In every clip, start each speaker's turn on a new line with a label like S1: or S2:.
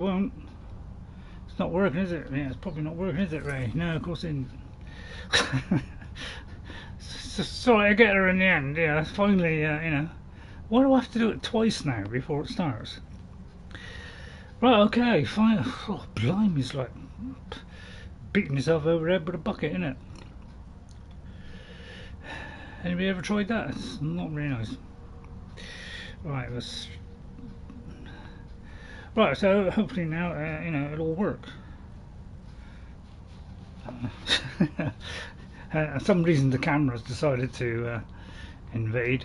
S1: Won't. It's not working, is it? Yeah, it's probably not working, is it, Ray? No, of course it isn't. So I get her in the end. Yeah, finally, Why do I have to do it twice now before it starts? Right, okay, fine. Oh, blimey, it's like beating yourself over the head with a bucket, isn't it? Anybody ever tried that? It's not really nice. Right, let's. Right, so hopefully now, it'll all work. For some reason the camera's decided to invade.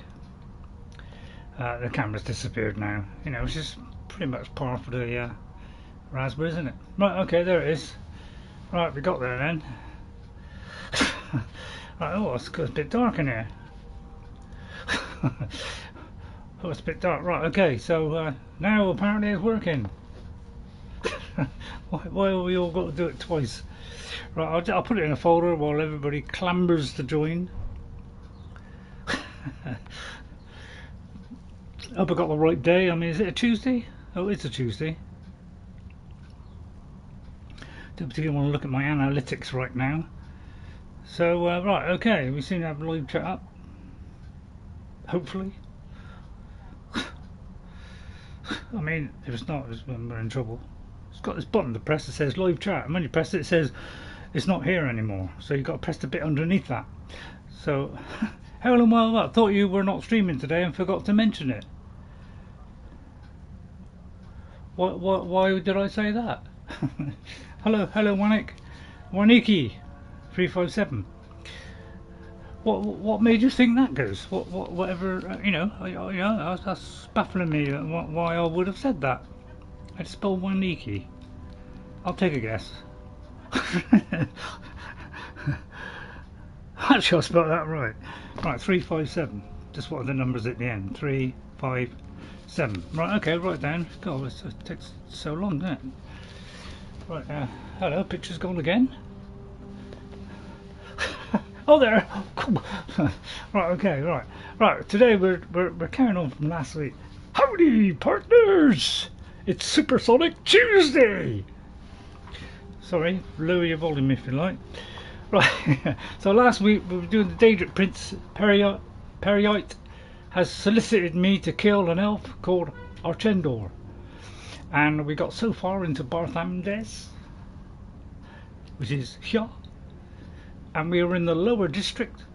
S1: The camera's disappeared now, which is pretty much par for the Raspberry, isn't it? Right, okay, there it is. Right, we got there then. Right, oh, it's a bit dark in here. Oh, it's a bit dark. Right, okay, so now apparently it's working. Why have we all got to do it twice? Right, I'll put it in a folder while everybody clambers to join. Hope I got the right day. I mean, is it a Tuesday? Oh, it's a Tuesday. Don't particularly want to look at my analytics right now. So, right, okay, we seem to have a live chat up. Hopefully. I mean, if it's not, we're in trouble. It's got this button to press that says live chat, and when you press it, it says it's not here anymore. So you've got to press the bit underneath that. So, hell and well up. Thought you were not streaming today and forgot to mention it. Why did I say that? hello, Waniki 357. What made you think that goes? Whatever, that's baffling me. Why I would have said that. I'd spell Waniki. I'll take a guess. Actually, I spelled that right. Right, 357. Just what are the numbers at the end? 357. Right, okay, write down. God, it takes so long, doesn't it? Right, hello, picture's gone again. Oh, there. Right, okay, right. Today we're carrying on from last week. Howdy, partners! It's Supersonic Tuesday. Sorry, lower your volume if you like. Right. So last week we were doing the Daedric Prince Periite has solicited me to kill an elf called Archendor, and we got so far into Bthardamz, which is here. And we were in the lower district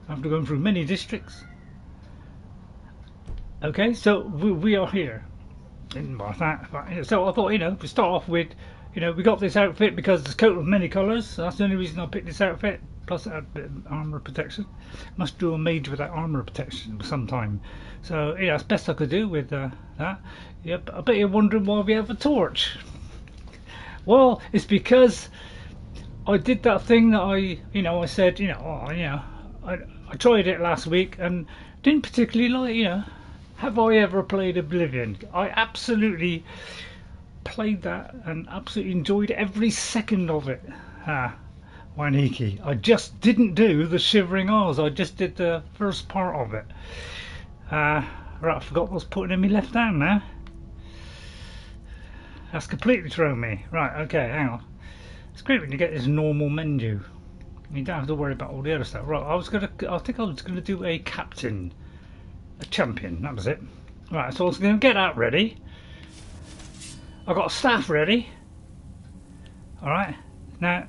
S1: after going through many districts. Okay, so we are here in Bthardamz. So I thought, we start off with, we got this outfit because it's a coat of many colours. So that's the only reason I picked this outfit. Plus it had a bit of armour protection. Must do a mage with that armour protection sometime. So that's best I could do with that. Yep, I bet you're wondering why we have a torch. Well, it's because I did that thing that I said, I tried it last week and didn't particularly like, have I ever played Oblivion? I absolutely played that and absolutely enjoyed every second of it. Waniki. I just didn't do the Shivering Isles, I just did the first part of it. Right, I forgot what I was putting in my left hand now. That's completely thrown me. Right, okay, hang on. It's great when you get this normal menu. You don't have to worry about all the other stuff. Right, I think I was gonna do a captain, a champion. That was it. Right, so I was gonna get that ready. I got a staff ready. All right. Now,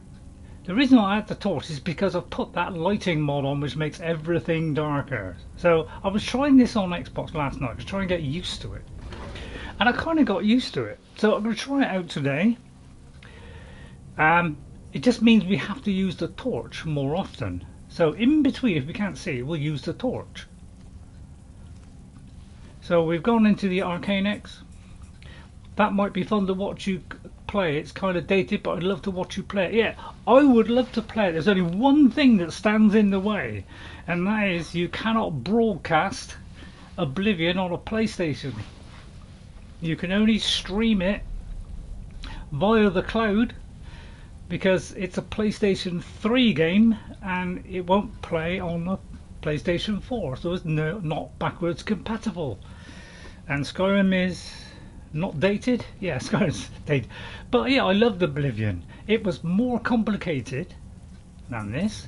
S1: the reason I had the torch is because I've put that lighting mod on, which makes everything darker. So I was trying this on Xbox last night to try and get used to it, and I kind of got used to it. So I'm gonna try it out today. It just means we have to use the torch more often. So in between, if we can't see, we'll use the torch. So we've gone into the Arcanex. That might be fun to watch you play. It's kind of dated, but I'd love to watch you play it. Yeah, I would love to play it. There's only one thing that stands in the way, and that is you cannot broadcast Oblivion on a PlayStation. You can only stream it via the cloud, because it's a PlayStation 3 game and it won't play on the PlayStation 4, so it's not backwards compatible. And Skyrim is Not dated? Yeah, Skyrim's dated. But yeah, I loved Oblivion. It was more complicated than this.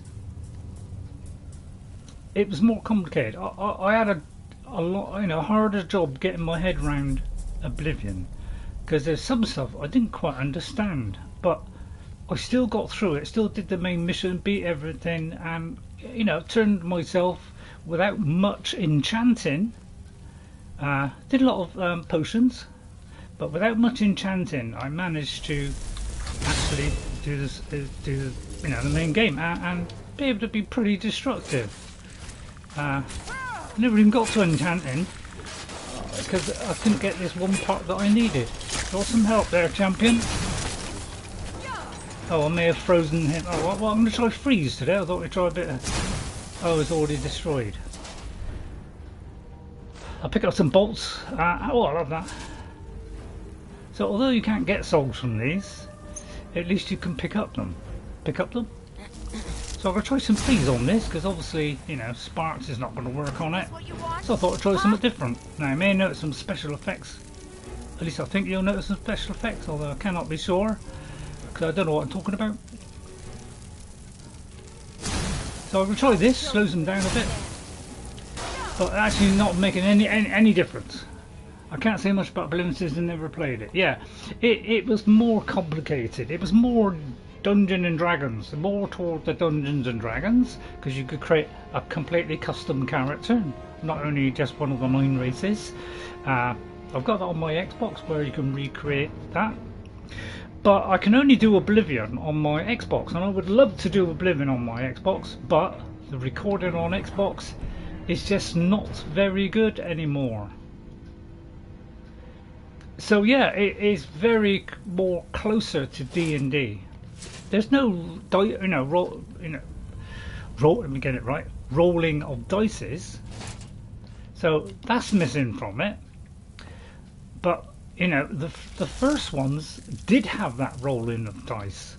S1: It was more complicated. I had a lot, harder job getting my head around Oblivion, because there's some stuff I didn't quite understand, but I still got through it. Still did the main mission, beat everything, and turned myself without much enchanting. Did a lot of potions, but without much enchanting, I managed to actually do this, the main game, and be able to be pretty destructive. I never even got to enchanting because I couldn't get this one part that I needed. Got some help there, champion. Oh, I may have frozen him. Oh, well, I'm going to try freeze today. I thought we'd try a bit of... Oh, it's already destroyed. I'll pick up some bolts. Oh, I love that. So, although you can't get souls from these, at least you can pick up them. Pick up them? So I'm going to try some freeze on this, because obviously, sparks is not going to work on it. So I thought I'd try something different. Now, you may notice some special effects. At least I think you'll notice some special effects, although I cannot be sure, because I don't know what I'm talking about. So I'm going to try this, slows them down a bit. But actually not making any difference. I can't say much about Oblivion since I never played it. Yeah, it was more complicated. It was more Dungeons and Dragons, more toward the Dungeons and Dragons, because you could create a completely custom character, not only just one of the 9 races. I've got that on my Xbox where you can recreate that, but I can only do Oblivion on my Xbox, and I would love to do Oblivion on my Xbox, but the recording on Xbox is just not very good anymore. So yeah, it is very more closer to D&D. There's no, let me get it right, rolling of dices. So that's missing from it. But the first ones did have that rolling of dice,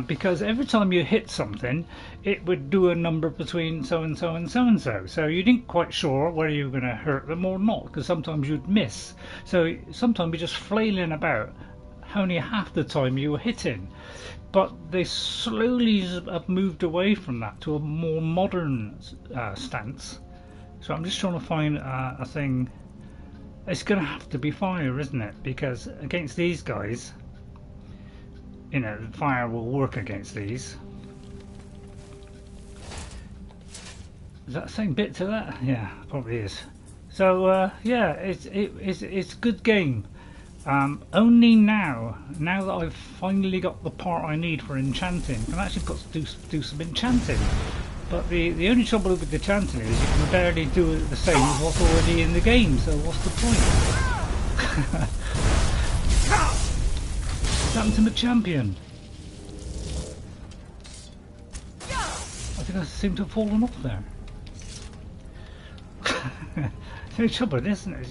S1: because every time you hit something, it would do a number between so and so and so and so. So you didn't quite sure whether you were going to hurt them or not, because sometimes you'd miss. So sometimes you're just flailing about. Only half the time you were hitting. But they slowly have moved away from that to a more modern stance. So I'm just trying to find a thing. It's going to have to be fire, isn't it? Because against these guys, fire will work against these. Is that the same bit to that? Yeah, probably is. So yeah, it's a good game. Only now that I've finally got the part I need for enchanting, I've actually got to do some enchanting. But the only trouble with the chanting is you can barely do it the same as what's already in the game, so what's the point? What's happened to my champion? I think I seem to have fallen off there. It's no trouble, isn't it?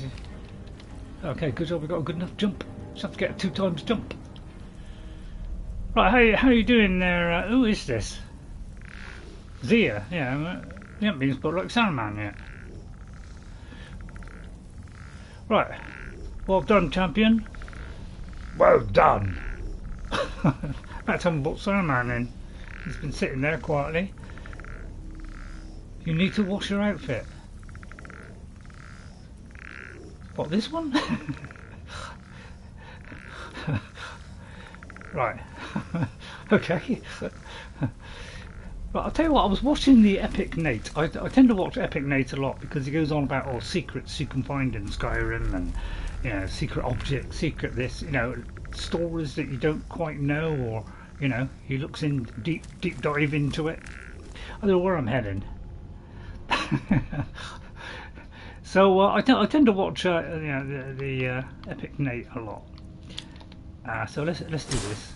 S1: Okay, good job we got a good enough jump. Just have to get a 2 times jump. Right, how are you doing there? Who is this? Zia, yeah, you haven't been spotted like Saruman yet. Right, well done, champion. Well done. About time I brought Saruman in. He's been sitting there quietly. You need to wash your outfit. What, this one? Right. Okay. Right, I'll tell you what, I was watching the Epic Nate. I tend to watch Epic Nate a lot because he goes on about all secrets you can find in Skyrim, and secret objects, secret this, stories that you don't quite know, or he looks in deep dive into it. I don't know where I'm heading. So I tend to watch the Epic Nate a lot. So let's do this.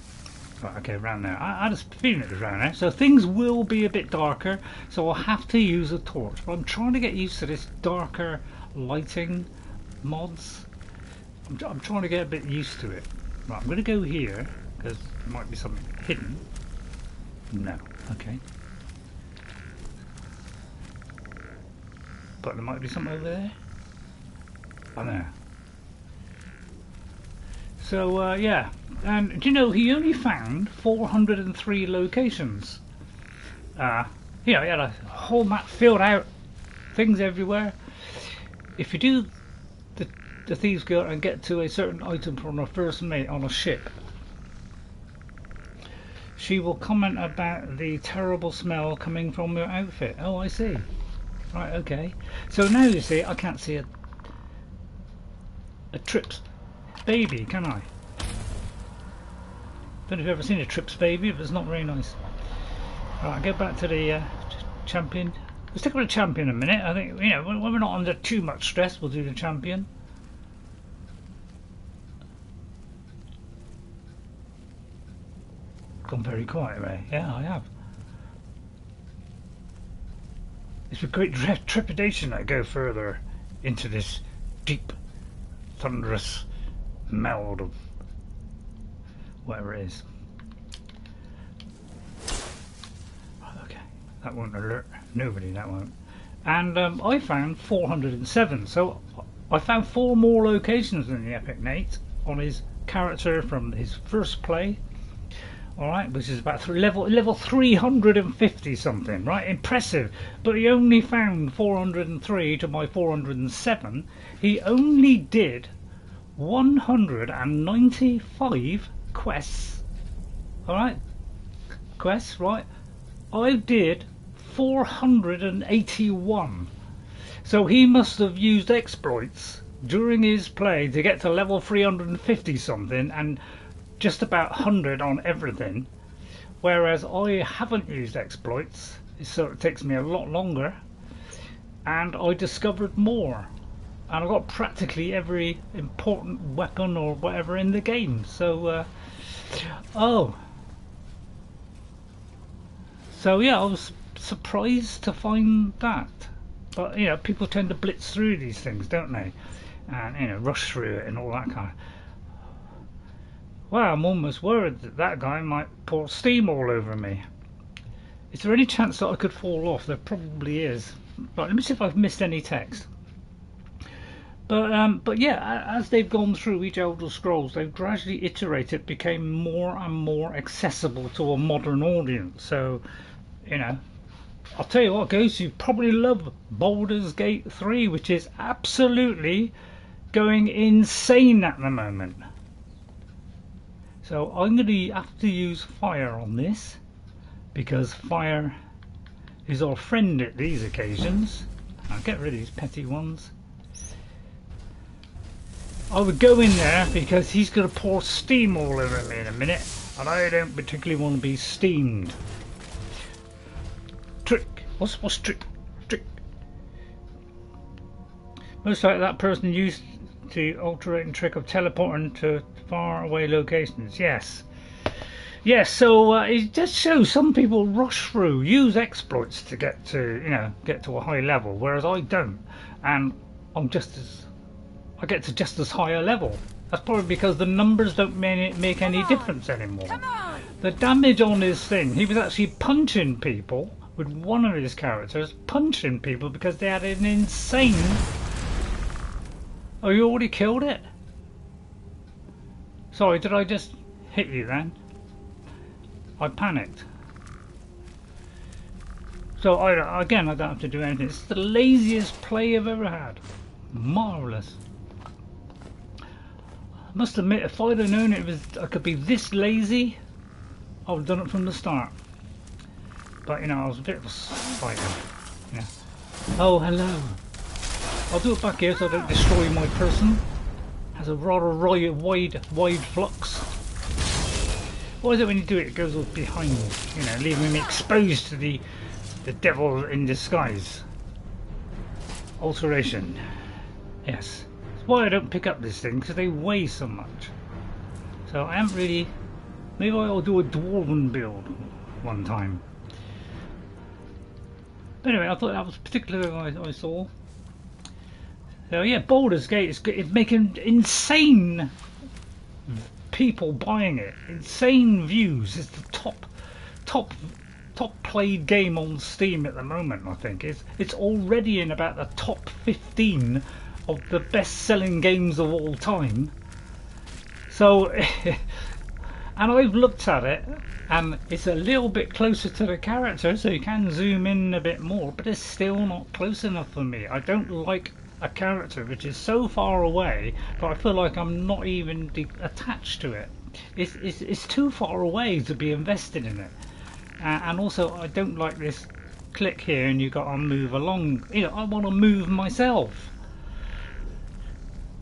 S1: Right, okay, around there. I had a feeling it was around there. So things will be a bit darker, so I'll have to use a torch. But I'm trying to get used to this darker lighting mods. I'm trying to get a bit used to it. Right, I'm going to go here because there might be something hidden. No, okay. But there might be something over there. Oh, there. So yeah, and do you know he only found 403 locations. You know, he had a whole map filled out, things everywhere. If you do the Thieves Guild and get to a certain item from a first mate on a ship, she will comment about the terrible smell coming from your outfit. Oh, I see. Right, okay. So now you see, I can't see a Trips baby, can I? Don't know if you've ever seen a Trips baby, but it's not very nice. Right, go back to the champion. We'll stick with the champion a minute. I think, you know, when we're not under too much stress, we'll do the champion. Gone very quiet, Ray. Yeah, I have. It's with great trepidation I go further into this deep, thunderous meld of whatever it is. Okay, that won't alert nobody, that won't. And I found 407, so I found 4 more locations than the Epic Nate on his character from his first play. Alright, which is about level 350 something, right? Impressive. But he only found 403 to my 407. He only did 195 quests. Alright? Quests, right? I did 481. So he must have used exploits during his play to get to level 350 something and just about 100 on everything, whereas I haven't used exploits, so it takes me a lot longer, and I discovered more, and I got practically every important weapon or whatever in the game. So so yeah, I was surprised to find that. But you know, people tend to blitz through these things, don't they, and you know, rush through it and all that kind of. Well, I'm almost worried that that guy might pour steam all over me. Is there any chance that I could fall off? There probably is. Right, let me see if I've missed any text. But yeah, as they've gone through each Elder Scrolls, they've gradually iterated, became more and more accessible to a modern audience. So, you know, I'll tell you what, guys, you probably love Baldur's Gate 3, which is absolutely going insane at the moment. So I'm going to have to use fire on this, because fire is our friend at these occasions. I'll get rid of these petty ones. I would go in there because he's going to pour steam all over me in a minute, and I don't particularly want to be steamed. Trick. What's trick? Trick. Most likely that person used the alterating trick of teleporting to far away locations. Yes, so it just shows some people rush through, use exploits to get to, you know, get to a high level, whereas I don't, and I get to just as high a level. That's probably because the numbers don't make any difference anymore. The damage on his thing, he was actually punching people with one of his characters, punching people because they had an insane. Oh, you already killed it? Sorry, did I just hit you then? I panicked. So I don't have to do anything. It's the laziest play I've ever had. Marvellous. I must admit, if I'd have known I could be this lazy, I would have done it from the start. But you know, I was a bit of a fighter. Yeah. Oh, hello. I'll do it back here so I don't destroy my person. Has a rather wide flux. What is it when you do it? It goes all behind, you know, leaving me exposed to the devil in disguise. Alteration. Yes. That's why I don't pick up this thing, because they weigh so much. So I haven't really. Maybe I'll do a dwarven build one time. But anyway, I thought that was particularly what I saw. So yeah, Baldur's Gate is making insane people buying it. Insane views. It's the top played game on Steam at the moment. I think it's already in about the top 15 of the best selling games of all time. So, and I've looked at it, and it's a little bit closer to the character, so you can zoom in a bit more, but it's still not close enough for me. I don't like a character which is so far away, but I feel like I'm not even attached to it. It's too far away to be invested in it. And also, I don't like this click here and you got to move along. You know, I want to move myself.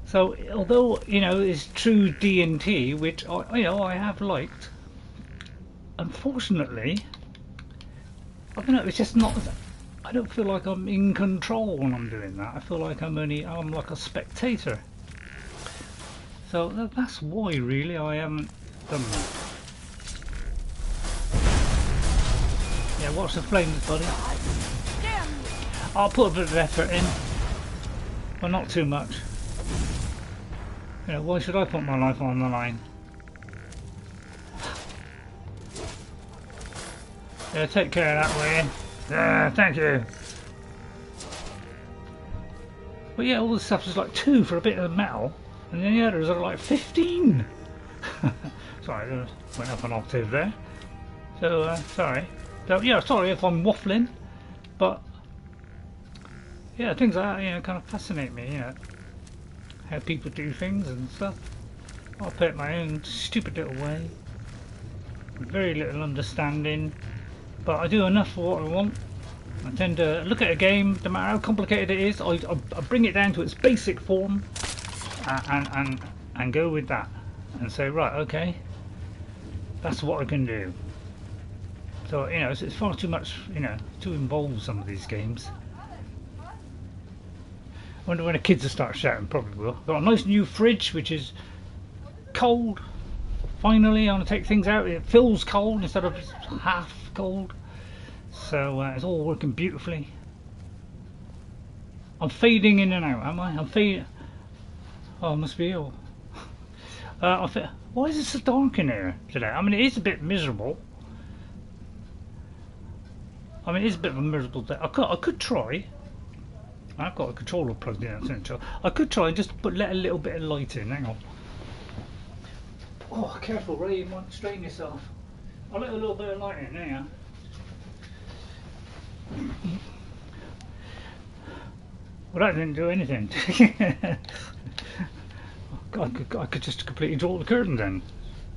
S1: So although, you know, it's true D&T, which I have liked, unfortunately, I don't know, it's just not. I don't feel like I'm in control when I'm doing that. I feel like I'm like a spectator. So that's why really I haven't done that. Yeah, watch the flames, buddy. I'll put a bit of effort in, but not too much. You know, why should I put my life on the line? Yeah, take care of that way. Yeah, thank you. But yeah, all this stuff is like 2 for a bit of metal, and then the others are like 15. Sorry, I went up an octave there. So sorry. So yeah, sorry if I'm waffling, but yeah, things like that, you know, kind of fascinate me. You know, how people do things and stuff. I'll play it my own stupid little way, very little understanding, but I do enough for what I want. I tend to look at a game, no matter how complicated it is, I bring it down to its basic form, and go with that, and say, right, okay, that's what I can do. So, you know, it's far too much, you know, to involve some of these games. I wonder when the kids will start shouting. Probably will. Got a nice new fridge which is cold. Finally, I want to take things out. It feels cold instead of half cold. So it's all working beautifully. I'm fading in and out, am I? I'm fading. Oh, I must be ill. Why is it so dark in here today? I mean, it is a bit miserable. I mean, it's a bit of a miserable day. I could try. I've got a controller plugged in. I could try and just let a little bit of light in. Hang on. Oh, careful, Ray. You might strain yourself. I'll let a little bit of light in. There you Well, that didn't do anything. I could just completely draw the curtain then,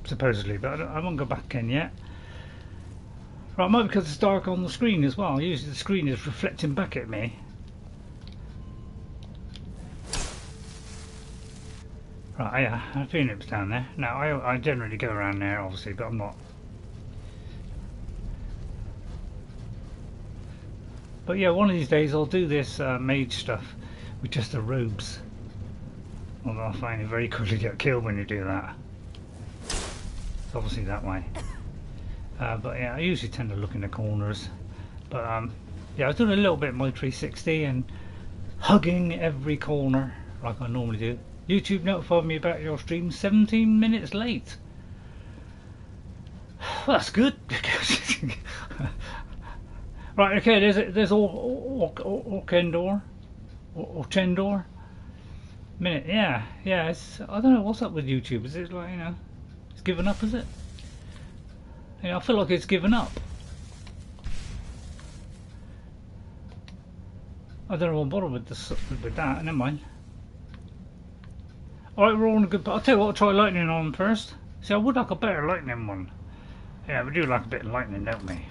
S1: supposedly, but I won't go back in yet. Right, it might be because it's dark on the screen as well. Usually the screen is reflecting back at me. Right, yeah, I've seen it down there. Now, I generally go around there, obviously, but I'm not. But yeah, one of these days I'll do this mage stuff with just the robes. Although I find it very quickly get killed when you do that. It's obviously that way. But yeah, I usually tend to look in the corners. But yeah, I was doing a little bit of my 360 and hugging every corner like I normally do. YouTube notified me about your stream 17 minutes late. Well, that's good. Right, okay, there's Orchendor. Minute, yeah, it's, I don't know what's up with YouTube. Is it like, you know, it's given up, is it? Yeah, I feel like it's given up. I don't know what I'm bothered with that, never mind. Alright, we're all in a good. I'll tell you what, I'll try lightning on first. See, I would like a better lightning one. Yeah, we do like a bit of lightning, don't we?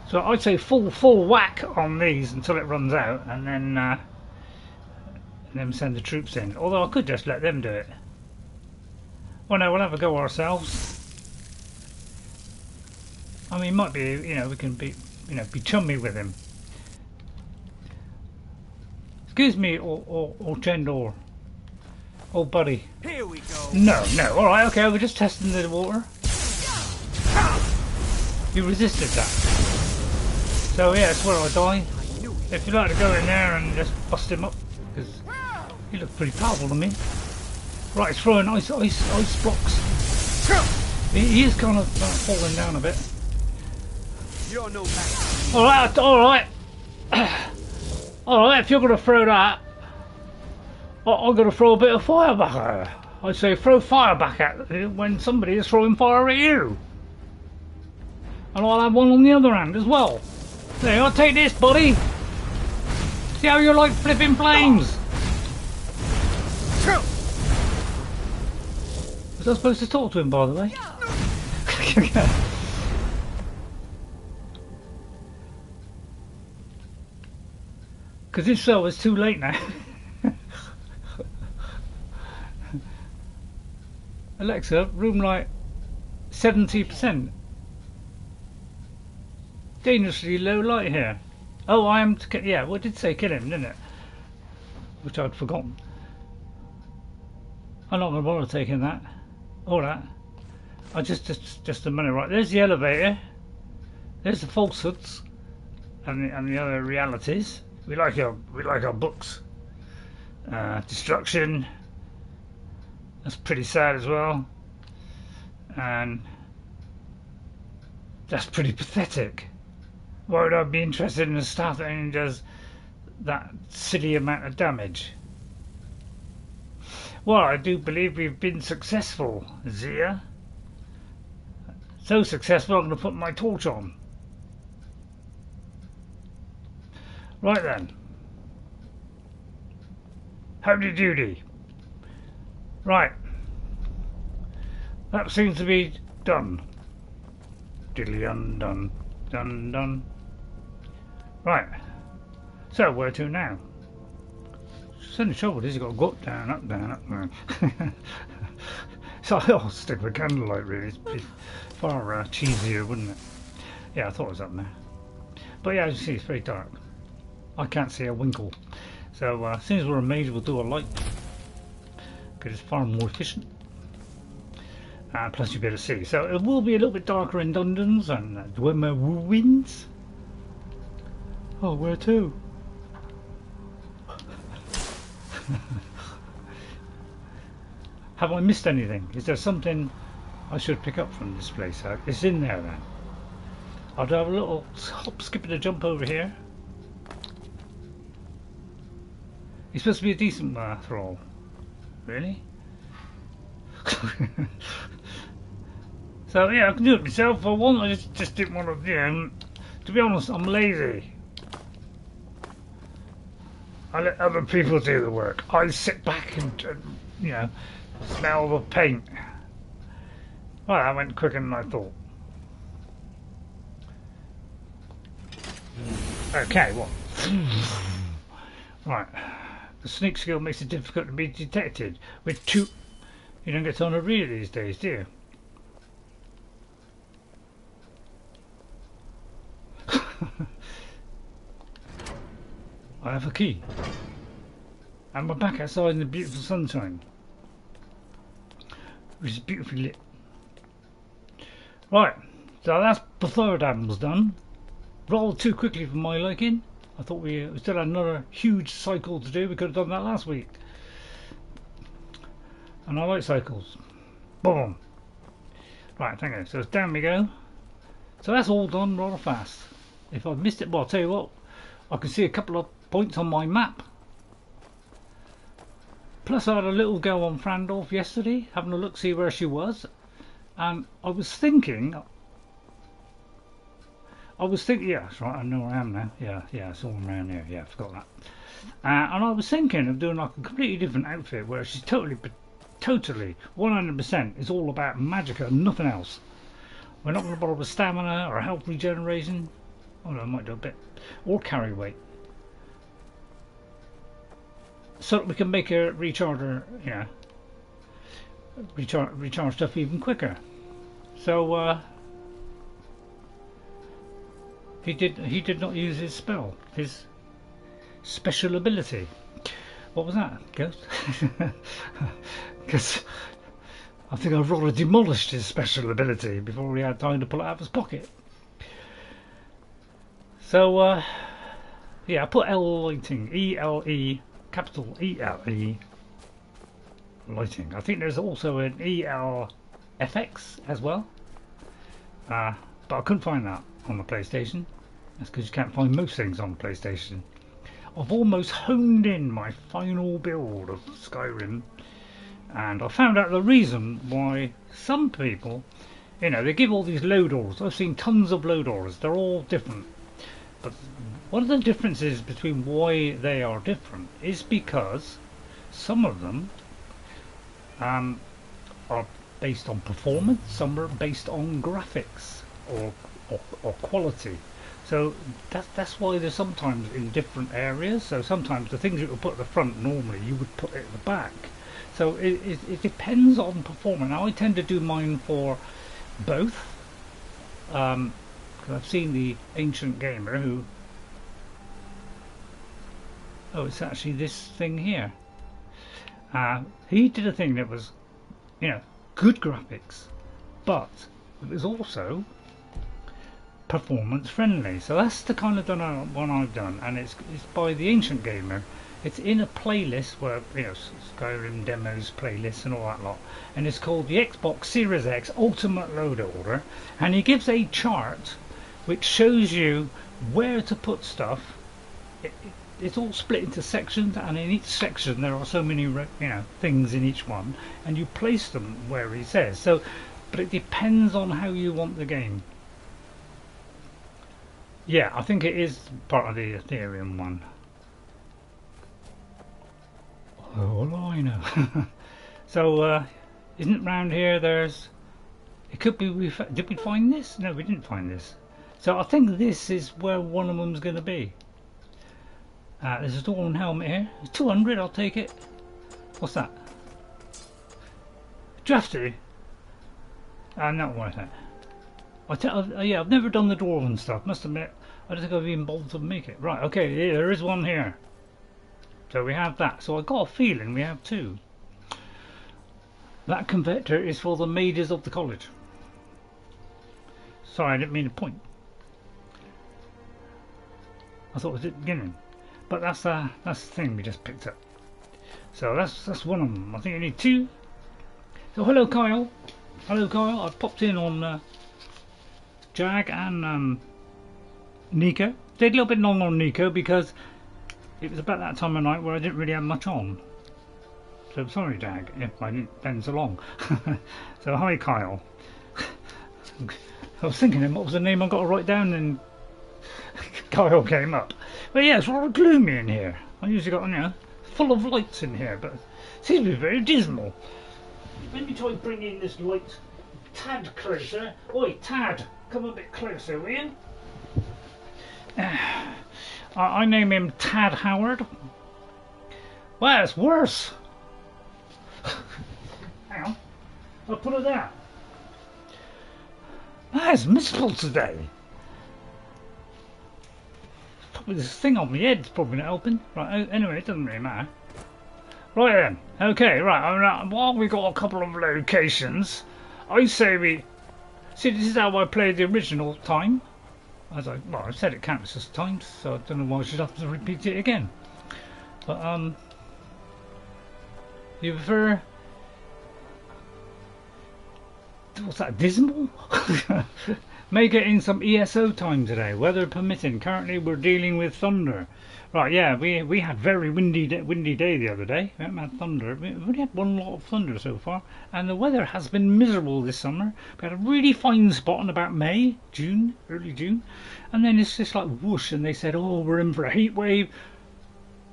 S1: So I'd say full whack on these until it runs out, and then send the troops in. Although I could just let them do it. Well, no, we'll have a go ourselves. I mean, it might be, you know, we can be chummy with him. Excuse me, or Chendor. Oh, buddy.
S2: Here we go.
S1: No. All right, okay. We're just testing the water. You resisted that. So yeah, that's where I die. If you'd like to go in there and just bust him up, because he looks pretty powerful to me. Right, he's throwing ice blocks. He is kind of falling down a bit.
S2: You're no match.
S1: All right. All right. If you're gonna throw that, I've got to throw a bit of fire back at her. I say throw fire back at her when somebody is throwing fire at you. And I'll have one on the other hand as well. There, I'll take this, buddy. See how you're like flipping flames. Was I supposed to talk to him, by the way? Because if so, it's too late now. Alexa, room light 70%. Dangerously low light here. Oh, I am to yeah, well, it did say kill him, didn't it? Which I'd forgotten. I'm not going to bother taking that. All that. I just a minute, right? There's the elevator. There's the falsehoods, and the other realities. We like our books. Destruction. That's pretty sad as well. And that's pretty pathetic. Why would I be interested in a staff that only does that silly amount of damage? Well, I do believe we've been successful, Zia. So successful, I'm going to put my torch on. Right then. Howdy doody. Right. That seems to be done. Diddly undone. Done, done. Right. So, where to now? It's only trouble is you've got to go up, down, up, down, up, down. So I'll stick with candlelight really. It's far cheesier, wouldn't it? Yeah, I thought it was up there. But yeah, as you see, it's very dark. I can't see a winkle. So as soon as we're a mage, we'll do a light. Because it's far more efficient. Plus you better see. So it will be a little bit darker in dungeons and Dwemer ruins. Oh, where to? Have I missed anything? Is there something I should pick up from this place? It's in there then. I'll have a little hop, skip and a jump over here. He's supposed to be a decent thrall. Really? So yeah, I can do it myself if I want. I just didn't want to, you know, to be honest, I'm lazy. I let other people do the work. I sit back and you know, smell the paint. Well, that went quicker than I thought. Okay, what? Right. The sneak skill makes it difficult to be detected. With two, you don't get on a read these days, do you? I have a key. And we're back outside in the beautiful sunshine. Which is beautifully lit. Right, so that's Bthardamz done. Rather too quickly for my liking. I thought we still had another huge cycle to do. We could have done that last week. And I like cycles. Boom. Right, thank you. So down we go. So that's all done rather fast. If I've missed it, well, I'll tell you what. I can see a couple of points on my map. Plus I had a little go on Frandorf yesterday, having a look, see where she was. And I was thinking, yeah, that's right, I know where I am now. Yeah, it's all around here. Yeah, I forgot that. And I was thinking of doing like a completely different outfit where she's totally 100% is all about magicka and nothing else. We're not going to bother with stamina or health regeneration. Oh no, I might do a bit. Or carry weight. So that we can make her recharge her, you know, recharge stuff even quicker. So he did not use his spell, his special ability. What was that, Ghost? Because I think I've rather demolished his special ability before he had time to pull it out of his pocket. So yeah, I put L lighting, E-L-E, capital E-L-E, lighting. I think there's also an E-L-F-X as well, but I couldn't find that on the PlayStation. That's because you can't find most things on the PlayStation. I've almost honed in my final build of Skyrim, and I found out the reason why some people, you know, they give all these load orders. I've seen tons of load orders. They're all different. But one of the differences between why they are different is because some of them are based on performance, some are based on graphics or quality. So that's why they're sometimes in different areas. So sometimes the things you would put at the front normally you would put at the back. So it depends on performance. Now I tend to do mine for both. Because I've seen the ancient gamer who... Oh, it's actually this thing here. He did a thing that was, you know, good graphics, but it was also performance friendly. So that's the kind of one I've done, and it's by the ancient gamer. It's in a playlist where, you know, Skyrim demos playlist and all that lot, and it's called the Xbox Series X Ultimate Load Order, and he gives a chart which shows you where to put stuff. It's all split into sections, and in each section there are so many, you know, things in each one, and you place them where he says. So, but it depends on how you want the game. Yeah, I think it is part of the Ethereum one. Oh, I know. So, isn't round here there's... It could be... Did we find this? No, we didn't find this. So I think this is where one of them's going to be. There's a Dawn helmet here. 200, I'll take it. What's that? Drafty? Not worth it. Yeah, I've never done the dwarven stuff, must admit. I don't think I've even bothered to make it. Right, okay, yeah, there is one here. So we have that. So I got a feeling we have two. That converter is for the mages of the college. Sorry, I didn't mean to point. I thought it was at the beginning. But that's the thing we just picked up. So that's one of them. I think I need two. So hello Kyle. Hello Kyle. I popped in on Jag and Nico. Stayed a little bit long on Nico because it was about that time of night where I didn't really have much on. So sorry Jag if I didn't spend so long. So hi Kyle. I was thinking what was the name I got to write down, and Kyle came up. But yeah, it's rather gloomy in here. I usually got, you know, full of lights in here, but it seems to be very dismal. Let me try bringing this light a tad closer. Oi, Tad, come a bit closer, will you? I name him Tad Howard. Well, it's worse. Hang on, I'll put it there. It's miserable today. Probably this thing on my head's probably not helping. Right, anyway, it doesn't really matter. Right then, okay, right, while we got a couple of locations, I say we... See, this is how I played the original time. Well, I said it counts as times, so I don't know why I should have to repeat it again. But, you prefer... What's that, dismal? May get in some ESO time today, weather permitting. Currently we're dealing with thunder. Right, yeah, we had very windy day the other day. We haven't had thunder. We've only had one lot of thunder so far, and the weather has been miserable this summer. We had a really fine spot in about May, June, early June, and then it's just like whoosh, and they said, oh, we're in for a heat wave.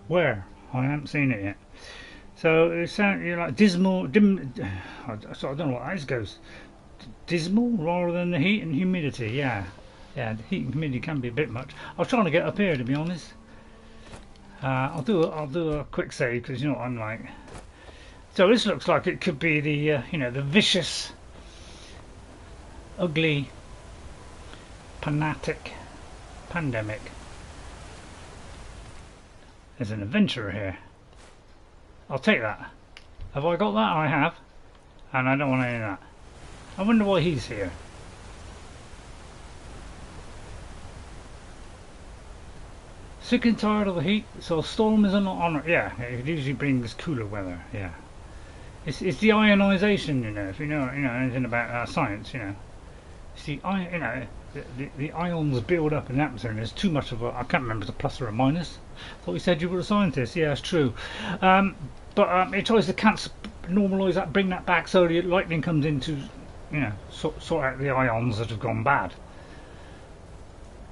S1: Where? I haven't seen it yet. So it sounds, you know, like dismal, so I don't know what that goes. Dismal rather than the heat and humidity. Yeah, the heat and humidity can be a bit much. I was trying to get up here, to be honest. I'll do a quick save because you know what I'm like. So this looks like it could be the you know, the vicious, ugly, pandemic. There's an adventurer here. I'll take that. Have I got that? I have, and I don't want any of that. I wonder why he's here. Sick and tired of the heat, so a storm is an honour. Yeah, it usually brings cooler weather. Yeah, it's the ionisation, you know. If you know anything about science, you know, it's the the ions build up in the atmosphere and there's too much of a, I can't remember the plus or a minus. I thought you said you were a scientist. Yeah, it's true. But it tries to normalise that, bring that back so the lightning comes in to, you know, sort out the ions that have gone bad.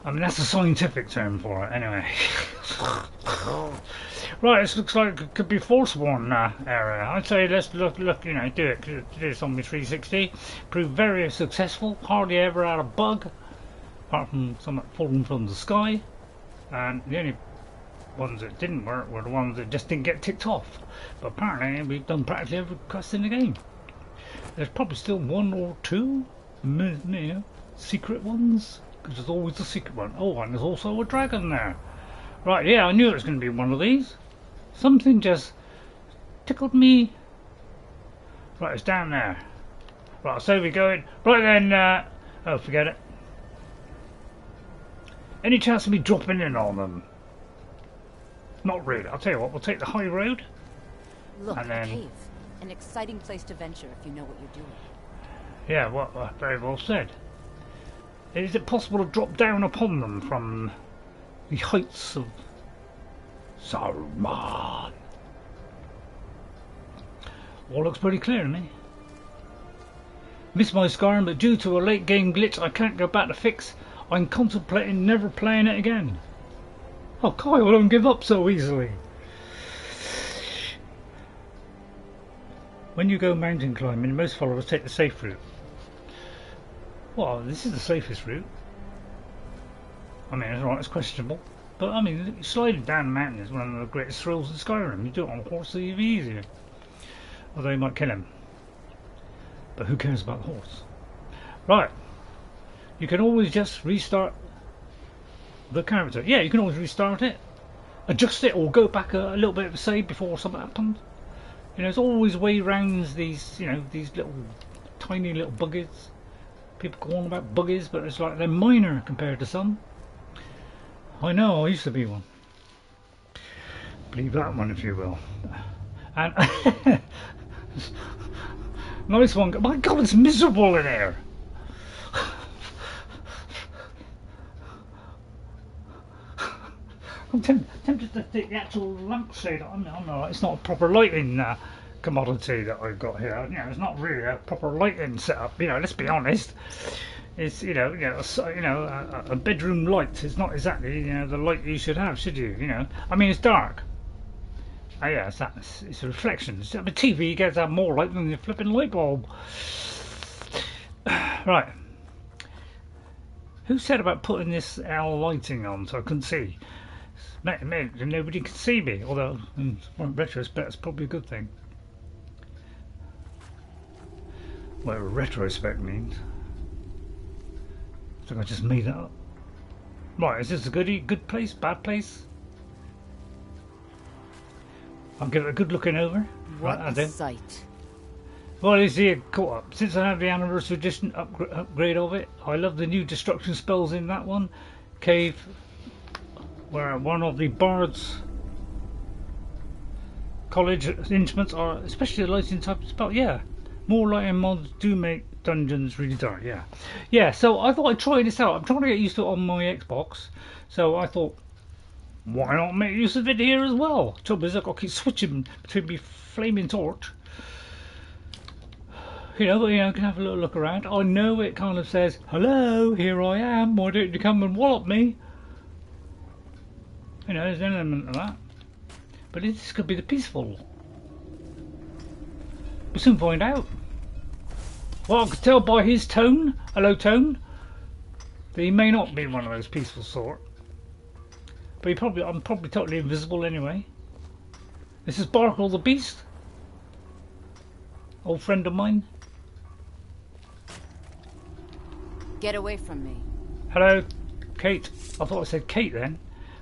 S1: I mean, that's a scientific term for it, anyway. Right, this looks like it could be Forsworn area. I'd say let's look, you know, do it. Do this on my 360. Proved very successful. Hardly ever had a bug, apart from something falling from the sky. And the only ones that didn't work were the ones that just didn't get ticked off. But apparently we've done practically every quest in the game. There's probably still one or two, you know, secret ones. Because there's always a secret one. Oh, and there's also a dragon there. Right, yeah, I knew it was going to be one of these. Something just tickled me. Right, it's down there. Right, so we're going. Right then, oh, forget it. Any chance of me dropping in on them? Not really. I'll tell you what, we'll take the high road.
S3: Look,
S1: and then,
S3: a cave. An exciting place to venture if you know what you're doing.
S1: Yeah, well, very well said. Is it possible to drop down upon them from the heights of Saruman? All looks pretty clear to me. Missed my Skyrim, but due to a late game glitch I can't go back to fix. I'm contemplating never playing it again. Oh, Kyle, don't give up so easily. When you go mountain climbing, most followers take the safe route. Well, this is the safest route. I mean, it's right, it's questionable. But I mean, sliding down the mountain is one of the greatest thrills in Skyrim. You do it on a horse, so it'll be easier. Although you might kill him. But who cares about the horse? Right. You can always just restart the character. Yeah, you can always restart it. Adjust it or go back a little bit of a save before something happens. You know, there's always way rounds these, you know, these little tiny little buggies. People go on about buggies, but it's like they're minor compared to some. I know, I used to be one. Believe that one if you will. And nice one. My God, it's miserable in here. I'm tempted to take the actual lampshade. It's not a proper lighting commodity that I've got here. You know, it's not really a proper lighting setup. You know, let's be honest. It's a bedroom light. It's not exactly the light you should have, should you? You know, I mean, it's dark. Oh yeah, it's a reflection. A TV gets out more light than the flipping light bulb. Right. Who said about putting this L lighting on so I couldn't see? Nobody can see me, although in retrospect it's probably a good thing. Whatever retrospect means. I think I just made that up. Right, is this a good place, bad place? I'll give it a good looking over.
S3: What
S1: right,
S3: a sight.
S1: Well, it's here caught up. Since I had the anniversary edition upgrade of it, I love the new destruction spells in that one. Cave, where one of the Bard's college instruments are, especially the lighting type of spell. Yeah, more lighting mods do make dungeons really dark. Yeah. So I thought I'd try this out. I'm trying to get used to it on my Xbox, so I thought, why not make use of it here as well? Trouble is, I've got to keep switching between my flaming torch. You know, can have a little look around. I know it kind of says, hello, here I am, why don't you come and wallop me? You know, there's an element of that. But this could be the peaceful. We'll soon find out. Well, I could tell by his tone, hello tone, that he may not be one of those peaceful sort. But I'm probably totally invisible anyway. This is Barkle the Beast. Old friend of mine.
S3: Get away from me.
S1: Hello, Kate. I thought I said Kate then.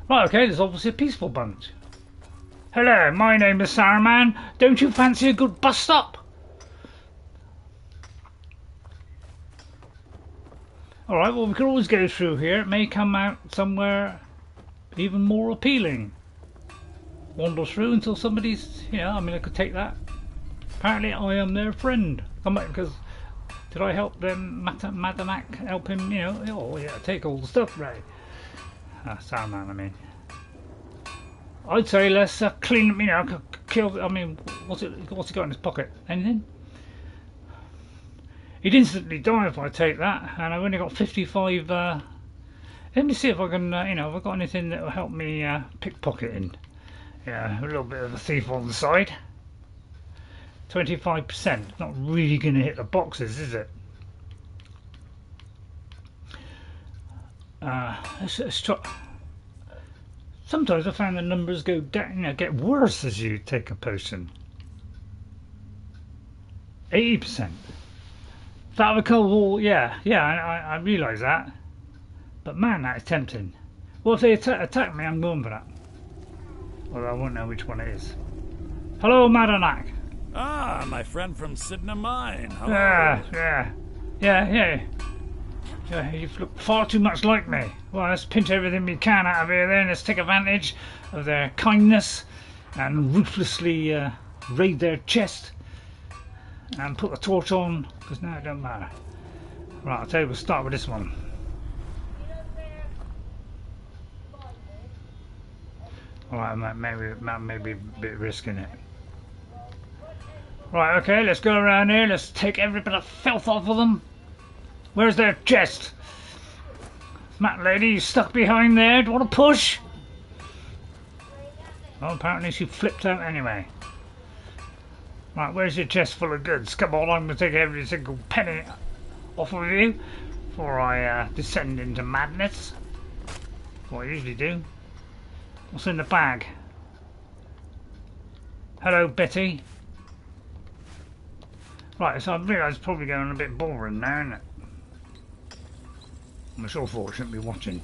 S1: Right, okay, there's obviously a peaceful bunch. Hello, my name is Saruman. Don't you fancy a good bust up? Alright, well, we can always go through here. It may come out somewhere even more appealing. Wander through until somebody's, I could take that. Apparently I am their friend. Because Did I help them, Madamak, help him, you know, oh yeah, take all the stuff, right? Saruman, I mean. I'd say let's clean, you know, kill, I mean, what's he got in his pocket? Anything? He'd instantly die if I take that, and I've only got 55, let me see if I can, you know, have I got anything that will help me pickpocketing? Yeah, a little bit of a thief on the side. 25%, not really going to hit the boxes, is it? Let's try. Sometimes I find the numbers go down, you know, get worse as you take a potion. 80%. That would call all, yeah, I realise that. But man, that is tempting. Well, if they attack me, I'm going for that. Although I won't know which one it is. Hello, Madanak.
S4: Ah, my friend from Sidna Mine. Hello.
S1: Yeah, you look far too much like me. Well, let's pinch everything we can out of here then. Let's take advantage of their kindness and ruthlessly raid their chest and put the torch on, because now it don't matter. Right, I'll tell you, we'll start with this one. Alright, maybe a bit risking it. Right, okay, let's go around here. Let's take every bit of filth off of them. Where's their chest? Mat lady, you stuck behind there? Do you want to push? Well, apparently she flipped out anyway. Right, where's your chest full of goods? Come on, I'm going to take every single penny off of you before I descend into madness. What I usually do. What's in the bag? Hello, Betty. Right, so I realise it's probably going a bit boring now, isn't it? I'm sure fortunate to be watching.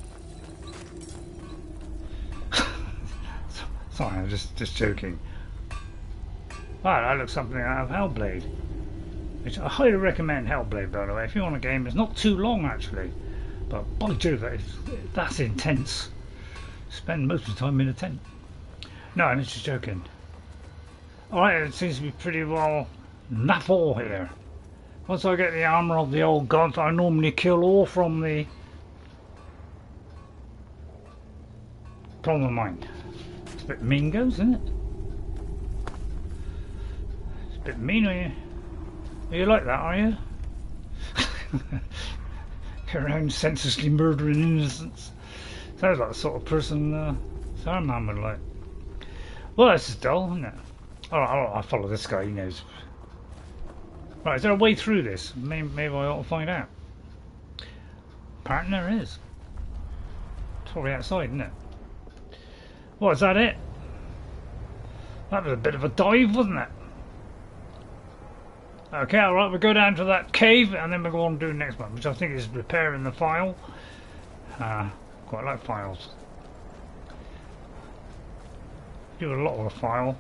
S1: Sorry, I'm just joking. Wow, that looks something out of Hellblade. Which I highly recommend Hellblade, by the way. If you want a game, it's not too long actually. But by Jove, that's intense. Spend most of the time in a tent. No, I'm just joking. Alright, it seems to be pretty well naff all here. Once I get the armour of the old gods, I normally kill all from the mine. It's a bit mean goes, isn't it? It's a bit mean, are you like that, are you? Go around senselessly murdering innocents. Sounds like the sort of person Saruman would like. Well, this is dull, isn't it? Alright, I'll follow this guy, he knows. Right, is there a way through this? Maybe I ought to find out. Apparently there is. It's probably outside, isn't it? What, is that it? That was a bit of a dive, wasn't it? Okay, alright, we'll go down to that cave and then we'll go on and do the next one, which I think is repairing the phial. Quite like phials. Do a lot of the phial.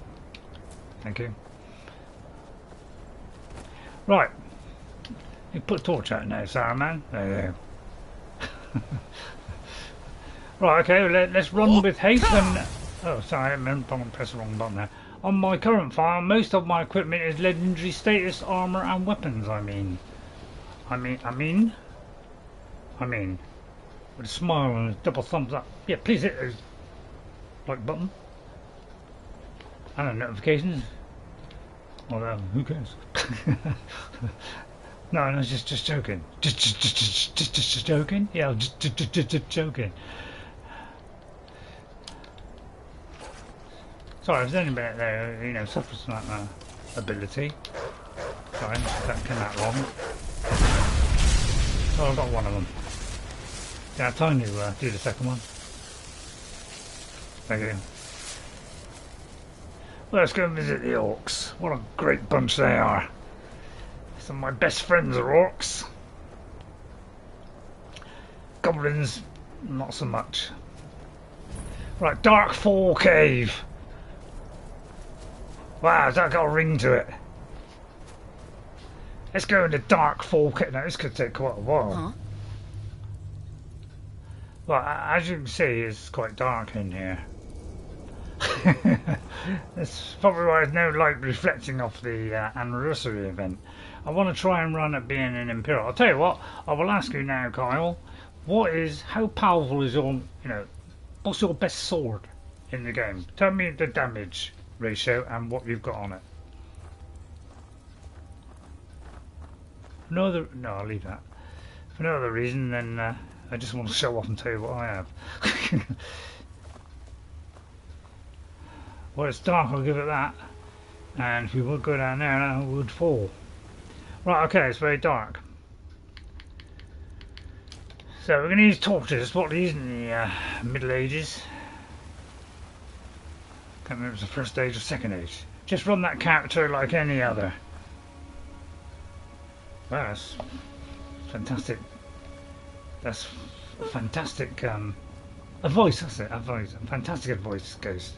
S1: Thank you. Right. You put a torch out now, Saruman. There you go. Right, okay, let's run with haste and... Oh, sorry, I pressed the wrong button there. On my current file, most of my equipment is legendary status, armour and weapons, I mean. With a smile and a double thumbs up. Yeah, please hit those like button. And the notifications. Well, who cares? No, I was just joking. Just joking? Yeah, just joking. Sorry, if there's anybody there, you know, suffers from that ability. Sorry, that came out wrong. Oh, I've got one of them. Yeah, time to do the second one. Thank you. Well, let's go and visit the orcs. What a great bunch they are. Some of my best friends are orcs. Goblins, not so much. Right, Dark Fall Cave. Wow, has that got a ring to it? Let's go into Dark Fall Cave. Now, this could take quite a while.
S3: Huh?
S1: Well, as you can see, it's quite dark in here. That's probably why there's no light reflecting off the anniversary event. I want to try and run at being an Imperial. I'll tell you what, I will ask you now, Kyle. How powerful is your, what's your best sword in the game? Tell me the damage ratio and what you've got on it. No, I'll leave that. For no other reason than I just want to show off and tell you what I have. Well, it's dark, I'll give it that. And if we would go down there, that would fall. Right, okay, it's very dark. So we're going to use torches, what they used in the Middle Ages. Can't remember if it was the first age or second age. Just run that character like any other. Wow, that's fantastic. That's fantastic advice, that's it, advice. Fantastic advice, Ghost.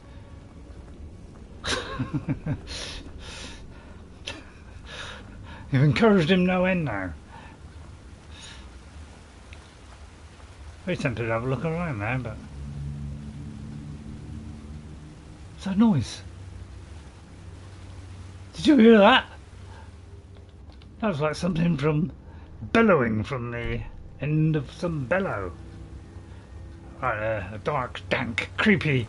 S1: You've encouraged him no end now. Very tempted to have a look around there, but what's that noise? Did you hear that? That was like something from bellowing from the end of some bellow. Right, a dark, dank, creepy,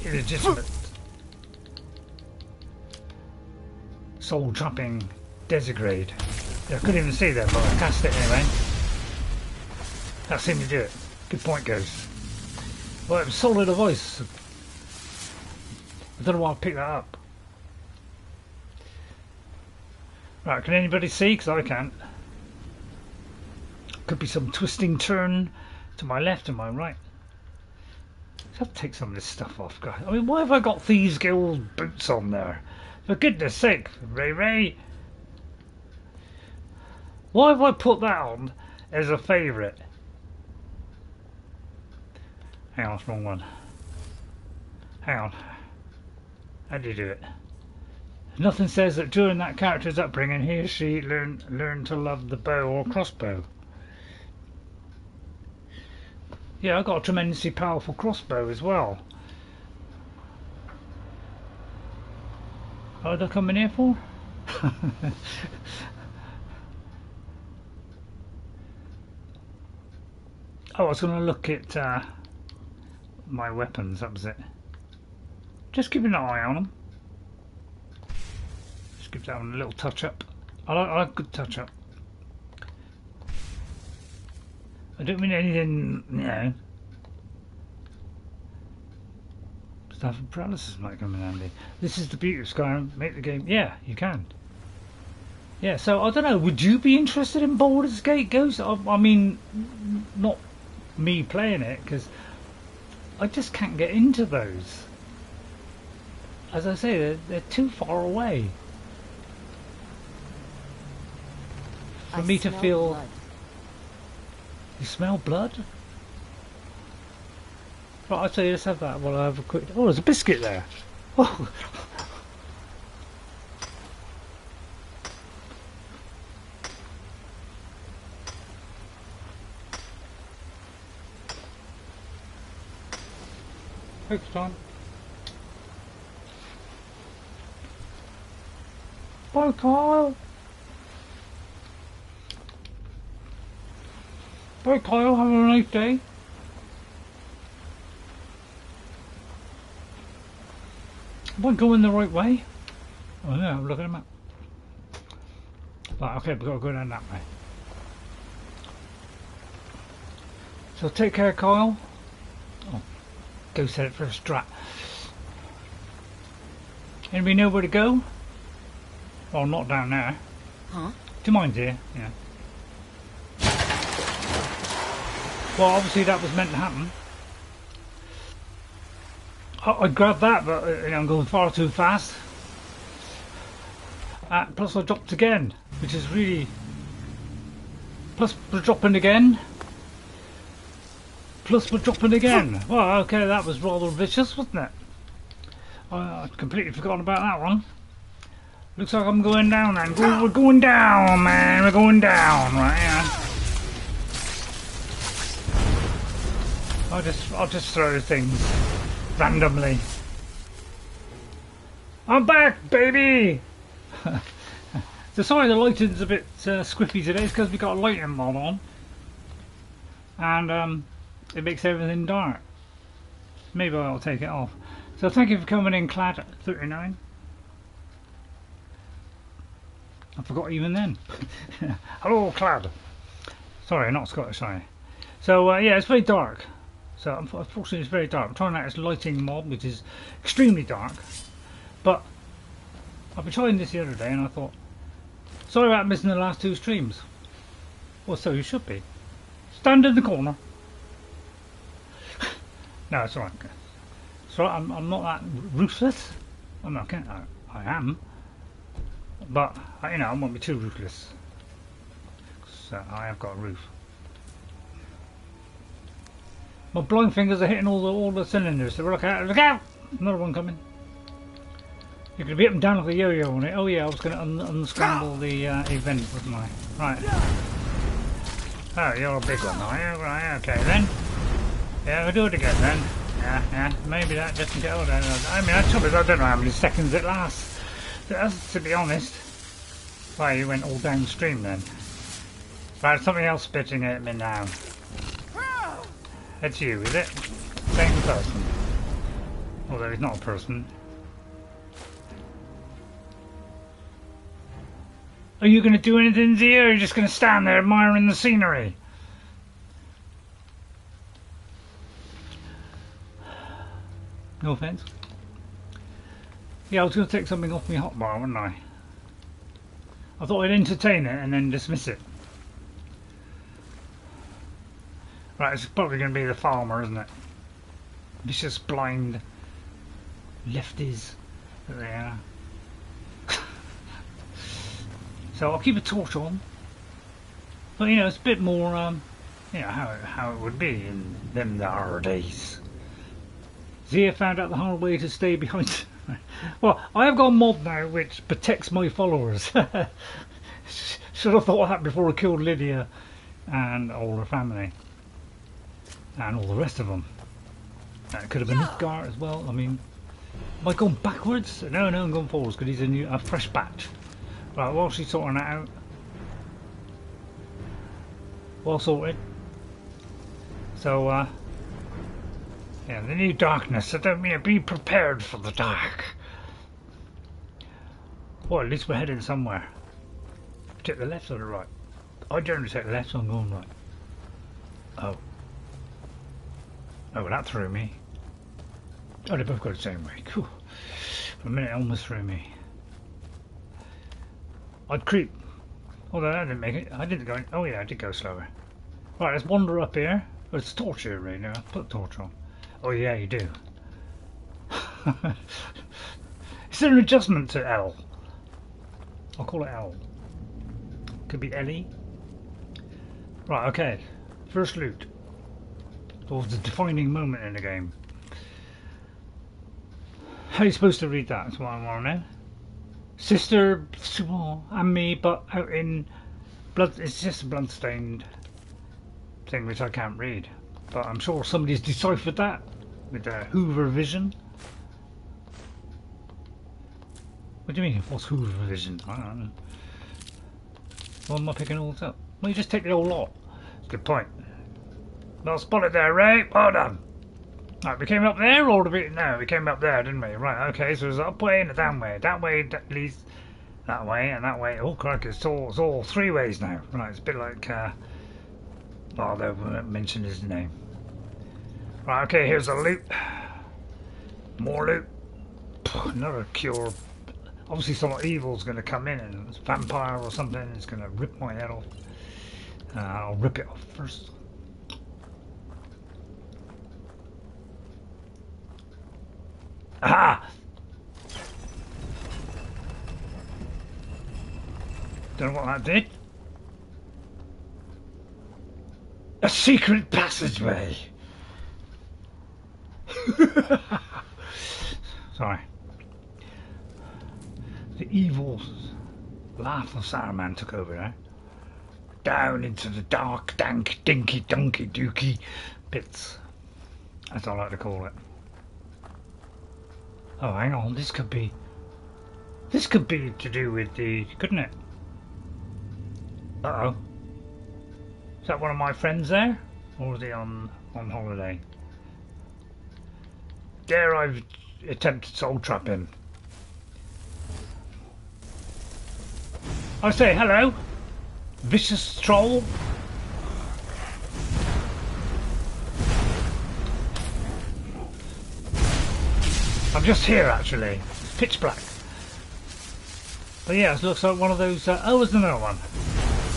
S1: illegitimate, soul-trapping Desigrade. Yeah, I couldn't even see that, but I cast it anyway. That seemed to do it. Good point, Ghost. Well, it was solid a voice. I don't know why I picked that up. Right, can anybody see? Because I can't. Could be some twisting turn to my left and my right. I have to take some of this stuff off, guys. I mean, why have I got Thieves Guild boots on there? For goodness sake, Ray. Why have I put that on as a favourite? Hang on, it's the wrong one. Hang on. How do you do it? Nothing says that during that character's upbringing he or she learned to love the bow or crossbow. Yeah, I got a tremendously powerful crossbow as well. What did I come in here for? Oh, I was going to look at my weapons, that was it. Just keeping an eye on them. Just give that one a little touch up. I like a good touch up. I don't mean anything, stuff and paralysis might come in handy. This is the beauty of Skyrim, make the game, yeah, you can. Yeah, so I don't know, would you be interested in Baldur's Gate Ghost? I mean, not me playing it, because I just can't get into those. As I say, they're too far away for me to feel.
S3: Blood.
S1: You smell blood? Right, I'll tell you, let's have that while I have a quick. Oh, there's a biscuit there. Oh. Thanks, Tom. Bye, Kyle. Bye, Kyle. Have a nice day. Am I going the right way? Oh, no, I'm looking at the map. Right, okay, we've got to go down that way. So take care, Kyle. Oh. Go set it for a strat. Anybody know where to go? Well, not down there.
S3: Huh?
S1: Do you mind, dear? Yeah. Well, obviously that was meant to happen. I grabbed that, but I'm going far too fast. Plus I dropped again, which is really... Plus we're dropping again. Plus we're dropping again. Well, okay, that was rather vicious, wasn't it? I'd completely forgotten about that one. Looks like I'm going down then. We're going down, man. We're going down, right? Yeah. I'll just throw things randomly. I'm back, baby. So sorry the lighting's a bit squiffy today. It's because we got a lighting mod on, and it makes everything dark. Maybe I'll take it off. So thank you for coming in, Clad 39. I forgot even then. Hello, Clad. Sorry, not Scottish, sorry. So yeah, it's very dark. So unfortunately it's very dark. I'm trying out this lighting mod, which is extremely dark. But I've been trying this the other day and I thought, sorry about missing the last 2 streams. Well, so you should be. Stand in the corner. No, it's alright. So I'm not that ruthless. I'm not. I am. But you know, I won't be too ruthless. So I have got a roof. My blind fingers are hitting all the cylinders. So look out! Look out! Another one coming. You can hit them down like a yo-yo on it. Oh yeah, I was going to unscramble the event, wasn't I? Right. Oh, you're a big one, are you? Right. Okay then. Yeah, we'll do it again then. Yeah. Maybe that just in case. Oh, I mean, actually, I don't know how many seconds it lasts. To be honest. Why, you went all downstream then. Right, something else spitting at me now. It's you, is it? Same person. Although he's not a person. Are you going to do anything, Zia, or are you just going to stand there admiring the scenery? No offence. Yeah, I was going to take something off my hotbar, wasn't I? I thought I'd entertain it and then dismiss it. Right, it's probably going to be the farmer, isn't it? Vicious blind lefties that they are. So I'll keep a torch on. But you know, it's a bit more, you know, how it would be in them there days. Zia found out the hard way to stay behind. Well, I have got a mod now which protects my followers. Should have thought of that before I killed Lydia and all her family. And all the rest of them. It could have been Utgar as well. I mean, am I going backwards? No, I'm going forwards because he's a fresh batch. Right, while she's sorting that out. Well sorted. So, yeah, the new darkness. I don't mean be prepared for the dark. Well, at least we're heading somewhere. Take the left or the right? I generally take the left, so I'm going right. Oh. Oh, well, that threw me. Oh, they both go the same way. Cool. For a minute, it almost threw me. I'd creep. Although I didn't make it. I didn't go. Oh yeah, I did go slower. Right, let's wander up here. Oh, it's a torch here right now. Put the torch on. Oh yeah, you do. Is there an adjustment to L? I'll call it L. Could be Ellie. Right, okay. First loot. It was a defining moment in the game. How are you supposed to read that? That's what I want to know. Sister and me, but out in blood. It's just a bloodstained thing which I can't read, but I'm sure somebody's deciphered that with their Hoover vision. What do you mean? What's Hoover vision? I don't know. Why am I picking all this up? Well, you just take the whole lot. That's a good point. Well spotted there, Ray. Well done. Right, we came up there, or did we? No, we came up there, didn't we? Right, okay, so there's up way and a down way. That way at least, that way and that way. Oh, crikey, it's all 3 ways now. Right, it's a bit like, oh, they won't mention his name. Right, okay, here's the loot. More loot. Another cure. Obviously some evil's going to come in, and it's a vampire or something. It's going to rip my head off. I'll rip it off first. Aha! Don't know what that did. A secret passageway. Sorry. The evil laugh of Saruman took over there. Down into the dark, dank, dinky, donkey, dookie pits. That's what I like to call it. Oh, hang on. This could be to do with the, couldn't it? Uh-oh. Is that one of my friends there? Or is he on holiday? Dare I've attempted to soul trap him. I say hello, vicious troll. I'm just here actually. It's pitch black. But yeah, it looks like one of those. Oh, there's another one.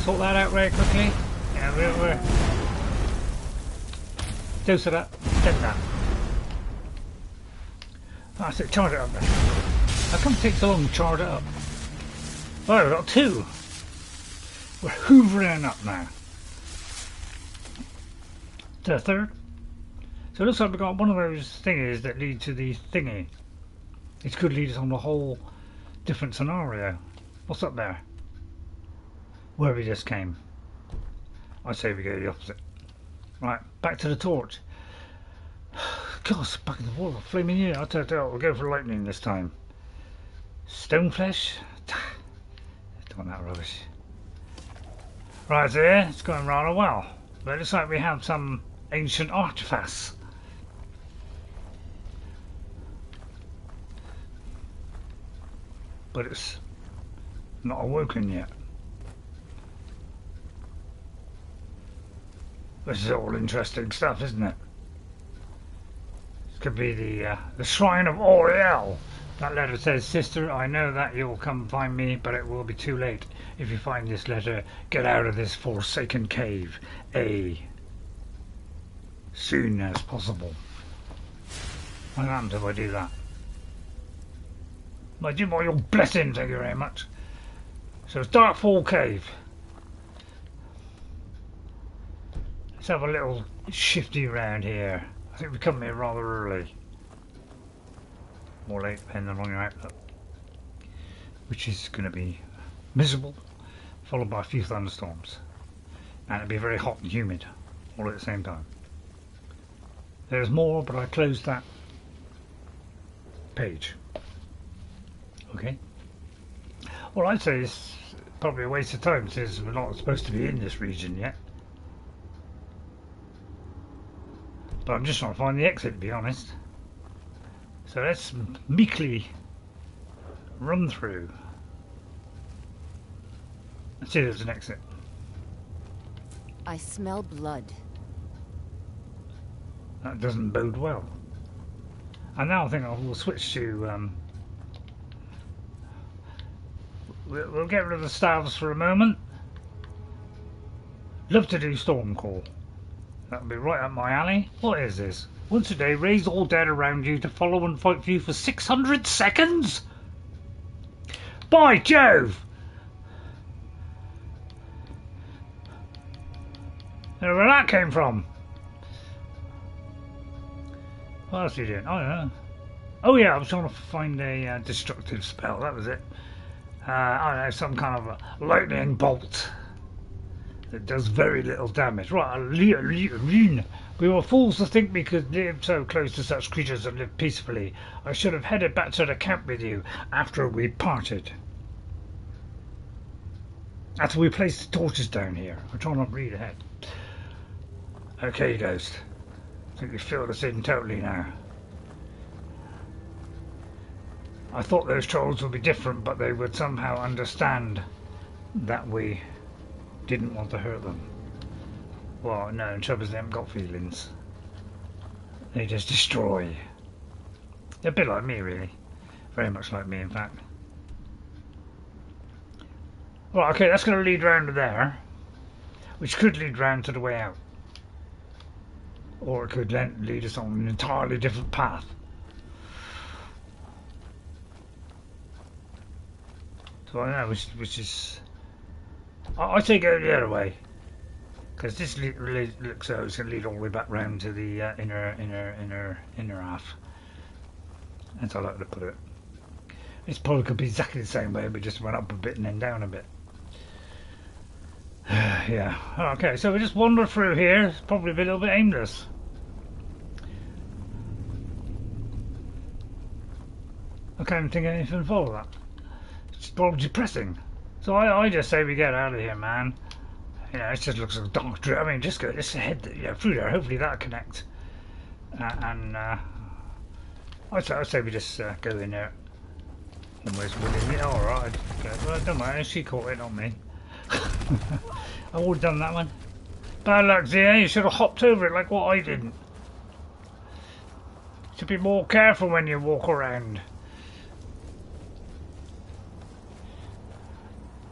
S1: Sort that out very quickly. Yeah, we're dose it up. Take that. That's it. Charge it up then. How come it takes so long to charge it up? Oh, we've got two. We're hoovering up now. To the third. So it looks like we've got one of those thingies that lead to the thingy. It could lead us on a whole different scenario. What's up there? Where we just came. I say we go the opposite. Right, back to the torch. God, it's back in the water, flaming you. I'll tell you what, we'll go for lightning this time. Stone flesh? Don't want that rubbish. Right there, it's going rather well. But it looks like we have some ancient artifacts. But it's not awoken yet. This is all interesting stuff, isn't it? This could be the Shrine of Oriel. That letter says, "Sister, I know that you'll come find me, but it will be too late. If you find this letter, get out of this forsaken cave. Soon as possible." What happens if I do that? I do want your blessing, thank you very much. So it's Darkfall Cave. Let's have a little shifty around here. I think we come here rather early. Or late, depending on your outlook. Which is going to be miserable, followed by a few thunderstorms. And it'll be very hot and humid, all at the same time. There's more, but I closed that page. Okay. Well, I'd say it's probably a waste of time since we're not supposed to be in this region yet. But I'm just trying to find the exit, to be honest. So let's meekly run through. Let's see if there's an exit.
S3: I smell blood.
S1: That doesn't bode well. And now I think we'll switch to we'll get rid of the staves for a moment. Love to do Stormcall. That'll be right up my alley. What is this? Once a day, raise all dead around you to follow and fight for you for 600 seconds? By Jove! I don't know where that came from. What else are you doing? I don't know. Oh yeah, I was trying to find a destructive spell, that was it. I don't know, some kind of a lightning bolt that does very little damage. Right, we were fools to think we could live so close to such creatures and live peacefully. I should have headed back to the camp with you after we parted. After we placed the torches down here. I'm trying to read ahead. Okay, Ghost. I think you filled us in totally now. I thought those trolls would be different, but they would somehow understand that we didn't want to hurt them. Well, no, the trouble is they haven't got feelings. They just destroy. They're a bit like me, really. Very much like me, in fact. Well, okay, that's going to lead round to there, which could lead round to the way out. Or it could lead us on an entirely different path. So I don't know which is. I say go the other way, because this looks so it's going to lead all the way back round to the inner half. That's how I like to put it. This probably could be exactly the same way, but just went up a bit and then down a bit. Yeah. Okay, so we just wander through here. It's probably a little bit aimless. I can't even think of anything for that. It's probably depressing. So I just say we get out of here, man. You know, it just looks like dark. I mean, just go. Just head, through there. Hopefully that'll connect. I'd say we just go in there. Almost willingly. All right. Okay. Well, don't matter. She caught it on me. I would have done that one. Bad luck, Zia. You should have hopped over it like what I didn't. Should be more careful when you walk around.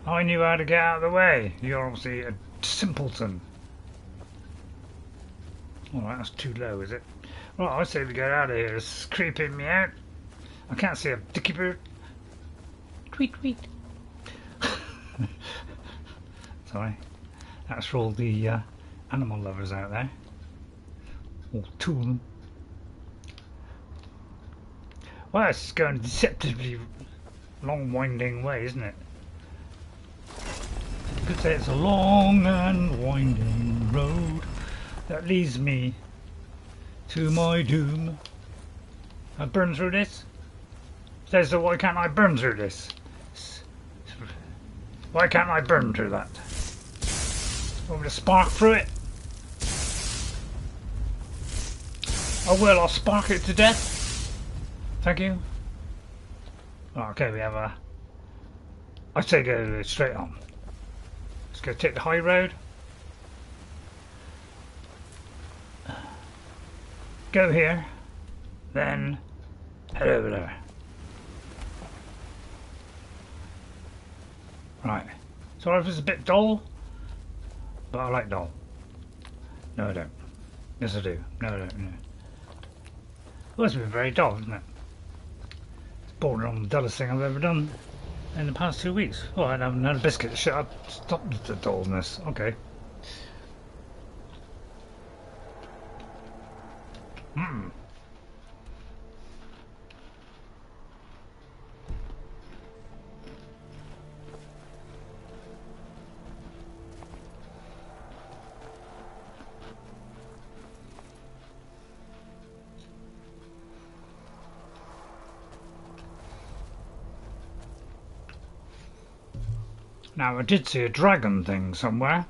S1: I knew how to get out of the way. You're obviously a simpleton. Alright, that's too low, is it? Right, I say we get out of here. It's creeping me out. I can't see a dicky bird. Tweet, tweet. Sorry. That's for all the animal lovers out there. Or two of them. Well, it's going a deceptively long winding way, isn't it? You could say it's a long and winding road that leads me to my doom. I burn through this? Says, so why can't I burn through this? Why can't I burn through that? Want me to spark through it? I will, I'll spark it to death. Thank you. Oh, okay, we have a... I'd say go straight on. Let's go take the high road. Go here. Then head over there. Right. Sorry if it's a bit dull, but I like dull. No, I don't. Yes, I do. No, I don't. No. Well, it's been very dull, isn't it? It's bordering on the dullest thing I've ever done in the past 2 weeks. Oh, I haven't had a biscuit. Shut up. Stop the dullness. Okay. Hmm. Now, I did see a dragon thing somewhere.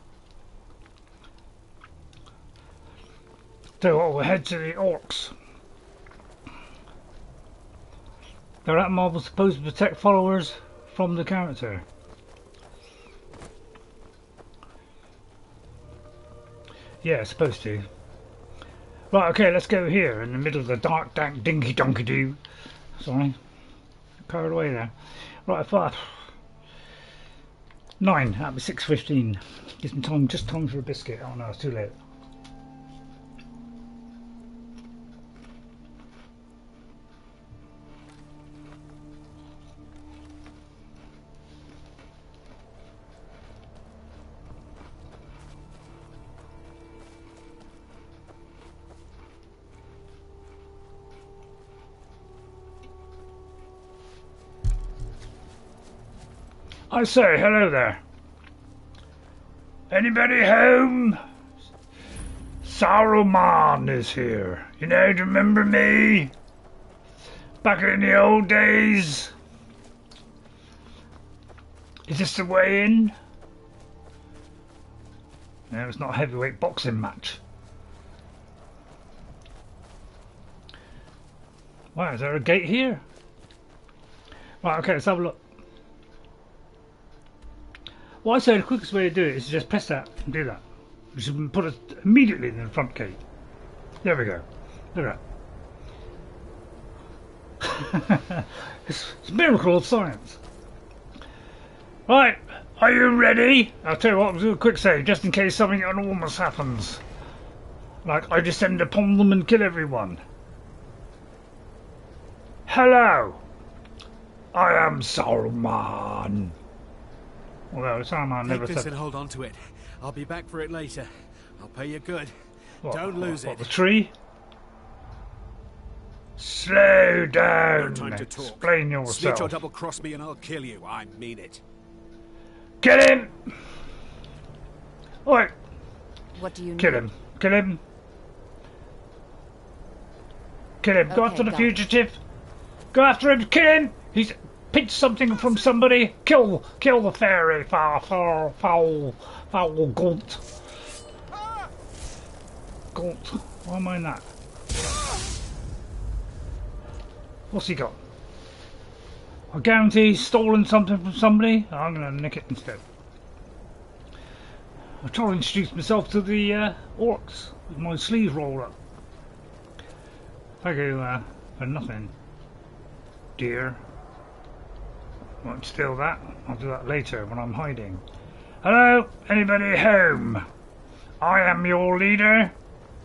S1: So we'll head to the orcs. That mob was supposed to protect followers from the character. Yeah, it's supposed to. Right, okay, let's go here in the middle of the dark, dank, dinky donkey doo. Sorry. Carried away there. Right, 5. 9, that'll be 6:15. Gives me time, just time for a biscuit. Oh no, it's too late. I say, hello there. Anybody home? Saruman is here. You know, do you remember me? Back in the old days? Is this the way in? No, it's not a heavyweight boxing match. Wow, is there a gate here? Right, okay, let's have a look. Well, I say the quickest way to do it is to just press that and do that. We should put it immediately in the front gate. There we go. Look at that. It's a miracle of science. Right, are you ready? I'll tell you what, I'll do a quick save just in case something enormous happens. Like I descend upon them and kill everyone. Hello, I am Saruman. Well, Saruman never
S2: Take this
S1: said...
S2: and hold on to it. I'll be back for it later. I'll pay you good. Don't lose it.
S1: The tree? Slow down.
S2: No time to talk.
S1: Explain yourself.
S2: Snitch or double cross me and I'll kill you. I mean it.
S1: Kill him! Oi!
S3: What do you need?
S1: Kill him. Kill him. Kill him. Go
S3: Okay,
S1: after the
S3: got it.
S1: fugitive. Go after him. Kill him. He's pinch something from somebody. Kill the fairy. Foul gaunt. Gaunt. Why am I in that? What's he got? I guarantee he's stolen something from somebody. I'm going to nick it instead. I'll try to introduce myself to the orcs with my sleeves rolled up. Thank you for nothing, dear. Won't steal that. I'll do that later when I'm hiding. Hello, anybody home? I am your leader,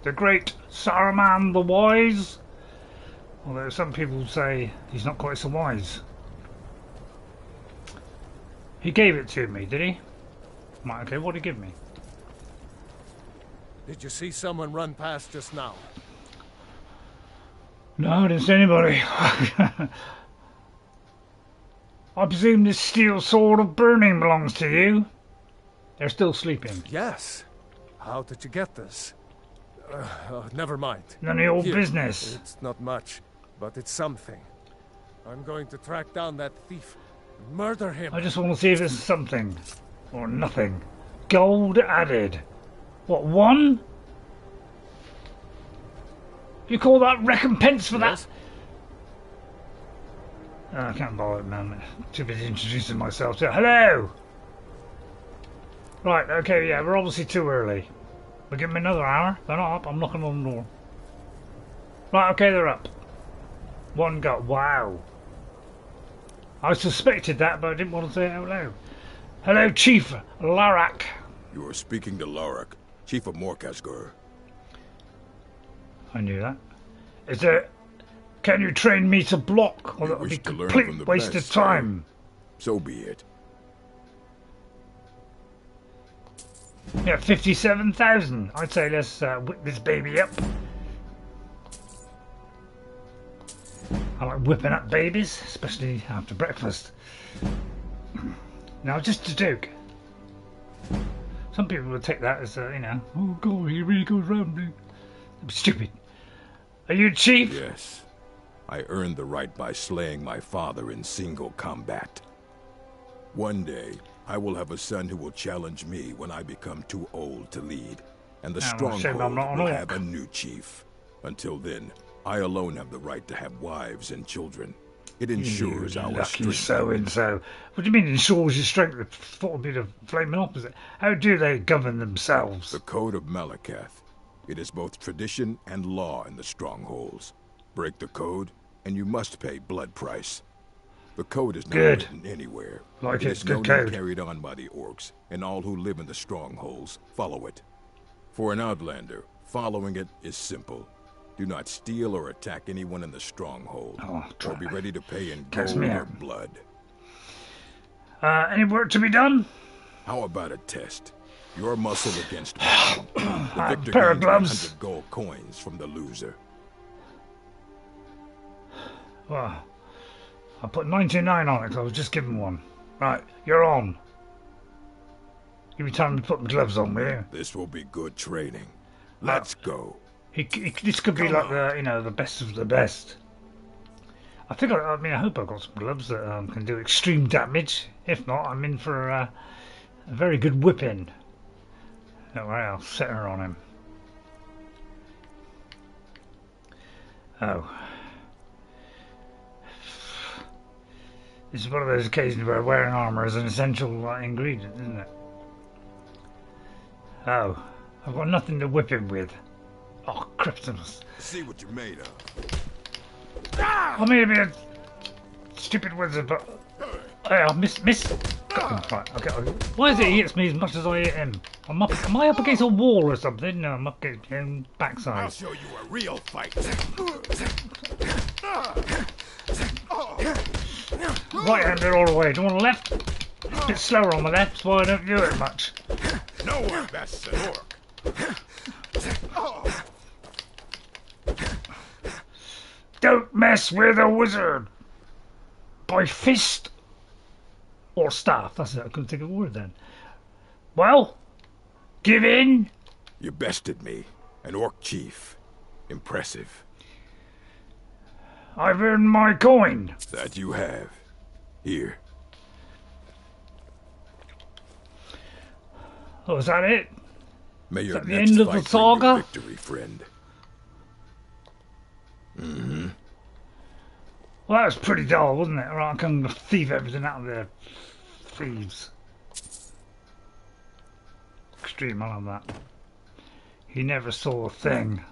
S1: the great Saruman the Wise. Although some people say he's not quite so wise. He gave it to me, did he? Right, okay, what did he give me?
S2: Did you see someone run past just now?
S1: No, I didn't see anybody. I presume this steel sword of burning belongs to you. They're still sleeping.
S2: Yes. How did you get this? Never mind.
S1: None of your
S2: Here.
S1: business.
S2: It's not much, but it's something. I'm going to track down that thief. Murder him.
S1: I just want to see if there's something. Or nothing. Gold added. What, 1? You call that recompense for
S2: Yes.
S1: that? I can't bother, man. Too busy introducing myself to. Hello! Right, okay, yeah, we're obviously too early. We'll give them another hour. They're not up. I'm knocking on the door. Right, okay, they're up. One got. Wow. I suspected that, but I didn't want to say it out loud. Hello, Chief Larak.
S5: You are speaking to Larak, Chief of Morkasgur.
S1: I knew that. Is there... Can you train me to block? Or that would be
S5: wish to learn
S1: complete
S5: from the
S1: waste
S5: best,
S1: of time.
S5: So be it.
S1: Yeah, 57,000. I'd say let's whip this baby up. I like whipping up babies, especially after breakfast. Now, just a joke. Some people would take that as, you know, oh god, he really goes round me. Stupid. Are you chief?
S5: Yes. I earned the right by slaying my father in single combat. One day, I will have a son who will challenge me when I become too old to lead, and the stronghold will have a new chief. Until then, I alone have the right to have wives and children. It ensures our strength.
S1: So-and-so. What do you mean ensures your strength? The thought would be the flaming opposite. How do they govern themselves?
S5: The Code of Malakath. It is both tradition and law in the strongholds. Break the code, and you must pay blood price. The code is not written anywhere.
S1: Like it's good
S5: known and
S1: code.
S5: carried on by the orcs, and all who live in the strongholds follow it. For an outlander, following it is simple. Do not steal or attack anyone in the stronghold, or be ready to pay in gold or blood.
S1: Any work to be done?
S5: How about a test? Your muscle against mine. The victor
S1: pair of
S5: gains
S1: gloves.
S5: 100 gold coins from the loser.
S1: Well, I put 99 on it because I was just given one. Right, you're on. Give me time to put my gloves on, will you?
S5: This will be good training. Let's go.
S1: This could be like the, you know, the best of the best. I think, I mean, I hope I've got some gloves that can do extreme damage. If not, I'm in for a very good whipping. Don't worry, I'll set her on him. Oh. This is one of those occasions where wearing armour is an essential ingredient, isn't it? Oh. I've got nothing to whip him with. Oh, Christmas.
S5: See what you're made of.
S1: I may be a stupid wizard, but... Hey, I miss... Right, okay. Why is it he hits me as much as I hit him? Am I up against a wall or something? No, I'm up against your own backside.
S5: I'll show you a real fight.
S1: Right-handed all the way. Do you want a left? A bit slower on the left, so I don't do it much.
S5: No one bests an orc.
S1: Don't mess with a wizard! By fist or staff. That's it, I couldn't think of a word then. Well, give in.
S5: You bested me, an orc chief. Impressive.
S1: I've earned my coin.
S5: That you have. Here.
S1: Oh, is that it?
S5: May your
S1: that the
S5: next
S1: end of the
S5: fight bring
S1: saga?
S5: you victory, friend.
S1: Well, that was pretty dull, wasn't it? Right, I can thieve everything out of there. Thieves. Extreme, I love that. He never saw a thing.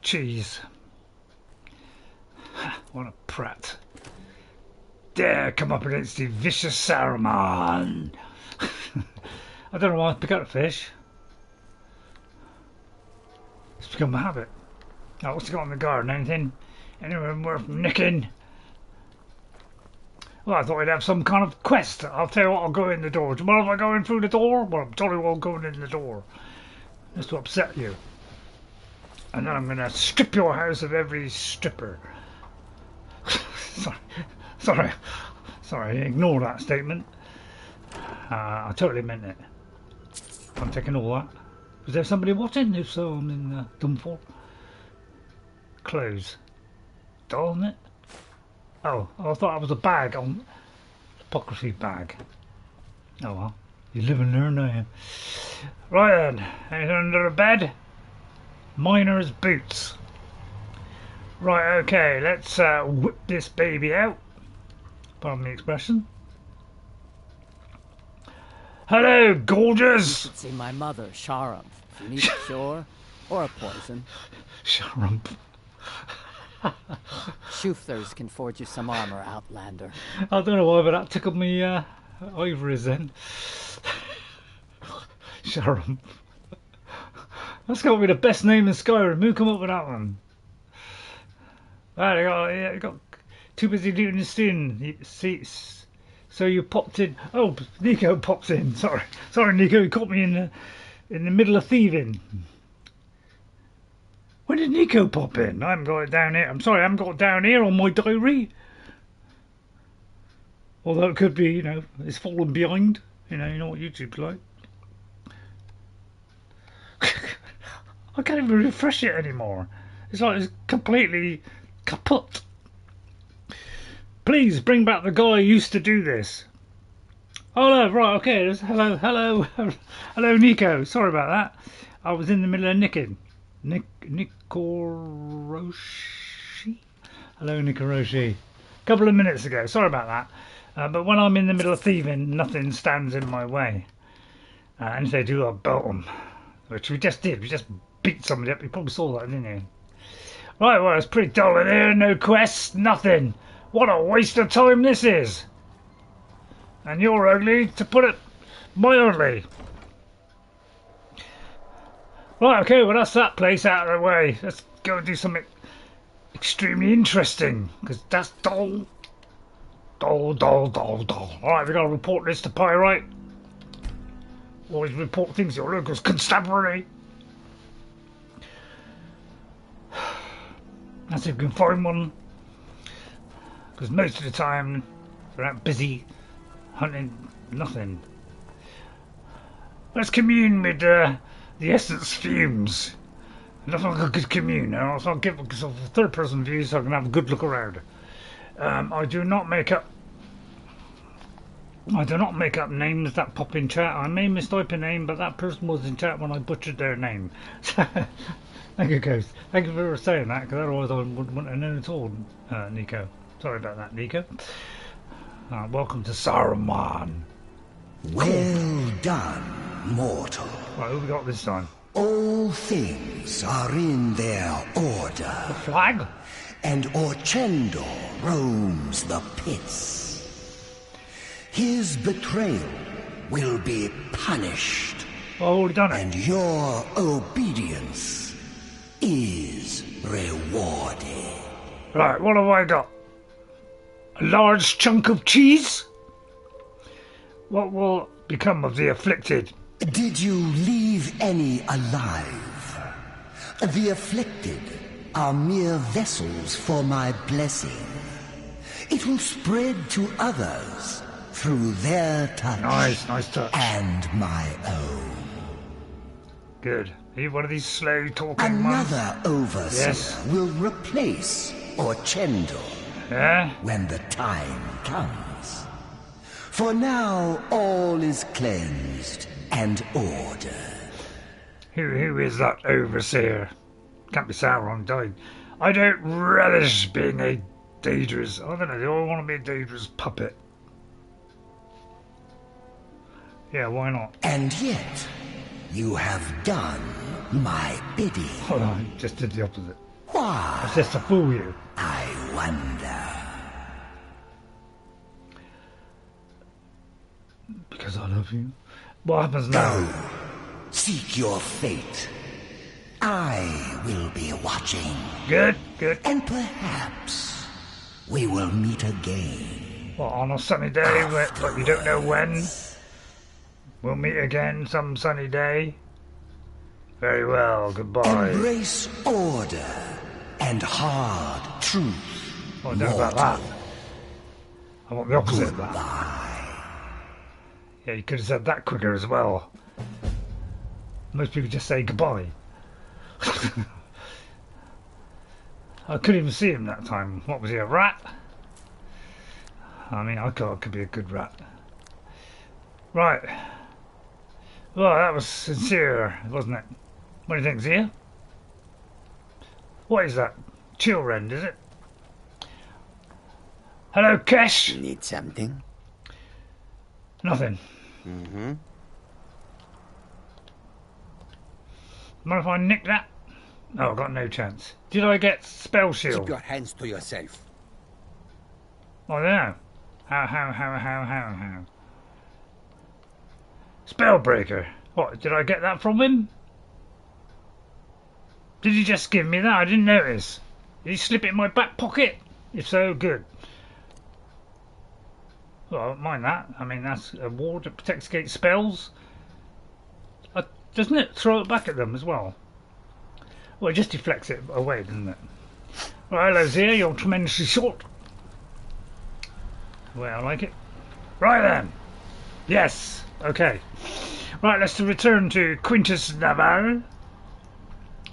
S1: Cheese. What a prat. Dare come up against the vicious Saruman. I don't know why I pick up the fish. It's become a habit. Oh, what's he got in the garden? Anything? Anyone worth nicking? Well, I thought he'd have some kind of quest. I'll tell you what, I'll go in the door. Do you mind if I go in through the door? Well, I'm jolly well going in the door. Just to upset you. And then I'm going to strip your house of every stripper. Sorry, ignore that statement. I totally meant it. I'm taking all that. Was there somebody watching? If so, I'm in Dumbfall. Close. Darn it. Oh, I thought that was a bag on hypocrisy bag. Oh well, you live in there now. Right then, anything under the bed? Miner's boots. Right, okay, let's whip this baby out. Pardon the expression. Hello, gorgeous!
S6: You should see my mother, Sharuman. If you need a cure or a poison.
S1: Sharuman.
S6: Shoofters can forge you some armor, Outlander.
S1: I don't know why, but that tickled me ivories then. Sharuman. That's got to be the best name in Skyrim. Who come up with that one? Right, I got too busy doing the sin. So you popped in. Oh, Nico pops in. Sorry, Nico. You caught me in the middle of thieving. When did Nico pop in? I haven't got it down here. I'm sorry, I haven't got it down here on my diary. Although it could be, you know, it's fallen behind. You know what YouTube's like. I can't even refresh it anymore. It's like it's completely kaput. Please bring back the guy who used to do this. Oh no, right, okay. Hello, Nico. Sorry about that. I was in the middle of nicking. Nikoroshi? Hello, Nikoroshi. A couple of minutes ago. Sorry about that. But when I'm in the middle of thieving, nothing stands in my way. And if they do, I'll belt them. Which we just did. We just beat somebody up. You probably saw that, didn't you? Right, well, it's pretty dull in here. No quests, nothing. What a waste of time this is. And you're ugly, to put it mildly. Right, okay, well, that's that place out of the way. Let's go and do something extremely interesting. Because that's dull. Dull. Alright, we've got to report this to Pyrite. Always report things to your local constabulary. That's if we can find one. Because most of the time they're out busy hunting nothing. Let's commune with the essence fumes. Nothing like a good commune. I'll give a third person view so I can have a good look around. I do not make up names that pop in chat. I may mistype a name, but that person was in chat when I butchered their name. Thank you, Ghost. Thank you for saying that, because otherwise I wouldn't want to know at all, Nico. Sorry about that, Nico. Welcome to Saruman.
S7: Well done, mortal.
S1: Right, who we got this time?
S7: All things are in their order.
S1: The flag?
S7: And Orchendor roams the pits. His betrayal will be punished.
S1: I've already done it.
S7: And your obedience is rewarded.
S1: Right, what have I got? A large chunk of cheese? What will become of the afflicted?
S7: Did you leave any alive? The afflicted are mere vessels for my blessing. It will spread to others through their touch.
S1: Nice touch.
S7: And my own.
S1: Good. Are you one of these slow talking
S7: Another
S1: ones?
S7: overseer
S1: Yes.
S7: will replace Orchendor.
S1: Yeah?
S7: when the time comes. For now, all is cleansed and ordered.
S1: Who is that overseer? Can't be Sauron, died. I don't relish being a Daedra's. I don't know, do I want to be a Daedra's puppet? Yeah, why not?
S7: And yet, you have done my bidding.
S1: Oh, I just did the opposite.
S7: Why?
S1: That's just to fool you.
S7: I wonder.
S1: Because I love you. What happens now?
S7: Seek your fate. I will be watching.
S1: Good, good.
S7: And perhaps we will meet again.
S1: What, on a sunny day, but you don't know when? We'll meet again some sunny day? Very well, goodbye.
S7: Embrace order and hard truth.
S1: Oh, I don't know about that. I want the opposite of that.
S7: Goodbye.
S1: Yeah, you could have said that quicker as well. Most people just say goodbye. I couldn't even see him that time. What was he, a rat? I mean, I could be a good rat. Right. Well, that was sincere, wasn't it? What do you think, Zia? What is that? Chillrend, is it? Hello, Kesh!
S8: Need something?
S1: Nothing.
S8: Mm-hmm.
S1: Mind if I nick that? Oh, I've got no chance. Did I get spell shield?
S8: Keep your hands to yourself.
S1: I don't know. How? Spellbreaker. What, did I get that from him? Did he just give me that? I didn't notice. Did he slip it in my back pocket? If so, good. Well, I don't mind that. I mean, that's a ward that protects against spells. Doesn't it throw it back at them as well? Well, it just deflects it away, doesn't it? Well, hello, Zia. You're tremendously short. Well, I like it. Right then. Yes. Okay. Right, let's return to Quintus Navarre.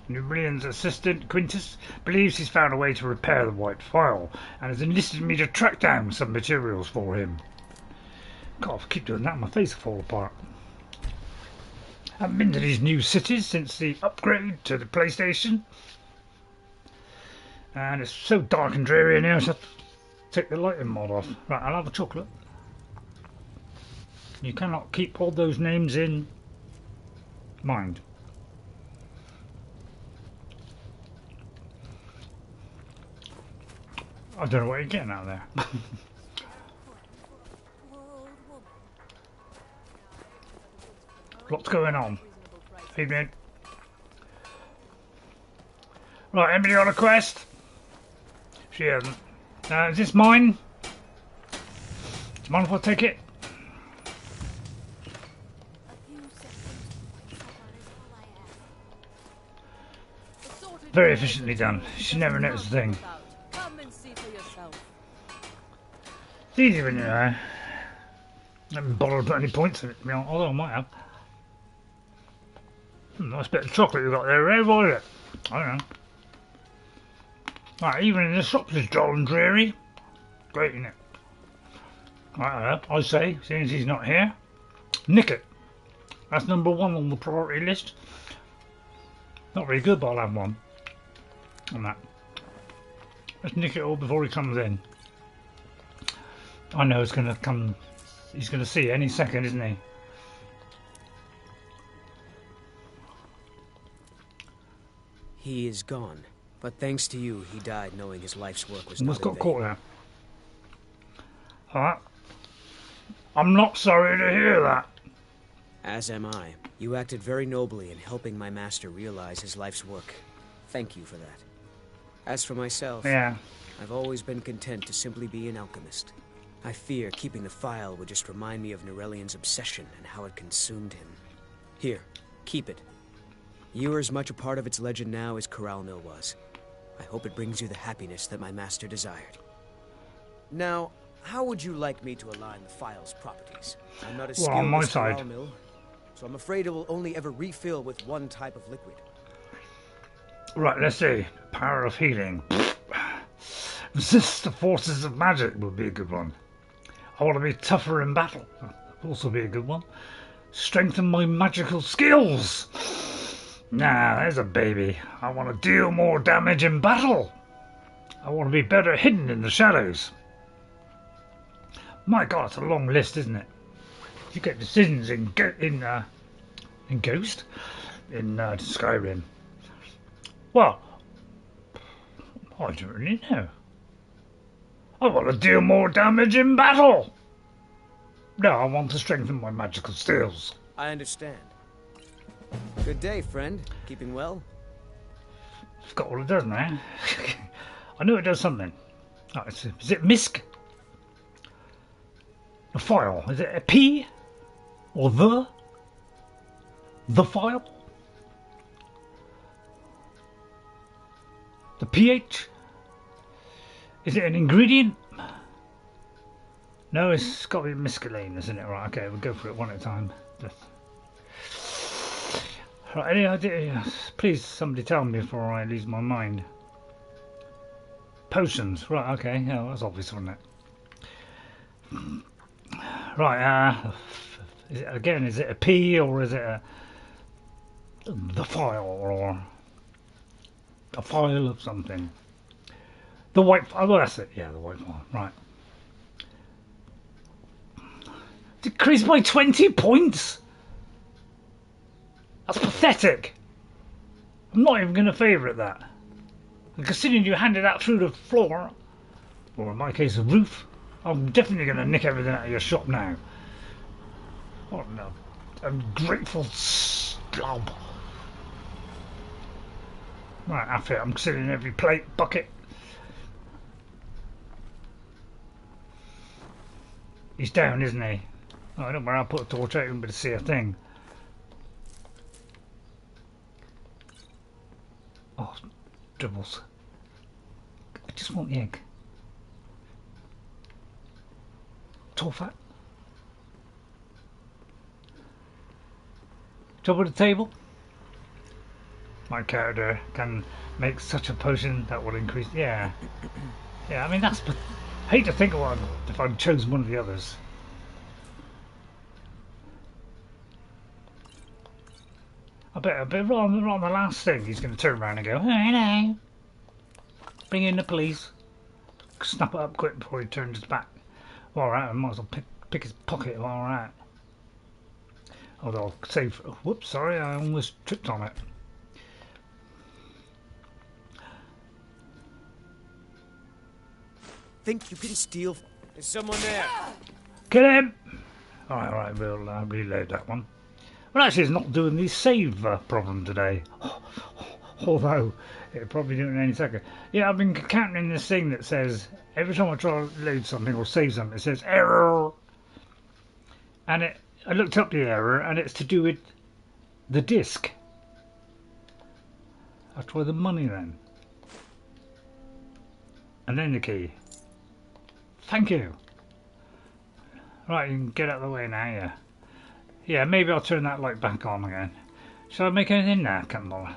S1: Nubalian's assistant, Quintus, believes he's found a way to repair the White Phial and has enlisted me to track down some materials for him. God, if I keep doing that, my face will fall apart. I haven't been to these new cities since the upgrade to the PlayStation. And it's so dark and dreary in here, so I have to take the lighting mod off. Right, I'll have a chocolate. You cannot keep all those names in mind. I don't know what you're getting out there. Lots going on. Evening. Right, anybody on a quest? She hasn't. Is this mine? Do you mind if I take it? Very efficiently done. She never noticed a thing. It's easy when you're there. I haven't bothered to put any points in it, although I might have. Nice bit of chocolate you got there, Ray. What is it? I don't know. Right, even in the shops is dull and dreary. Great, isn't it? Right, I say, seeing as he's not here, nick it. That's number one on the priority list. Not very good, but I'll have one on that. Let's nick it all before he comes in. I know it's going to come. He's going to see any second, isn't he?
S9: He is gone, but thanks to you, he died knowing his life's work was
S1: Almost
S9: not
S1: got
S9: in
S1: caught
S9: vain.
S1: there. Alright. I'm not sorry to hear that.
S9: As am I. You acted very nobly in helping my master realize his life's work. Thank you for that. As for myself,
S1: Yeah.
S9: I've always been content to simply be an alchemist. I fear keeping the phial would just remind me of Nerelian's obsession and how it consumed him. Here, keep it. You are as much a part of its legend now as Coralmil was. I hope it brings you the happiness that my master desired. Now, how would you like me to align the phial's properties? I'm not as
S1: Well,
S9: skilled
S1: on my
S9: as
S1: side.
S9: Coralmil, so I'm afraid it will only ever refill with one type of liquid.
S1: Right, let's see. Power of healing. Resist the forces of magic would be a good one. I want to be tougher in battle. That'd also be a good one. Strengthen my magical skills. Nah, there's a baby. I want to deal more damage in battle. I want to be better hidden in the shadows. My God, it's a long list, isn't it? You get decisions in Ghost, in Skyrim. Well, I don't really know. I want to deal more damage in battle. No, I want to strengthen my magical skills.
S9: I understand. Good day, friend. Keeping well?
S1: Forgot what it does now. I know it does something. Oh, is it Misk? The Phial. Is it a P? Or the? The Phial? The pH? Is it an ingredient? No, it's got to be mescaline, isn't it? Right, okay, we'll go for it one at a time. Right, any idea? Please, somebody tell me before I lose my mind. Potions, right, okay, yeah, that's obvious, wasn't it? Right, is it a P or is it the Phial or a file of something? The white, oh, that's it, yeah, the white one, right. Decreased by 20 points? That's pathetic. I'm not even going to favourite that. And considering you handed that through the floor, or in my case, the roof, I'm definitely going to nick everything out of your shop now. What an ungrateful slob. Right, after I'm considering every plate, bucket. He's down, isn't he? Oh, I don't worry, I'll put a torch out and be able to see a thing. Oh, dribbles. I just want the egg. Torfat. Top of the table. My character can make such a potion that will increase. Yeah. Yeah, I mean, that's. I hate to think of one if I'd chosen one of the others. I bet right on the last thing he's going to turn around and go, oh, hello. Bring in the police. Snap it up quick before he turns his back. Alright, I might as well pick his pocket. Alright. Although I'll save. Whoops, sorry, I almost tripped on it.
S9: Think you can steal? Is someone there?
S1: Kill him! Alright, we'll reload that one. Well, actually, it's not doing the save problem today. Although, it'll probably do it in any second. Yeah, I've been counting this thing that says, every time I try to load something or save something, it says error. And I looked up the error, and it's to do with the disc. I'll try the money then. And then the key. Thank you. Right, you can get out of the way now, yeah. Yeah, maybe I'll turn that light back on again. Shall I make anything now? Can't bother.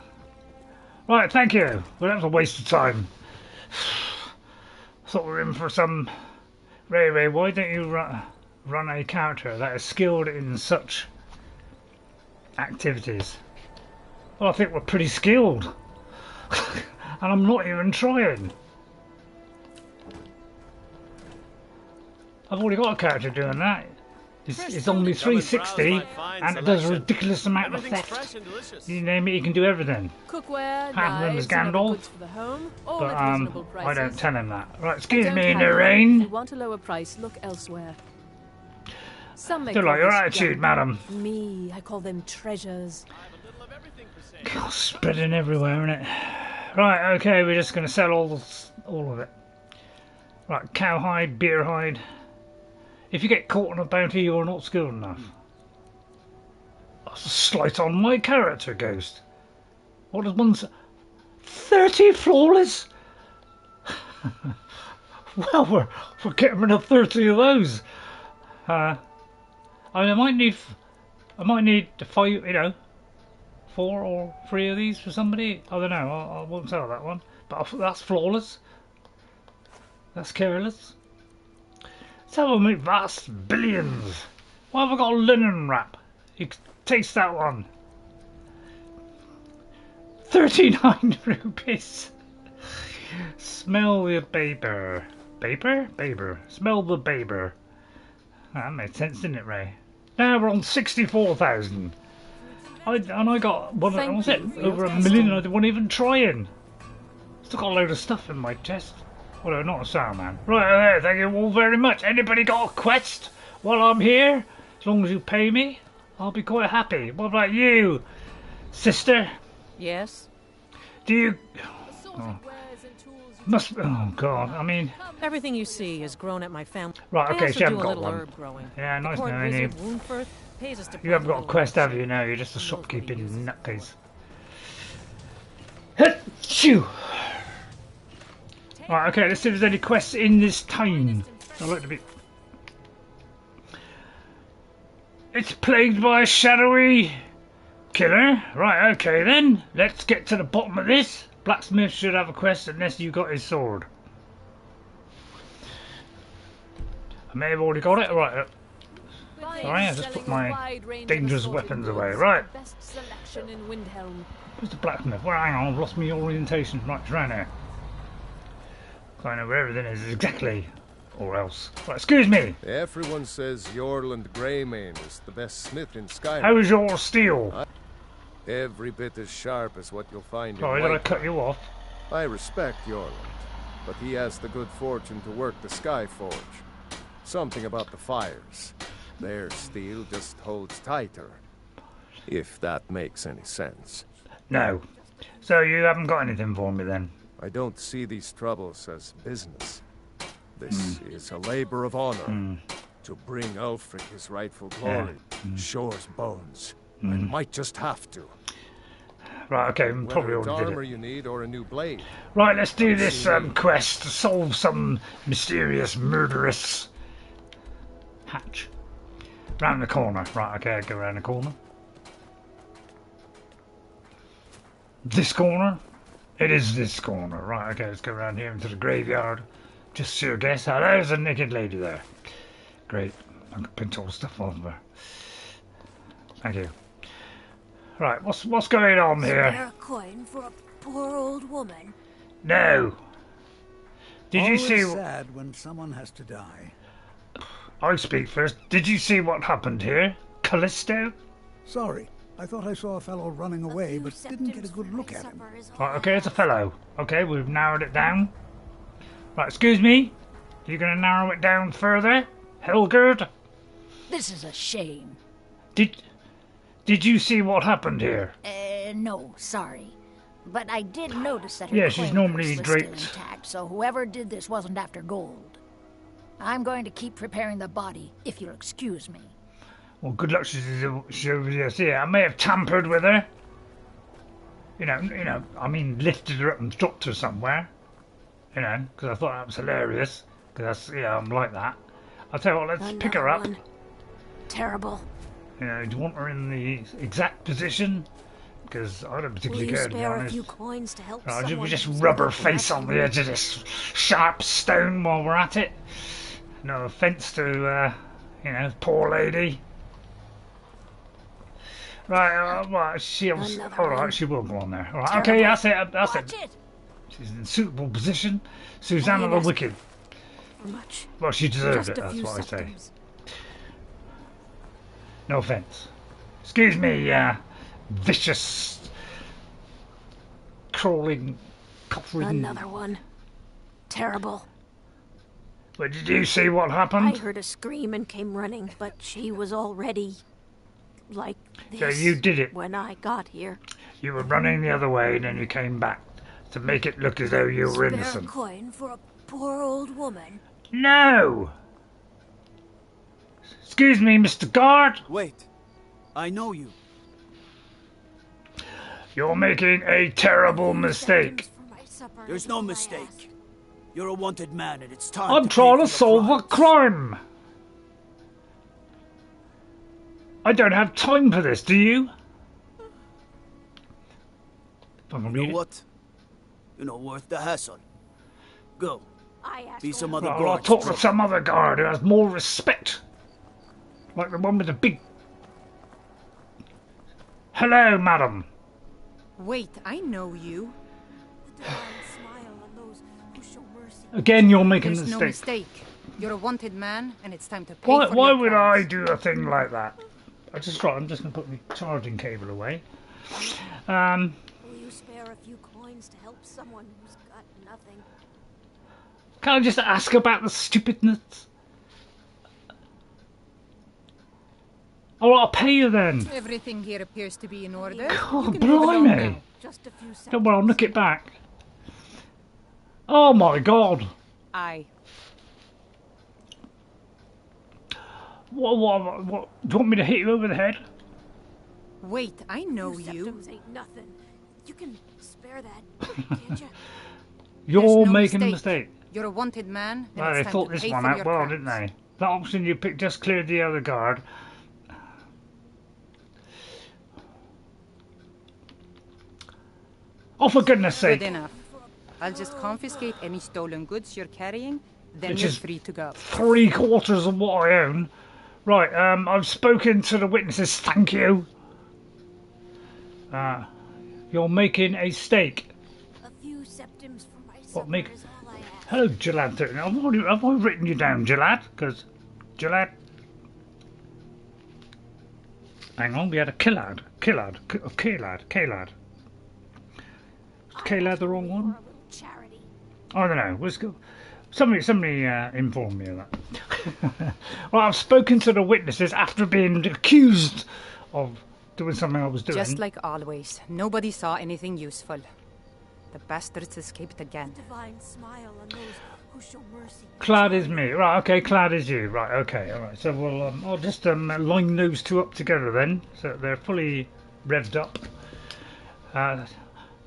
S1: Right, thank you. Well, that was a waste of time. Thought we were in for some... Ray, why don't you run a character that is skilled in such activities? Well, I think we're pretty skilled. And I'm not even trying. I've already got a character doing that. It's only 360 and it does a ridiculous amount of theft. You name it, you can do everything.
S10: Cookware,
S1: Half of them is Gandalf,
S10: for the home, all
S1: but
S10: at reasonable prices.
S1: I don't tell him that. Right, excuse
S10: Don't
S1: me,
S10: panic. If
S1: Lorraine.
S10: you want a lower price, look elsewhere. Some may
S1: Don't
S10: call
S1: like your
S10: this
S1: attitude,
S10: junk.
S1: madam.
S10: Me, I call them treasures.
S1: God, spreading everywhere, innit? Right, okay, we're just going to sell all of it. Right, cowhide, beer hide. If you get caught on a bounty, you are not skilled enough. That's a slight on my character, Ghost. What does one say? 30 flawless? Well, we're getting rid of 30 of those. I might need to fight, 4 or 3 of these for somebody. I don't know. I won't sell that one. But that's flawless. That's careless. Some will make vast billions. Why have I got a linen wrap? You can taste that one. 39 rupees. Smell the baber. Baber? Baber. Smell the baber. That made sense, didn't it, Ray? Now we're on 64,000. And I got one. What was it? Over 1 million. I wasn't even trying. Still got a load of stuff in my chest. Well, not a Saruman. Right there. Thank you all very much. Anybody got a quest while I'm here? As long as you pay me, I'll be quite happy. What about you, sister?
S10: Yes.
S1: Do you? Oh. Must. Oh God. I mean.
S10: Everything you see has grown at my family.
S1: Right. Okay. She hasn't got one.
S10: Herb growing.
S1: Yeah. Nice knowing you.
S10: Pays us to
S1: You haven't got a quest, have you? No. You're just a shopkeeping nutcase. Achoo! Right. Okay. Let's see if there's any quests in this town. I like to be. It's plagued by a shadowy killer. Right, okay then. Let's get to the bottom of this. Blacksmith should have a quest unless you got his sword. I may have already got it. Right. Sorry, I just put my dangerous weapons away. Right. Where's the blacksmith? Well, hang on, I've lost my orientation. Right, it's around here. So I know where everything is exactly. Or else. Right, excuse me.
S2: Everyone says Yorland Greymane is the best smith in Skyrim.
S1: How is your steel?
S2: Every bit as sharp as what you'll find
S1: Sorry,
S2: in
S1: did I cut you off?
S2: I respect Yorland, but he has the good fortune to work the Skyforge. Something about the fires. Their steel just holds tighter. If that makes any sense.
S1: No. So you haven't got anything for me then?
S2: I don't see these troubles as business. This is a labor of honor. To bring Ulfric his rightful glory. Shore's bones. I might just have to.
S1: Right, okay, probably
S2: Whether it's
S1: already
S2: armor
S1: did it.
S2: you need or a new blade.
S1: Right, let's do this quest to solve some mysterious, murderous hatch. Round the corner. Right, okay, I'll go round the corner. This corner? It is this corner. Right, okay, let's go around here into the graveyard. Just sure guess. Oh, there's a naked lady there. Great. I can pinch all the stuff off of her. Thank you. Right, what's going on here?
S11: Spare a coin for a poor old woman.
S1: No. Did you see?
S12: Sad when someone has to die.
S1: I speak first. Did you see what happened here, Callisto?
S12: Sorry, I thought I saw a fellow running away, but didn't get a good look at him.
S1: Right, okay, it's a fellow. Okay, we've narrowed it down. Right, excuse me. You're going to narrow it down further, Helgerd?
S11: This is a shame.
S1: Did you see what happened here?
S11: No, sorry. But I did notice that her
S1: Yeah, she's normally
S11: was
S1: draped.
S11: still intact, so whoever did this wasn't after gold. I'm going to keep preparing the body, if you'll excuse me.
S1: Well, good luck. She's over there. See, I may have tampered with her. You know. I mean, lifted her up and dropped her somewhere. You know, because I thought that was hilarious. Because I'm like that. I'll tell you what. Let's pick her up.
S11: Terrible.
S1: You know, do you want her in the exact position? Because I don't particularly care, to be honest.
S11: A few coins to help
S1: We just rub her face on the edge of this sharp stone while we're at it. No offence to, poor lady. Right, well, she will go on there. All right, okay, that's it. That's it. She's in a suitable position. Susanna the Wicked. Well, she deserved it. That's what I say. No offence. Excuse me, vicious, crawling, cough-ridden.
S11: Another one. Terrible.
S1: But did you see what happened?
S11: I heard a scream and came running, but she was already like this.
S1: So you did it.
S11: When I got here.
S1: You were running the other way, and then you came back to make it look as though you were innocent.
S11: Spare a coin for a poor old woman.
S1: No! Excuse me, Mr. Guard.
S13: Wait. I know you.
S1: You're making a terrible mistake.
S13: There's no mistake. You're a wanted man, and it's time.
S1: I'm trying to solve a crime. I don't have time for this, do you?
S13: You know what? You're not worth the hassle. Go. Be some other
S1: Well, I'll
S13: guards.
S1: talk to some other guard who has more respect. Like the one with the big... Hello, madam.
S14: Wait, I know you.
S1: Again, you're making a
S14: There's
S1: mistake.
S14: no mistake. You're a wanted man, and it's time to pay
S1: Why,
S14: for
S1: why
S14: your
S1: would
S14: crimes.
S1: I do a thing like that? I'm just going to put my charging cable away.
S15: Will you spare a few coins to help someone who's got nothing?
S1: Can I just ask about the stupidness? Oh, I'll pay you then.
S14: Everything here appears to be in order.
S1: God, blimey.
S14: Just a few seconds.
S1: Don't worry, I'll nick it back. Oh my God.
S14: Aye.
S1: What? Do you want me to hit you over the head?
S14: Wait, I know you.
S15: Septums ain't nothing. You can spare that, can't you?
S1: You're
S14: There's no
S1: making a mistake.
S14: You're a wanted man, and
S1: Well,
S14: it's
S1: they
S14: time
S1: thought
S14: to
S1: this
S14: pay
S1: one
S14: for
S1: out
S14: your
S1: well,
S14: crimes.
S1: didn't they? The option you picked just cleared the other guard. Oh, for goodness sake.
S14: Good enough. I'll just confiscate any stolen goods you're carrying, then
S1: Which
S14: you're
S1: is
S14: free to go.
S1: 3/4 of what I own. Right, I've spoken to the witnesses, thank you. You're making a stake.
S15: A few septums for my
S1: What,
S15: supper
S1: make...
S15: is all I ask.
S1: Hello, Jalad. Have I written you down, Jalad? Because, Jalad... Hang on, we had a Kilad. Kilad. Is Kilad the wrong one? I don't know. Let's go. Somebody inform me of that. Well, I've spoken to the witnesses after being accused of doing something I was doing.
S14: Just like always, nobody saw anything useful. The bastards escaped again.
S15: Divine smile on those who show mercy.
S1: Clad is me. Right, okay, Clad is you. Right, okay, alright. So we'll, I'll just line those two up together then, so they're fully revved up.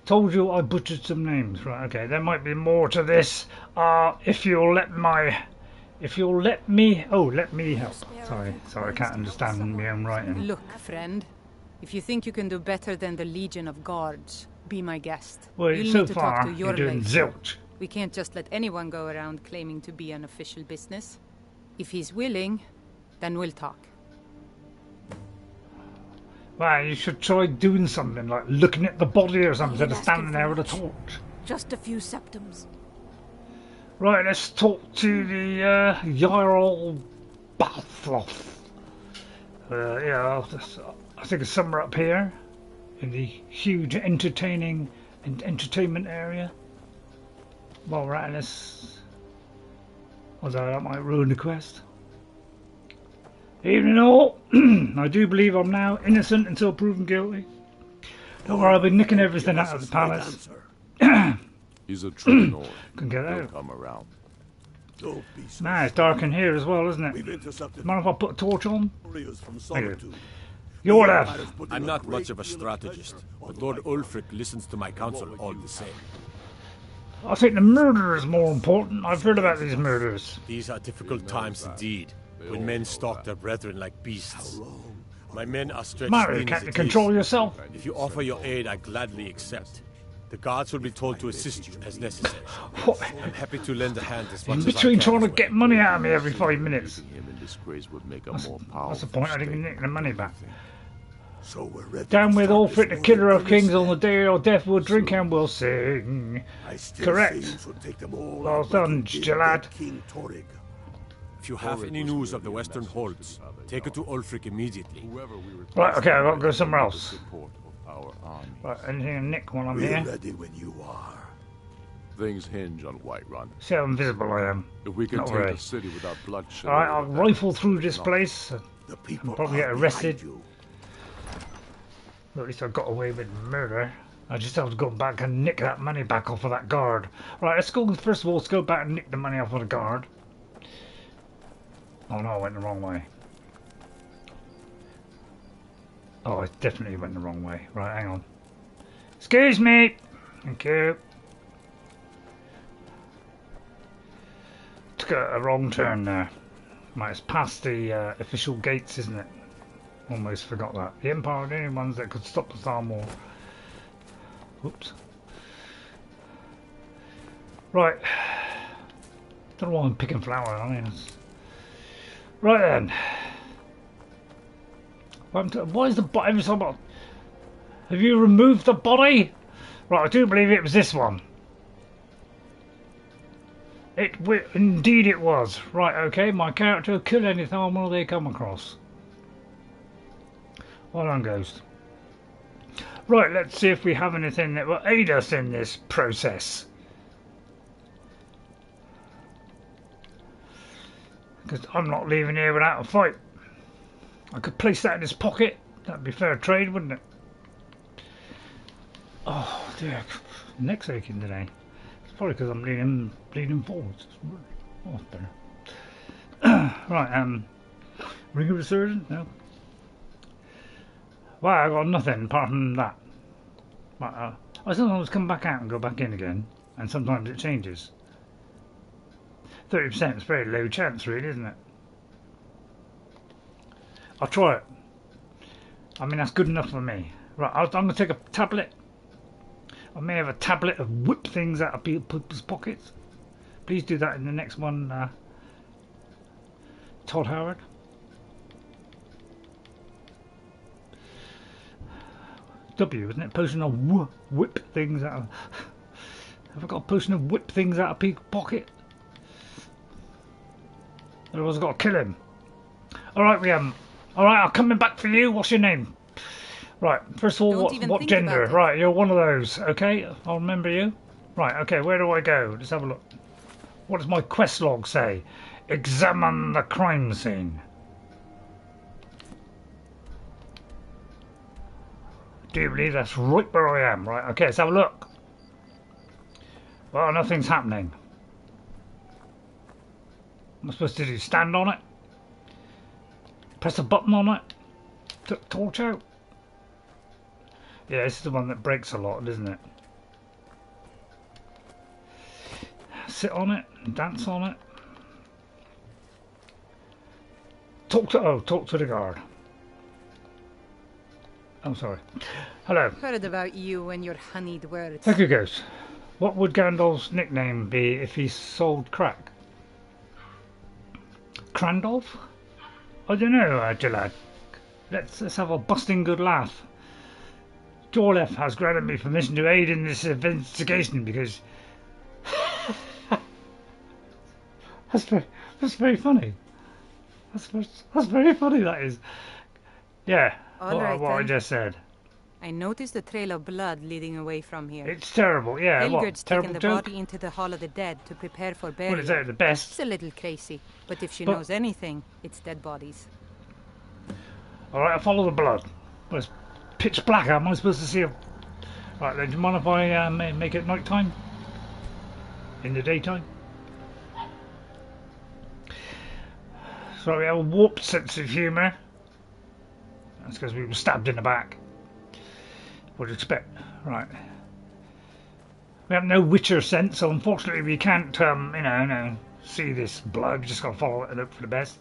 S1: Told you I butchered some names. Right, okay, there might be more to this. If you'll let me help. Sorry, I can't understand my own writing.
S14: Look, friend, if you think you can do better than the Legion of Guards, be my guest.
S1: Well,
S14: You'll
S1: so
S14: need to
S1: far,
S14: talk to your
S1: you're doing
S14: lady.
S1: zilch.
S14: We can't just let anyone go around claiming to be an official business. If he's willing, then we'll talk.
S1: Well, you should try doing something, like looking at the body or something, instead of standing there with a torch.
S15: Just a few septums.
S1: Right, let's talk to the Jarl Bathloth. Yeah, I think it's somewhere up here in the huge entertainment area. While we're at this, although that might ruin the quest. Evening all, I do believe I'm now innocent until proven guilty. Don't worry, I'll be nicking everything out of the palace.
S16: He's a true Nord.
S1: Can get out.
S16: Come around.
S1: Man, it's dark in here as well, isn't it? Mind if I put a torch on? Thank you. You're left.
S17: I'm not much of a strategist, but Lord Ulfric listens to my counsel all the same.
S1: I think the murder is more important. I've heard about these murders.
S17: These are difficult times indeed, when men stalk their brethren like beasts. My men are stretched
S1: Mario,
S17: thin
S1: can't
S17: as
S1: you
S17: it
S1: control
S17: is.
S1: yourself?
S17: If you offer your aid, I gladly accept. The guards will be told to assist you as necessary.
S1: What?
S17: I'm happy to lend a hand as much
S1: In
S17: as I
S1: between
S17: can.
S1: trying to get money out of me every 5 minutes.
S16: Him in disgrace would make a
S1: That's
S16: more powerful
S1: the point, I didn't
S16: state.
S1: get the money back.
S16: So we're ready.
S1: Down with Ulfric, the killer of kings, on the day of death we'll drink and we'll sing. Correct. Well done, Jalad.
S17: If you have any news of the Western Holds, take it to Ulfric immediately.
S1: Right, okay, I've got to go somewhere else. Right, anything to nick while I'm
S16: We're
S1: here?
S16: ready when you are. Things hinge on Whiterun.
S1: See how invisible I am.
S16: If we can
S1: Not
S16: take
S1: really.
S16: the city without bloodshed.
S1: Alright, I'll rifle through this place and probably get arrested. Well, at least I got away with murder. I just have to go back and nick that money back off of that guard. Right, let's go, first of all, let's go back and nick the money off of the guard. Oh no, I went the wrong way. Oh, I definitely went the wrong way. Right, hang on. Excuse me! Thank you. Took a wrong turn there. Right, it's past the official gates, isn't it? Almost forgot that. The Empire are the only ones that could stop the Star War. Oops. Right. Don't know why I'm picking flowers. I mean, right then. What is the body? Every time have you removed the body? Right, I do believe it was this one. Indeed it was. Right, okay, my character will kill any animal they come across. Well done, Ghost. Right, let's see if we have anything that will aid us in this process. Because I'm not leaving here without a fight. I could place that in his pocket. That'd be fair trade, wouldn't it? Oh dear, neck's aching today. It's probably because I'm leaning forwards. Oh, that's better. Right, ring of resurgence? No. Well, I got nothing apart from that. But, I sometimes come back out and go back in again, and sometimes it changes. 30% is very low chance, really, isn't it? I'll try it. I mean, that's good enough for me. Right, I'm going to take a tablet. I may have a tablet of whip things out of people's pockets. Please do that in the next one, Todd Howard. W, isn't it? Potion of whip things out of... Have I got a potion of whip things out of people's pocket? Otherwise I've got to kill him. Alright, we haven't. Alright, I'm coming back for you. What's your name? Right, first of all, what gender? Right, you're one of those, okay? I'll remember you. Right, okay, where do I go? Let's have a look. What does my quest log say? Examine the crime scene. Do you believe that's right where I am? Right, okay, let's have a look. Well, nothing's happening. What am I supposed to do? Stand on it? Press a button on it? Torch out? Yeah, this is the one that breaks a lot, isn't it? Sit on it, dance on it. Talk to the guard. I'm sorry. Hello.
S14: Heard about you and your honeyed words.
S1: Thank you, Ghost. What would Gandalf's nickname be if he sold crack? Crandolph? I don't know, Jalad. Let's have a busting good laugh. Jorlef has granted me permission to aid in this investigation because that's very funny. That's very funny. That is. Yeah. What I just said.
S14: I noticed a trail of blood leading away from here.
S1: It's terrible. Yeah.
S14: Elgard's taken the
S1: joke?
S14: body into the Hall of the Dead to prepare for burial.
S1: Well, is that the best?
S14: It's a little crazy, but if she knows anything, it's dead bodies.
S1: All right, I'll follow the blood. Well, it's pitch black. How am I supposed to see it? Right, then, do you mind if I make it night time? In the daytime? So we have a warped sense of humour. That's because we were stabbed in the back. What do you expect? Right. We have no Witcher sense, so unfortunately we can't, see this blood. We just got to follow it and hope for the best.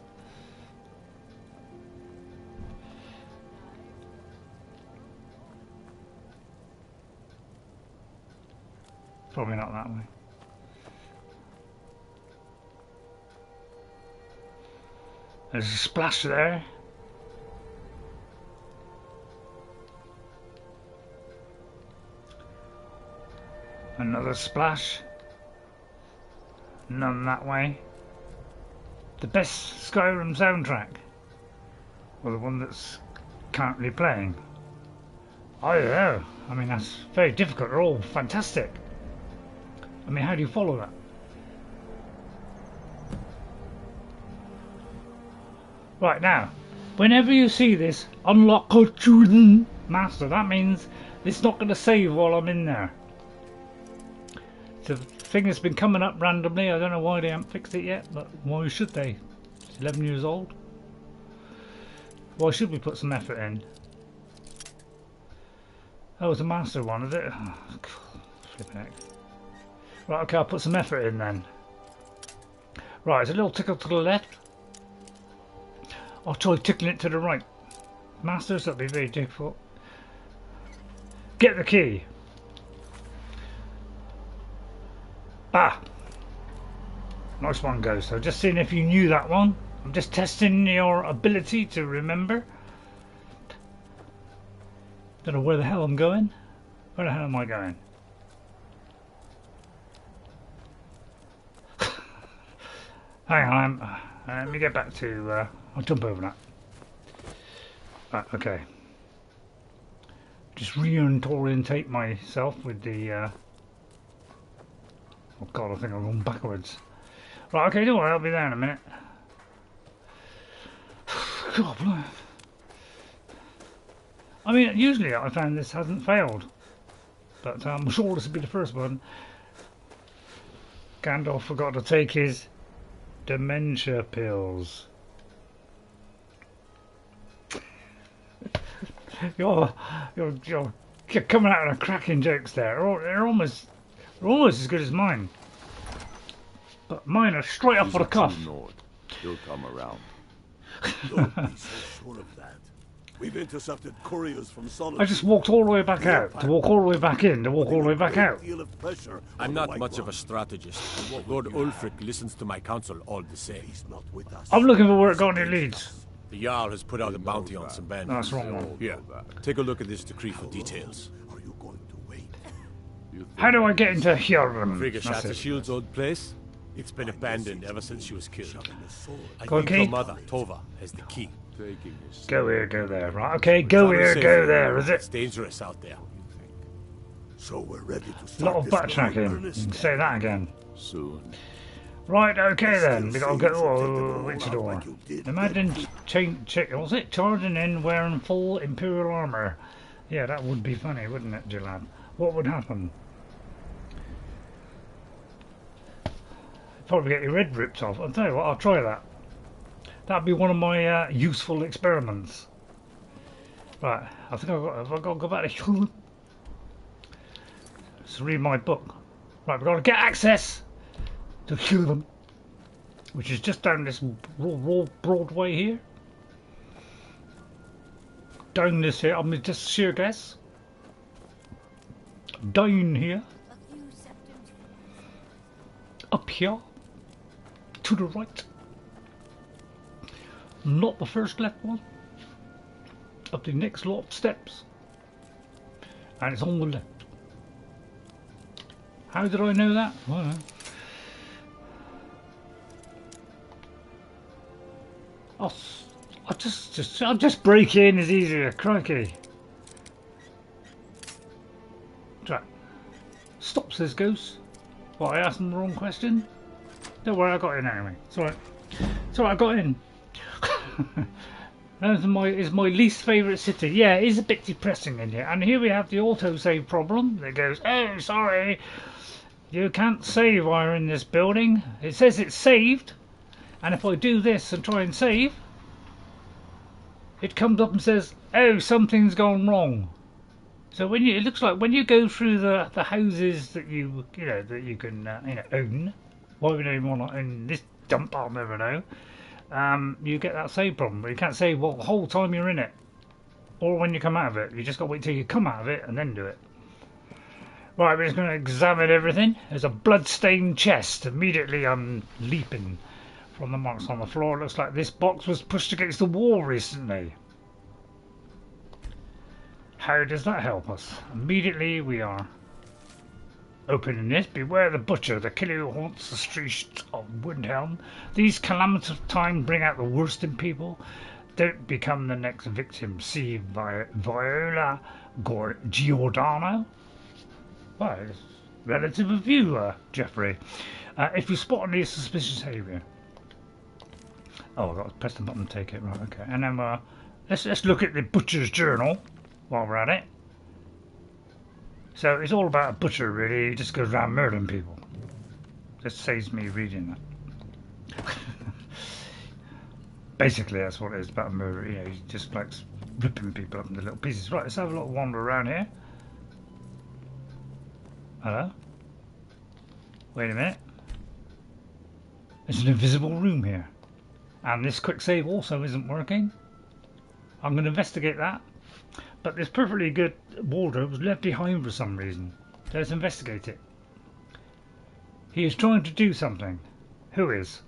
S1: Probably not that way. There's a splash there. Another splash. None that way. The best Skyrim soundtrack. Or the one that's currently playing. I don't know. I mean, that's very difficult. They're all fantastic. I mean, how do you follow that? Right, now, whenever you see this, unlock conjuring master, that means it's not going to save while I'm in there. It's a thing that's been coming up randomly. I don't know why they haven't fixed it yet, but why should they? It's 11 years old. Why should we put some effort in? Oh, it's a master one, is it? Oh, flipping heck. Right, okay, I'll put some effort in then. Right, it's a little tickle to the left. I'll try tickling it to the right. Masters, that'll be very difficult. Get the key. Ah! Nice one, Ghost. So just seeing if you knew that one. I'm just testing your ability to remember. Don't know where the hell I'm going. Where the hell am I going? Hang on, let me get back to... I'll jump over that. Right, okay. Just reorientate myself with the... Oh god, I think I'm going backwards. Right, okay, don't worry, I'll be there in a minute. God, blimey. I mean, usually I found this hasn't failed. But I'm sure this will be the first one. Gandalf forgot to take his dementia pills. You're coming out with cracking jokes there. They're almost as good as mine. But mine are straight off the cuff.
S16: He'll come around.
S13: Don't be so sure of that. We've intercepted couriers from Solomon.
S1: I just walked all the way back out, to walk all the way back in, to walk all the way back out.
S17: I'm not much of a strategist. Lord Ulfric listens to my counsel all the same.
S13: He's not with us.
S1: I'm looking for where it got any leads.
S17: The Jarl has put out a bounty on some bandits.
S1: That's wrong one.
S17: Here, take a look at this decree for details.
S13: Are you going to wait?
S1: How do I get into Hjorm?
S17: Frigga Shattershield's old place? It's been abandoned ever since she was killed. I
S1: Go
S17: think
S1: okay.
S17: her mother, Tova, has the key.
S1: Go here, go there. Right, okay, go here, go there, is it?
S17: It's dangerous out there.
S13: So we're ready to
S1: A
S13: start
S1: lot of
S13: this
S1: backtracking. You can say that again.
S16: Soon.
S1: Right, okay then. We gotta go. Oh, which door? Imagine what's it? Charging in wearing full Imperial armor. Yeah, that would be funny, wouldn't it, Gilad? What would happen? Probably get your head ripped off. I'll tell you what, I'll try that. That'd be one of my useful experiments. Right, I think I've got to go back to let's read my book. Right, we've got to get access to Hjorm, which is just down this Broadway here. Down this here, I mean just sheer guess. Down here. Up here. To the right. Not the first left one. Up the next lot of steps. And it's on the left. How did I know that? Well, I'll just break in as easier. Crikey. Right. Stop, says Ghost. What, I asked him the wrong question? Don't worry, I got in anyway. It's alright. It's alright, I got in. That is my least favourite city. Yeah, it is a bit depressing in here. And here we have the autosave problem that goes, oh, sorry, you can't save while you're in this building. It says it's saved, and if I do this and try and save, it comes up and says, oh, something's gone wrong. So when it looks like when you go through the houses that you can own, why we don't even want to own this dump, I'll never know. You get that save problem where you can't save the whole time you're in it, or when you come out of it. You just got to wait till you come out of it and then do it. Right, we're just going to examine everything. There's a blood-stained chest. Immediately I'm leaping from the marks on the floor. It looks like this box was pushed against the wall recently. How does that help us? Immediately we are opening this. Beware the butcher, the killer who haunts the streets of Windhelm. These calamitous times bring out the worst in people. Don't become the next victim. See Viola Giordano. Well, it's relative of you, Jeffrey. If you spot any suspicious behaviour. Oh, I've got to press the button to take it. Right, okay. And then let's look at the butcher's journal while we're at it. So it's all about a butcher, really. He just goes around murdering people. Just saves me reading that. Basically, that's what it is, about a murder. You know, he just likes ripping people up into little pieces. Right, let's have a little wander around here. Hello? Wait a minute. There's an invisible room here. And this quick save also isn't working. I'm going to investigate that. But this perfectly good wardrobe was left behind for some reason. Let's investigate it. He is trying to do something. Who is?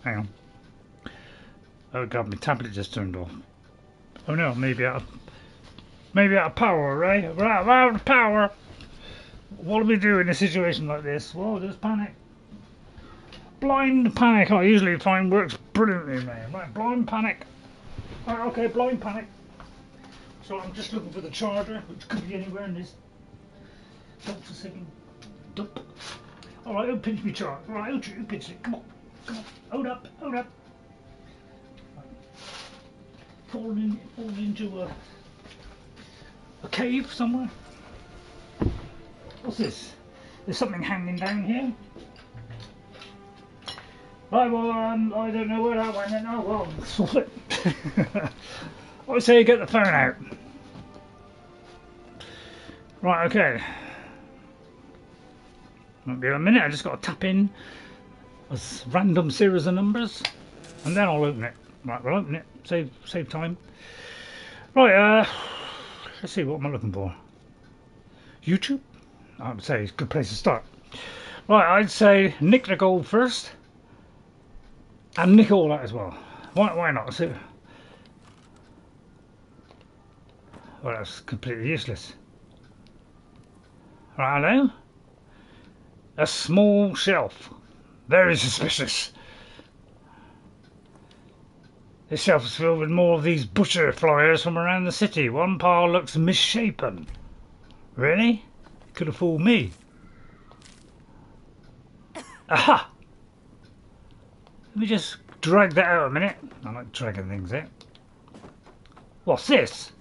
S1: Hang on. Oh god, my tablet just turned off. Oh no, maybe out of power, right? We're out of power. What do we do in a situation like this? Well, just panic. Blind panic, I usually find works brilliantly, man. Right, blind panic. Right, okay, blind panic. So I'm just looking for the charger, which could be anywhere in this. Dump a second. Dump. Alright, who pinched me charger? Alright, who pinched it? Come on. Come on. Hold up. Hold up. Right. Falling into a cave somewhere. What's this? There's something hanging down here. Right, well, I don't know where that went then. Oh, well, sort it. I say get the phone out. Right, okay. Won't be a minute, I just got to tap in a random series of numbers and then I'll open it. Right, we'll open it. Save time. Right, let's see, what am I looking for? YouTube? I would say it's a good place to start. Right, I'd say nick the gold first. And nick all that as well. Why not? So, well, that's completely useless. Right, hello? A small shelf. Very suspicious. This shelf is filled with more of these butcher flyers from around the city. One pile looks misshapen. Really? Could have fooled me. Aha! Let me just drag that out a minute. I like dragging things out. What's this?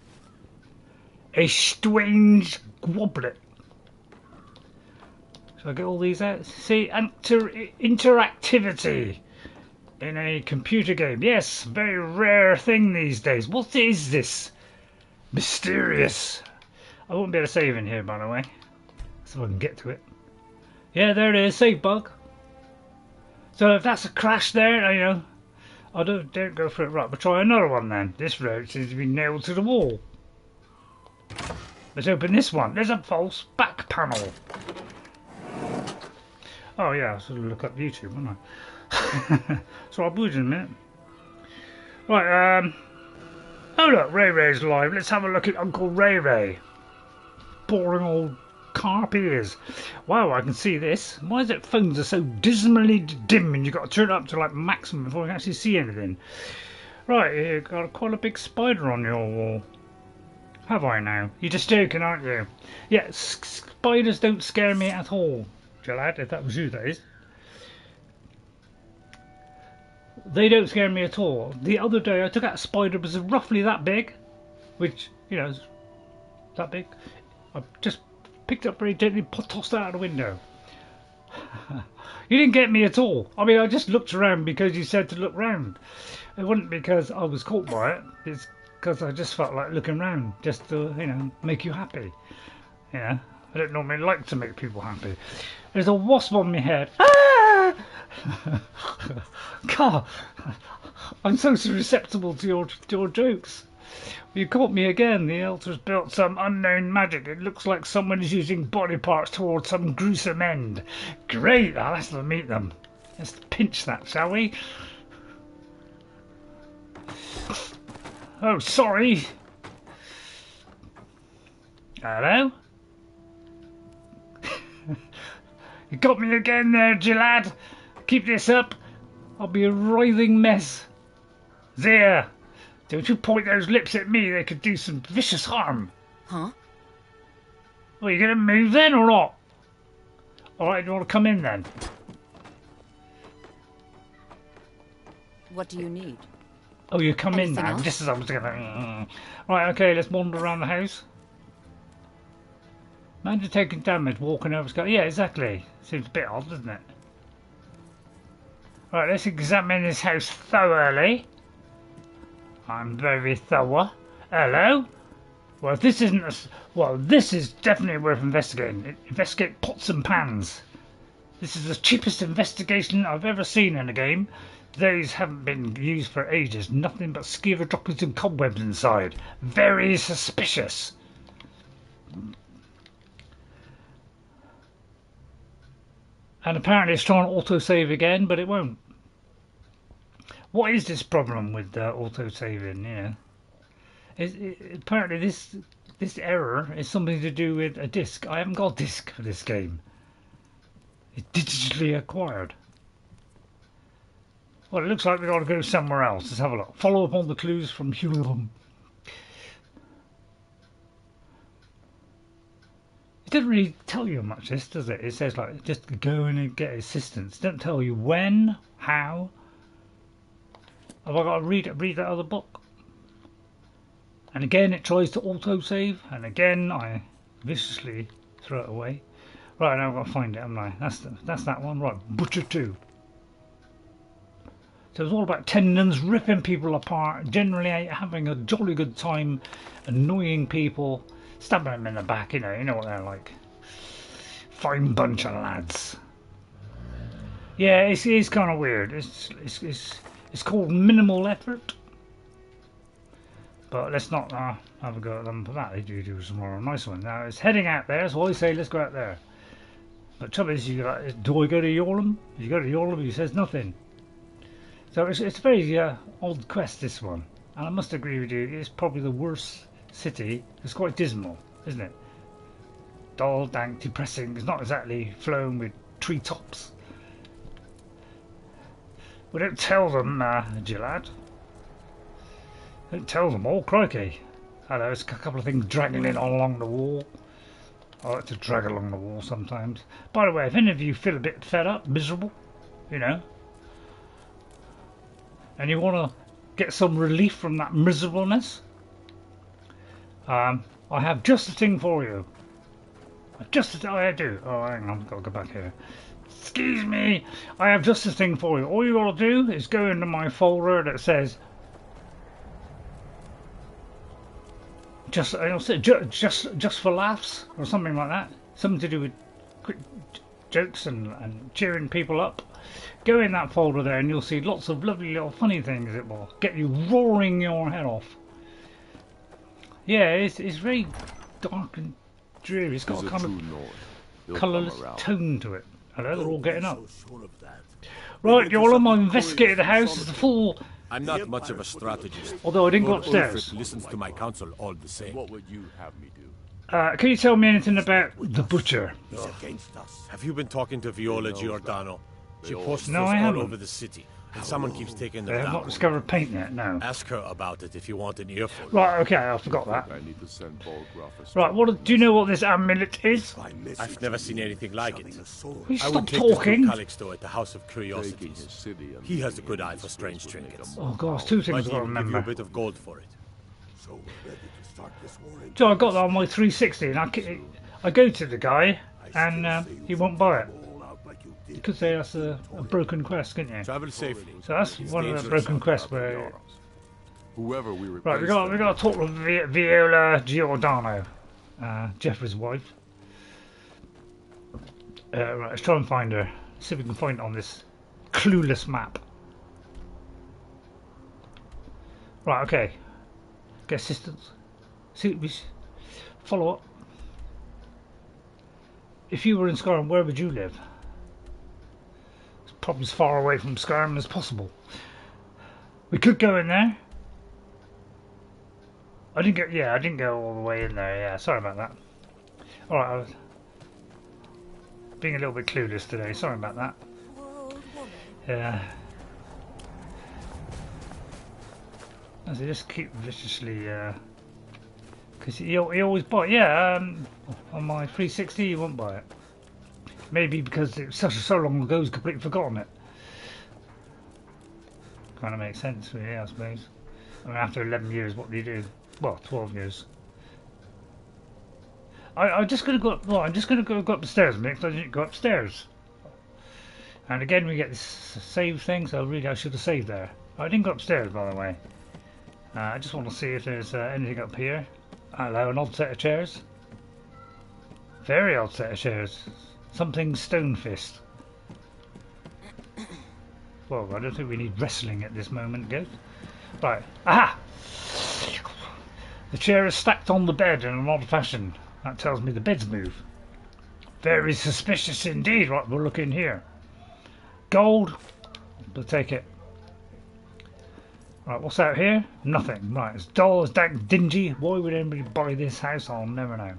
S1: A strange goblet. Shall I get all these out? See, interactivity in a computer game. Yes, very rare thing these days. What is this? Mysterious. I won't be able to save in here, by the way. So I can get to it. Yeah, there it is. Save bug. So if that's a crash there, you know, I don't go for it. Right, we'll try another one then. This road seems to be nailed to the wall. Let's open this one. There's a false back panel. Oh yeah, I should look up YouTube, wouldn't I? So I'll booze in a minute. Right, oh look, Ray Ray's live. Let's have a look at Uncle Ray Ray. Boring old carp he is. Wow, I can see this. Why is it phones are so dismally dim and you've got to turn it up to like maximum before you can actually see anything? Right, you've got quite a big spider on your wall. Have I now? You're just joking, aren't you? Yeah, spiders don't scare me at all, Jalad, if that was you, that is. They don't scare me at all. The other day I took out a spider that was roughly that big, which, you know, is that big. I just picked it up very gently, tossed it out of the window. You didn't get me at all. I mean, I just looked around because you said to look round. It wasn't because I was caught by it. It's because I just felt like looking round, just to, you know, make you happy. You know, I don't normally like to make people happy. There's a wasp on my head. Ah! God, I'm so susceptible to your jokes. You caught me again. The Elder's built some unknown magic. It looks like someone is using body parts towards some gruesome end. Great, I'll have to meet them. Let's pinch that, shall we? Oh, sorry. Hello? You got me again there, Gilad. Keep this up. I'll be a writhing mess. There. Don't you point those lips at me. They could do some vicious harm.
S3: Huh?
S1: Well, you going to move then or not? Alright, you want to come in then?
S3: What do you need?
S1: Oh, you come
S3: Anything
S1: in now,
S3: else?
S1: just as I was going to... Right, okay, let's wander around the house. Man, you're taking damage, walking over Sky. Yeah, exactly. Seems a bit odd, doesn't it? Right, let's examine this house thoroughly. I'm very thorough. Hello? Well, if this isn't a... Well, this is definitely worth investigating. Investigate pots and pans. This is the cheapest investigation I've ever seen in a game. Those haven't been used for ages. Nothing but skewer droppings and cobwebs inside. Very suspicious. And apparently it's trying to auto-save again, but it won't. What is this problem with auto-saving, you know? Apparently this error is something to do with a disc. I haven't got a disc for this game. It's digitally acquired. Well, it looks like we've got to go somewhere else. Let's have a look. Follow up on the clues from Hulim. It doesn't really tell you much, this, does it? It says, like, just go in and get assistance. It doesn't tell you when, how. Have I got to read that other book? And again, it tries to auto-save. And again, I viciously throw it away. Right, now I've got to find it, haven't I? That's that one. Right, Butcher 2. So it's all about tendons, ripping people apart, generally having a jolly good time, annoying people, stabbing them in the back, you know what they're like. Fine bunch of lads. Yeah, it's kind of weird. It's called minimal effort. But let's not have a go at them for that. They do some more nice one. Now it's heading out there, so I say let's go out there. But trouble is, do I go to Yorlam? You go to Yorlam, he says nothing. So it's a very odd quest, this one. And I must agree with you, it's probably the worst city. It's quite dismal, isn't it? Dull, dank, depressing. It's not exactly flowing with treetops. We don't tell them, Gilad. Don't tell them all, crikey. Hello, there's a couple of things dragging in along the wall. I like to drag along the wall sometimes. By the way, if any of you feel a bit fed up, miserable, you know, and you want to get some relief from that miserableness, I have just the thing for you. I do. Oh, hang on, I've got to go back here. Excuse me. I have just the thing for you. All you got to do is go into my folder that says just for laughs or something like that. Something to do with quick jokes and cheering people up. Go in that folder there and you'll see lots of lovely little funny things that will get you roaring your head off. Yeah, it's very dark and dreary. It's got a kind of colourless tone to it. Hello, they're all getting up. Right, Yorlam, I've investigated the house. It's a full...
S17: I'm not much of a strategist.
S1: Although I didn't go upstairs.
S17: Ulfric listens to my counsel all the same.
S16: What would you have me do?
S1: Can you tell me anything about the Butcher?
S17: Have you been talking to Viola Giordano? She posts
S1: No,
S17: us
S1: I
S17: all
S1: haven't.
S17: over the city, and someone keeps taking them
S1: They have
S17: down.
S1: not discovered paint yet, no.
S17: Ask her about it if you want an earful.
S1: Right, okay, I forgot that.
S16: I need to send Bolgraf.
S1: Right, do you know what this amulet is?
S17: I've never seen anything like it.
S1: Will you
S17: I
S1: stop
S17: would take
S1: talking?
S17: this to Calixto at the House of Curiosities. He has a good eye for strange trinkets.
S1: Oh gosh, two things
S17: Might
S1: I've got to
S17: even give you a
S1: remember.
S17: bit of gold for it.
S1: So I got that on my 360 and I go to the guy and he won't buy it. You could say that's a broken quest, couldn't you?
S17: Travel safely.
S1: So that's one of the broken quests where...
S16: Whoever we
S1: Right, we got to talk with Viola Giordano, Jeffrey's wife. Right, let's try and find her. See if we can find it on this clueless map. Right, okay. Get assistance. See, follow up. If you were in Skyrim, where would you live? It's probably as far away from Skyrim as possible. We could go in there. I didn't go all the way in there. Yeah, sorry about that. All right, I was being a little bit clueless today. Sorry about that. Yeah. As I just keep viciously, because he always buy. Yeah, on my 360 he won't buy it. Maybe because it was so long ago, he's completely forgotten it. Kind of makes sense, really, I suppose. I mean, after 11 years, what do you do? Well, 12 years. I'm just going to go up. Well, I'm just going to go up the stairs, Mick. I didn't go upstairs. And again, we get this save thing. So really, I should have saved there. I didn't go upstairs, by the way. I just want to see if there's anything up here. Hello, an odd set of chairs. Very odd set of chairs. Something stone fist. Well, I don't think we need wrestling at this moment, Ghost. Right. Aha! The chair is stacked on the bed in an odd fashion. That tells me the bed's moved. Very suspicious indeed. Right, we'll look in here. Gold. We'll take it. Right, what's out here? Nothing. Right, it's dull, it's dank, dingy. Why would anybody buy this house? I'll never know.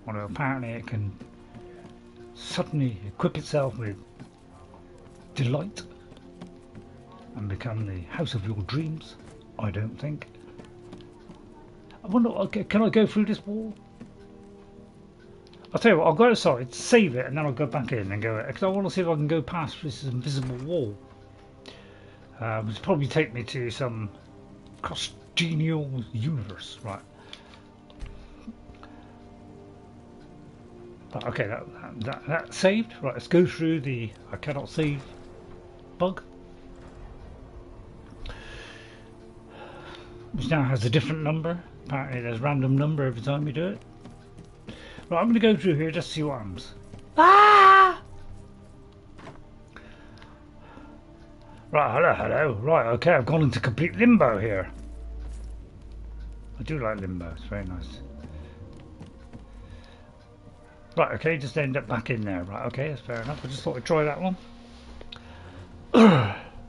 S1: Well, apparently it can suddenly equip itself with delight and become the house of your dreams. I don't think. I wonder, can I go through this wall? I'll tell you what, I'll go outside, save it, and then I'll go back in and go, because I want to see if I can go past this invisible wall. Which will probably take me to some cross-genial universe, right? But okay, that saved. Right, let's go through the I cannot save bug, which now has a different number. Apparently there's a random number every time you do it. Right, I'm going to go through here just to see what happens. Ah! Right, hello. Right, okay, I've gone into complete limbo here. I do like limbo, it's very nice. Right, okay, just end up back in there. Right, okay, that's fair enough. I just thought I'd try that one.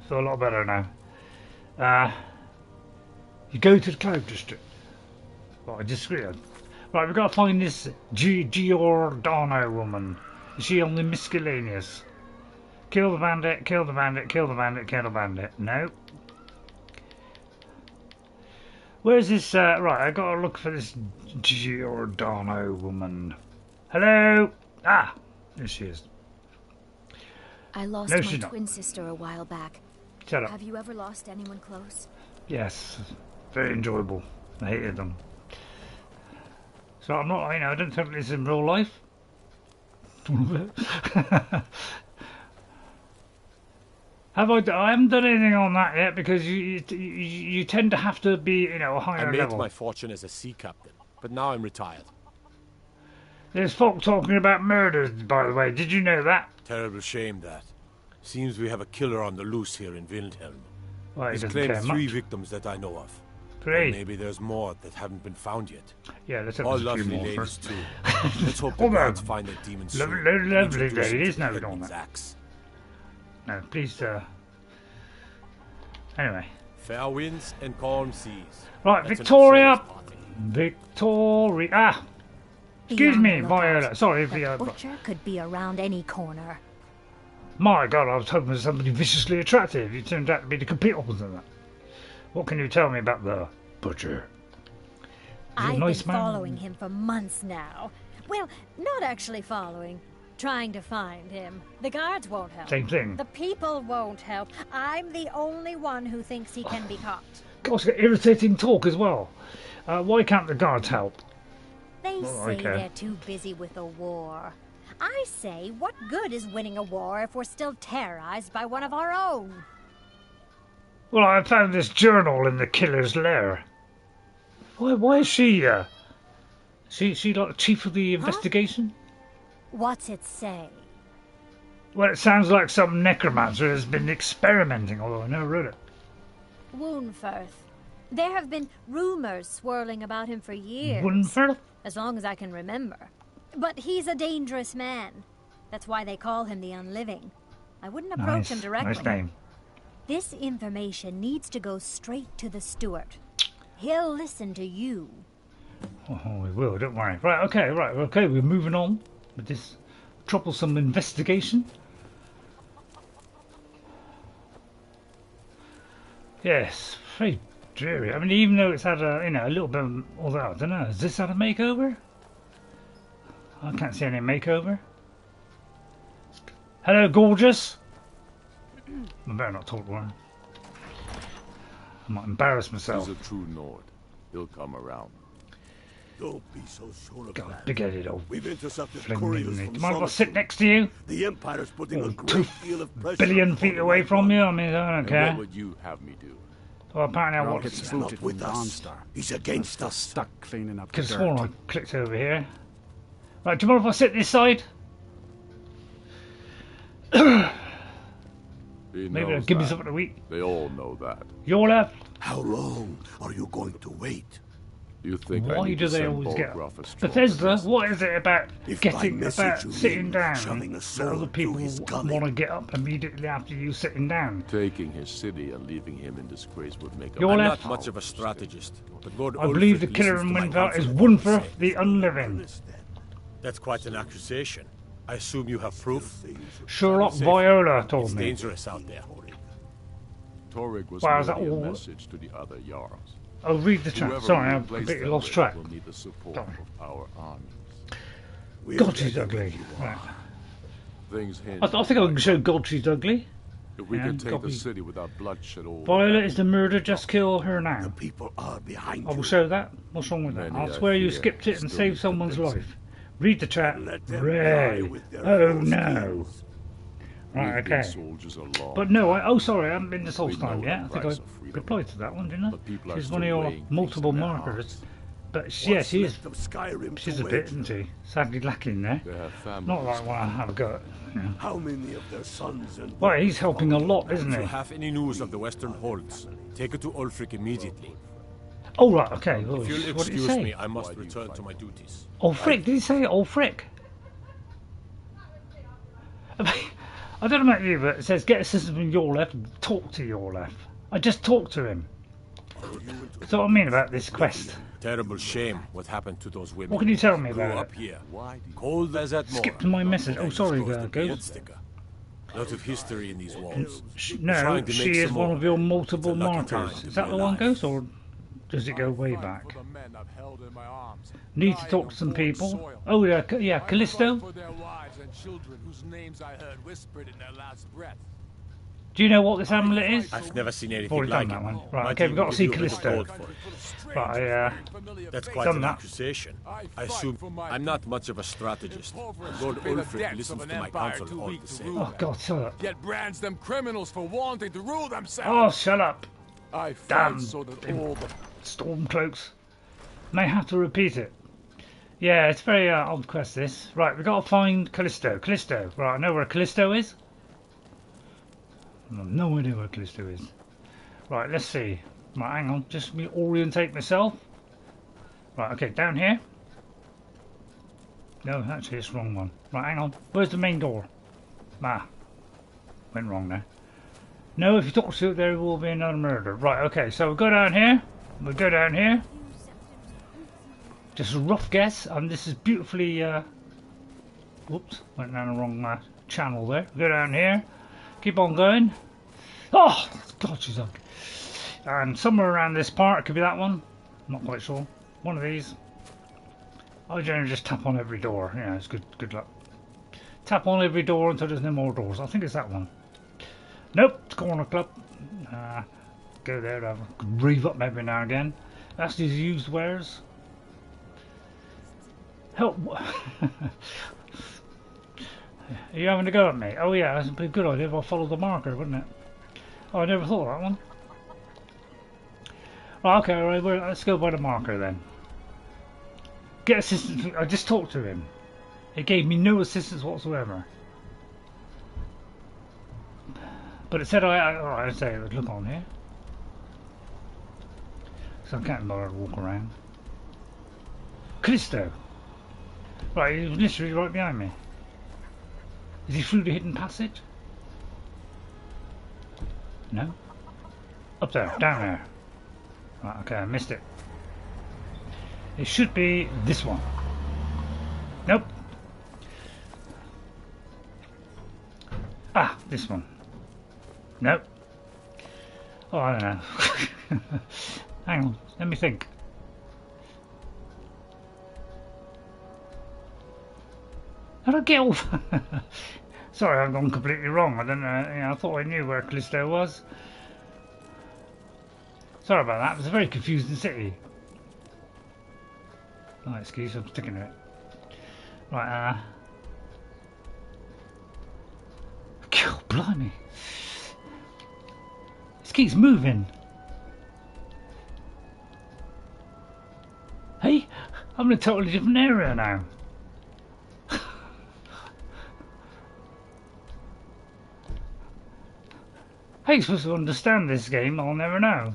S1: Feel a lot better now. You go to the Cloud District. Right, I disagree. Right, we've got to find this Giordano woman. Is she on the miscellaneous? Kill the bandit, kill the bandit, kill the bandit, kill the bandit. No. Where's this? Right, I got to look for this Giordano woman. Hello? Ah, there she is.
S10: I lost my twin sister a while back.
S1: Shut up.
S10: Have you ever lost anyone close?
S1: Yes, very enjoyable. I hated them. So I'm not, I don't think this in real life. I haven't done anything on that yet because you tend to have to be, a higher level.
S17: I made my fortune as a sea captain, but now I'm retired.
S1: There's folk talking about murders, by the way. Did you know that?
S17: Terrible shame that. Seems we have a killer on the loose here in Windhelm.
S1: Well,
S17: he's claimed 3 victims that I know of.
S1: 3?
S17: Maybe there's more that haven't been found yet.
S1: Yeah, let's have
S17: all
S1: a few
S17: lovely
S1: more
S17: ladies
S1: first.
S17: too. Let's hope the guards find that demon soon.
S1: Lovely ladies, no, we don't want that. No, please, anyway.
S17: Fair winds and calm seas.
S1: Right, Victoria! Victoria! Ah! Excuse me, Viola. Sorry,
S15: the butcher could be around any corner.
S1: My God, I was hoping for somebody viciously attractive. You turned out to be the complete opposite of that. What can you tell me about the butcher?
S15: I've been following him for months now. Well, not actually following. Trying to find him. The guards won't help.
S1: Same thing.
S15: The people won't help. I'm the only one who thinks he can be caught.
S1: Gosh, irritating talk as well. Why can't the guards help?
S15: They say they're too busy with the war. I say, what good is winning a war if we're still terrorized by one of our own?
S1: Well, I found this journal in the killer's lair. Why is she, she like chief of the investigation?
S15: What's it say?
S1: Well, it sounds like some necromancer has been experimenting, although I never read it.
S15: Woundfirth. There have been rumors swirling about him for years.
S1: Woundfirth?
S15: As long as I can remember. But he's a dangerous man. That's why they call him the Unliving. I wouldn't approach him directly.
S1: Nice name.
S15: This information needs to go straight to the steward. He'll listen to you.
S1: Oh, we will, don't worry. Right, okay, we're moving on with this troublesome investigation. Yes, very dreary. I mean, even though it's had a, a little bit of, although, I don't know, has this had a makeover? I can't see any makeover. Hello, gorgeous. I better not talk to her. I might embarrass myself.
S16: He's a true Nord. He'll come around.
S13: Don't be so sure of that.
S1: Big-headed old.
S13: We've intercepted
S1: Do
S13: couriers
S1: you
S13: from
S1: mind if I sit next to you?
S13: The Empire's putting a
S1: 2
S13: great deal of pressure.
S1: billion feet away from you. I mean, I don't care.
S16: What would you have me do?
S1: Well, apparently I want to.
S13: He's not with us. He's against us.
S12: Stuck cleaning up.
S1: Could have sworn I clicked over here. Right, do you mind if I sit this side? Maybe give me something to eat.
S16: They all know that.
S1: You're left.
S13: How long are you going to wait?
S16: You think I
S1: Why
S16: need
S1: do
S16: to
S1: they
S16: send
S1: always get
S16: Bolgroth a
S1: Bethesda? What is it about
S13: If
S1: getting
S13: by message you
S1: sitting
S13: mean
S1: down
S13: shoving a
S1: that
S13: sword
S1: other people
S13: through his gullet?
S1: want to get up immediately after you sitting down?
S16: Taking his city and leaving him in disgrace would make a
S1: You're
S17: I'm
S1: left.
S17: not much of a strategist, but Lord
S1: I believe the
S17: Ulfric
S1: killer
S17: listens
S1: in
S17: to my
S1: Winter is
S17: counsel.
S1: Wunfer the Unliving.
S17: That's quite an accusation. I assume you have proof?
S1: Sherlock Viola told
S17: It's
S1: me.
S17: dangerous out there.
S16: Torrig was
S1: Wow, is that
S16: merely a
S1: all?
S16: message to the other Jarls.
S1: I'll read the chat.
S16: Whoever
S1: Sorry,
S16: we
S1: I've
S16: replace
S1: completely
S16: them
S1: lost
S16: with
S1: track.
S16: will need the support
S1: Sorry.
S16: of our armies.
S1: God, she's ugly. Right.
S16: Things hinge
S1: I think I can show God she's ugly.
S16: If we
S1: Yeah,
S16: can take
S1: copy.
S16: the city without bloodshed, all
S1: Violet is the murder, just kill her now.
S13: The people are behind
S1: I will
S13: you.
S1: show that. What's wrong with that?
S16: Many,
S1: I
S16: I
S1: swear you
S16: fear,
S1: skipped it and
S16: still
S1: saved
S16: need
S1: someone's
S16: convincing.
S1: life. Read the chat.
S13: Let them
S1: Ray.
S13: die with their
S1: Oh
S13: false
S1: no.
S13: kings.
S1: Right,
S16: We've been
S1: okay.
S16: soldiers along.
S1: But no, oh sorry, I haven't been this whole
S16: We
S1: time
S16: know
S1: yet.
S16: the
S1: I think
S16: price
S1: I
S16: of freedom.
S1: replied to that one, didn't I?
S16: But people are
S1: She's
S16: still
S1: one of your
S16: weighing things
S1: multiple
S16: in their
S1: markers.
S16: hearts.
S1: But yeah,
S13: What's
S1: she is.
S13: left of Skyrim
S1: She's
S13: to
S1: a
S13: wait
S1: bit,
S13: for?
S1: isn't she? Sadly lacking there.
S16: They have families.
S1: Not like when I have a go. Yeah.
S13: How many of their sons and
S1: Well, he's helping a lot, isn't
S17: If you
S1: he?
S17: have any news of the Western Holds, take it to Ulfric immediately.
S1: Oh right, okay. Oh,
S17: If you'll
S1: what did he
S17: excuse
S1: say?
S17: me, I must return to my duties.
S1: Oh frick! Did he say oh frick? I don't know about you, but it says get assistance from your left, talk to your left. I just talked to him. That's what I mean about this quest.
S17: Terrible shame what happened to those women.
S1: What can you tell me
S17: Grew
S1: about
S17: up
S1: it?
S17: here, cold as that moor.
S1: Skip to my message. Oh, sorry,
S17: Exposed to
S1: Ghost.
S17: Bloodsticker. Lot of history in these walls.
S1: No,
S17: Trying to
S1: she
S17: make
S1: is
S17: some
S1: one
S17: more.
S1: of your multiple
S17: It's a lucky
S1: markers.
S17: time to
S1: Is that
S17: be
S1: the one,
S17: alive.
S1: Ghost, or does it go way back? Need to talk to some people. Oh yeah, yeah, Callisto.
S18: For their wives and children whose names I heard whispered in their last breath.
S1: Do you know what this amulet is?
S17: I've never seen anything
S1: Already
S17: like
S1: done
S17: it.
S1: that one. Right,
S17: Might
S1: okay, we've got to see
S17: even give you a bit of
S1: Callisto.
S17: gold for it.
S1: Right,
S17: That's quite
S1: done
S17: an
S1: that.
S17: accusation. I assume I'm not much of a strategist. Lord
S18: Pay the
S17: Ulfric
S18: debts
S17: listens
S18: of
S17: to
S18: an
S17: my
S18: empire
S17: counsel
S18: too
S17: all
S18: weak
S17: the
S18: to
S17: same.
S18: rule
S1: Oh God, shut up.
S18: Yet brands them criminals for wanting to rule
S1: Oh,
S18: themselves.
S1: shut up.
S18: I fight
S1: Damn
S18: so that all the
S1: Stormcloaks. May have to repeat it. Yeah, it's very old quest this. Right, we've got to find Callisto. Callisto. Right, I know where Callisto is. I have no idea where Callisto is. Right, let's see. Right, hang on. Just me orientate myself. Right, okay, down here. No, actually it's the wrong one. Right, hang on. Where's the main door? Ah. Went wrong there. No, if you talk to it, there will be another murder. Right, okay, so we'll go down here. We'll go down here. Just a rough guess, and this is beautifully. Whoops, went down the wrong channel there. Go down here, keep on going. Oh, God, she's ugly. And somewhere around this part, it could be that one. Not quite sure. One of these. I generally just tap on every door. Yeah, it's good. Good luck. Tap on every door until there's no more doors. I think it's that one. Nope, it's Corner Club. Go there, have a reeve up every now and again. That's these used wares. Help! Are you having a go at me? Oh yeah, that's a good idea if I followed the marker, wouldn't it? Oh, I never thought of that one. Right, okay, right, well, let's go by the marker then. Get assistance. I just talked to him. He gave me no assistance whatsoever. But it said I say look on here. So I can't bother to walk around. Callisto. Right, he's literally right behind me. Is he through the hidden passage? No? Up there, down there. Right, okay, I missed it. It should be this one. Nope. Ah, this one. Nope. Oh, I don't know. Hang on, let me think. How did I get off? Sorry, I've gone completely wrong. I don't know. You know, I thought I knew where Callisto was. Sorry about that. It was a very confusing city. No excuse. I'm sticking to it. Right. God, blimey! This keeps moving. Hey, I'm in a totally different area now. How are you supposed to understand this game? I'll never know.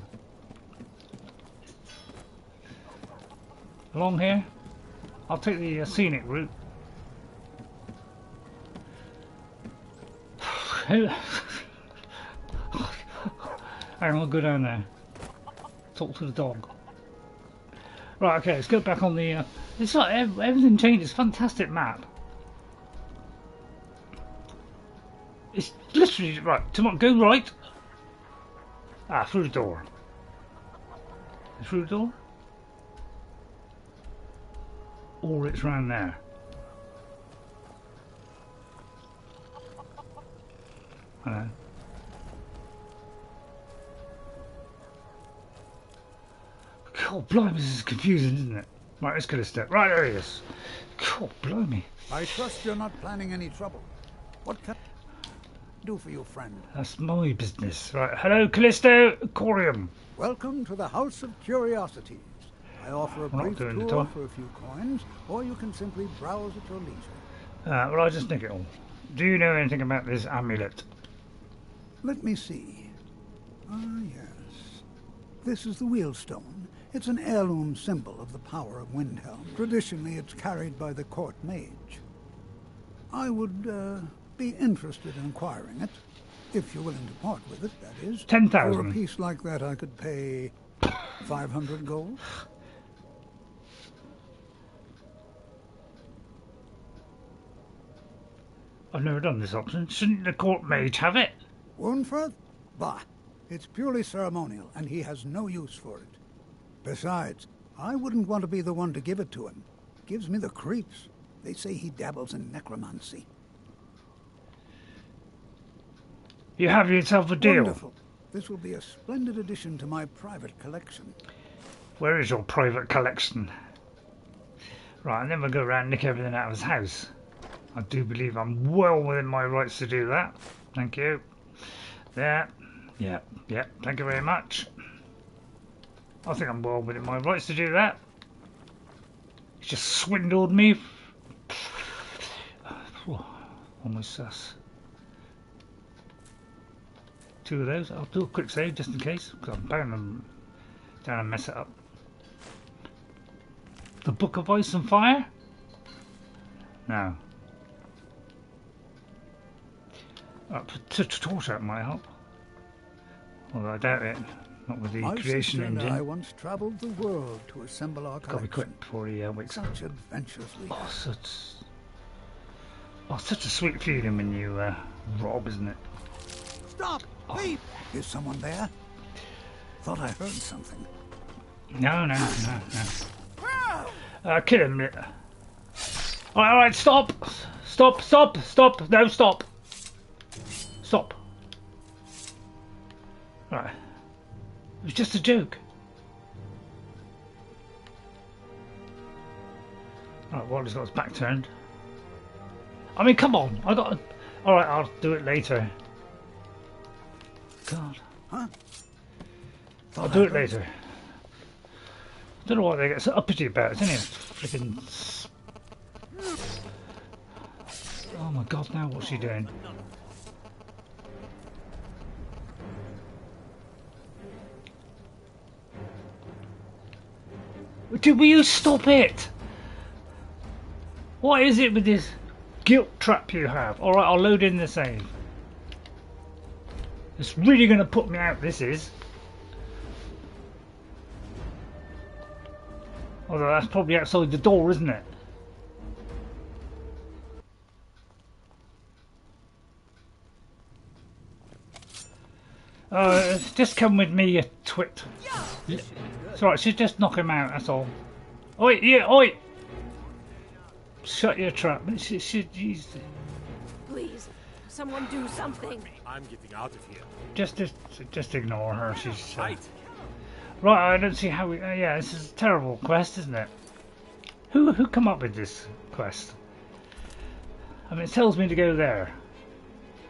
S1: Along here? I'll take the scenic route. Hang on, I'll go down there. Talk to the dog. Right, okay, let's go back on the... it's like everything changes. Fantastic map. It's literally... right, go right. Ah, through the door. Through the door? Or it's round there. I know. God, blimey, this is confusing, isn't it? Right, let's get a step. Right, there he is. God, blimey.
S12: I trust you're not planning any trouble. What can I do for you, friend?
S1: That's my business. Right, hello, Callisto Corium.
S12: Welcome to the House of Curiosities. I offer a brief tour for a few coins, or you can simply browse at your leisure.
S1: Well, I'll just nick it all. Do you know anything about this amulet?
S12: Let me see. Ah, yes. This is the Wheelstone. It's an heirloom symbol of the power of Windhelm. Traditionally, it's carried by the court mage. I would be interested in acquiring it, if you're willing to part with it, that is.
S1: 10,000.
S12: For a piece like that, I could pay 500 gold.
S1: I've never done this option. Shouldn't the court mage have it?
S12: Wurnfirth? Bah. It's purely ceremonial, and he has no use for it. Besides, I wouldn't want to be the one to give it to him. Gives me the creeps. They say he dabbles in necromancy.
S1: You have yourself a deal.
S12: Wonderful. This will be a splendid addition to my private collection.
S1: Where is your private collection? Right, and then we'll go around and nick everything out of his house. I do believe I'm well within my rights to do that. Thank you. There. Yeah. Thank you very much. I think I'm well within my rights to do that. He's just swindled me. Almost sus. 2 of those. I'll do a quick save just in case, because I'm bound to mess it up. The Book of Ice and Fire? No. Torch out might help. Although I doubt it. Not with the creation engine.
S12: I once travelled the world to assemble our collection.
S1: Got to be quick before he wakes up.
S12: Such adventures we had.
S1: Such a sweet feeling when you rob, isn't it?
S12: Stop! Wait! Is someone there? Thought I heard something.
S1: No. Kill him. Alright, stop! Stop! No, stop! Stop. Right. It was just a joke. Right, Wally's got his back turned. I mean, come on. Alright, I'll do it later. God.
S12: Huh?
S1: I'll do it later. I don't know what they get so uppity about. It's only a flipping... Oh my God, now what's she doing? Will you stop it? What is it with this guilt trap you have? Alright, I'll load in the save. It's really going to put me out, this is. Although that's probably outside the door, isn't it? Just come with me, you twit. It's alright, she's just knock him out, that's all. Oi, yeah, oi! Shut your trap. She's...
S10: Please, someone do something.
S17: I'm getting out of here.
S1: Just ignore her. She's right. I don't see how we. Yeah, this is a terrible quest, isn't it? Who come up with this quest? I mean, it tells me to go there.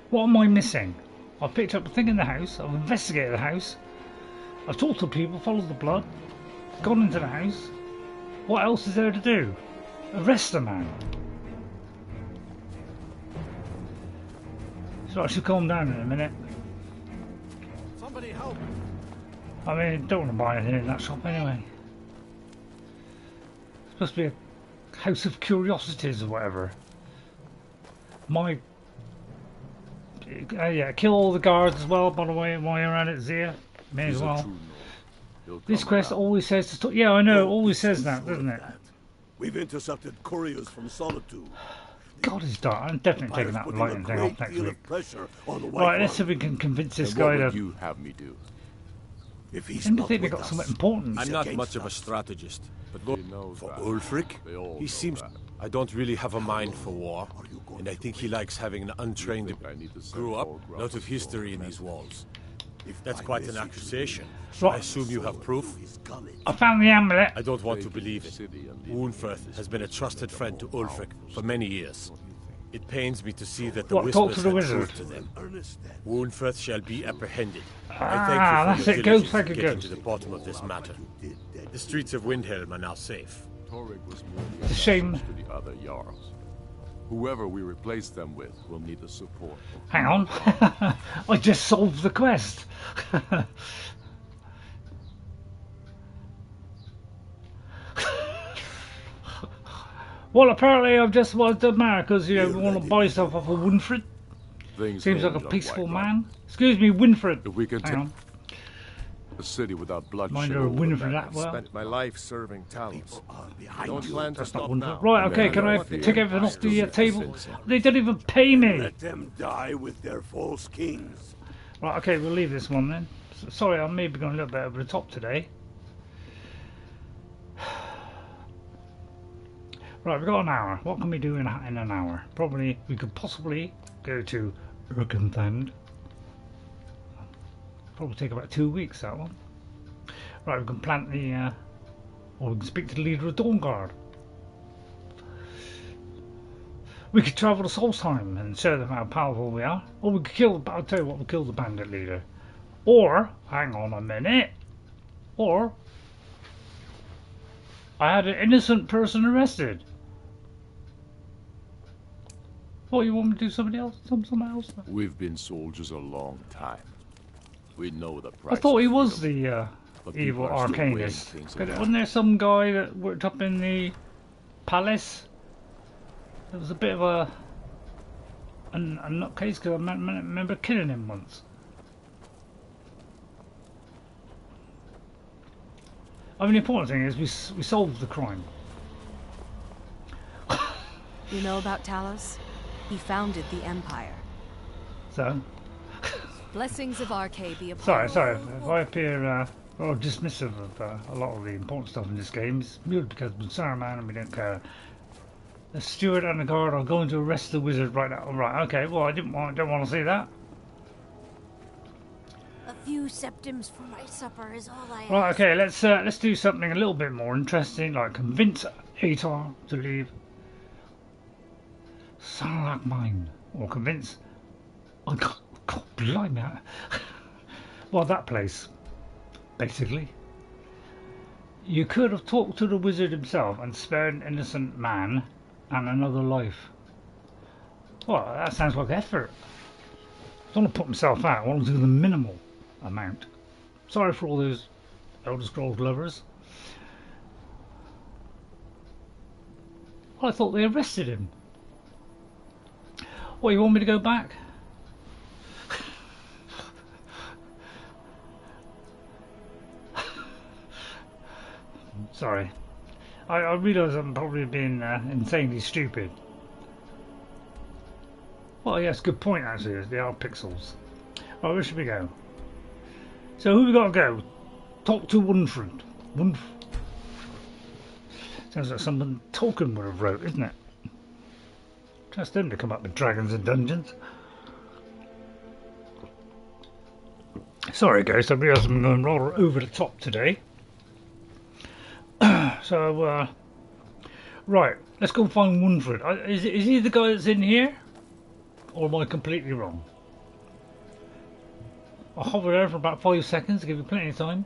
S1: What am I missing? I've picked up a thing in the house. I've investigated the house. I've talked to people, followed the blood, gone into the house. What else is there to do? Arrest the man. So I should calm down in a minute.
S13: Somebody help!
S1: I mean, don't want to buy anything in that shop anyway. Supposed to be a house of curiosities or whatever. My... yeah, kill all the guards as well, by the way, while you're at it, Zia. May as well. This quest always says to stop... Yeah, I know, always says that, doesn't it?
S13: We've intercepted couriers from Solitude.
S1: God, it's dark. I'm definitely taking that lighting thing off next week. Right, let's see if we can convince this guy to...
S16: What would you have me do?
S13: If he's
S1: I think they got something important.
S17: I'm not much of a strategist, but look, for Ulfric, he seems... I don't really have a mind for war, and I think he likes having an untrained... Grew up, lot of history in these walls. If that's quite an accusation, I assume you have proof?
S1: I found the amulet.
S17: I don't want to believe it. Woundfirth has been a trusted friend to Ulfric for many years. It pains me to see that the whispers have truth to them. Woundfirth shall be apprehended. I thank you for your diligence in getting to the bottom of this matter. The streets of Windhelm are now safe.
S1: It's a shame.
S16: To the other Jarls. Whoever we replace them with will need the support.
S1: Hang on. I just solved the quest. Well, apparently I've just done that because, you know, we want to buy stuff off of Winfred. Seems like a peaceful man. Excuse me, Winfred.
S16: If we can
S1: Hang on.
S16: A city without bloodshed.
S1: Mind her Winfred that well.
S2: Spent my life serving Talos. I don't plan to stop now.
S1: Right, okay, can I take everything off the table? They don't even pay me.
S13: Let them die with their false kings.
S1: Right, okay, we'll leave this one then. Sorry, I may be going a little bit over the top today. Right, we've got an hour. What can we do in an hour? Probably, we could possibly go to Urgenthand. Probably take about 2 weeks, that one. Right, we can plant the... or we can speak to the leader of Dawnguard. We could travel to Solstheim and show them how powerful we are. Or we could kill... I'll tell you what, we'll kill the bandit leader. Or, hang on a minute. Or... I had an innocent person arrested. What, you want me to do somebody else? Something else?
S16: We've been soldiers a long time. We know the price.
S1: I thought he was the evil Arcanex. Wasn't there some guy that worked up in the palace? There was a bit of a nutcase because I remember killing him once. I mean, the important thing is we solved the crime.
S10: You know about Talos? He founded the Empire.
S1: So?
S10: Blessings of Arcade be upon
S1: Sorry, if I appear dismissive of a lot of the important stuff in this game, it's merely because we're Saruman and we don't care. The steward and the guard are going to arrest the wizard right now. Right, okay, well I don't want to see that.
S11: A few septims for my supper is all I ask.
S1: Right, okay, let's do something a little bit more interesting, like convince Atar to leave Sarlacc Mine, or convince... Oh, God blimey. Well, that place, basically. You could have talked to the wizard himself and spared an innocent man and another life. Well, that sounds like effort. I don't want to put myself out, I want to do the minimal amount. Sorry for all those Elder Scrolls lovers. Well, I thought they arrested him. What, you want me to go back? Sorry. I realise I'm probably being insanely stupid. Well, yes, good point actually, they are pixels. Right, where should we go? So who we got to go? Talk to Winfred. Sounds like something Tolkien would have wrote, isn't it? Trust them to come up with dragons and dungeons. Sorry guys, I realise I'm going rather over the top today. So, right, let's go and find Winfred. Is he the guy that's in here? Or am I completely wrong? I'll hover there for about 5 seconds to give you plenty of time.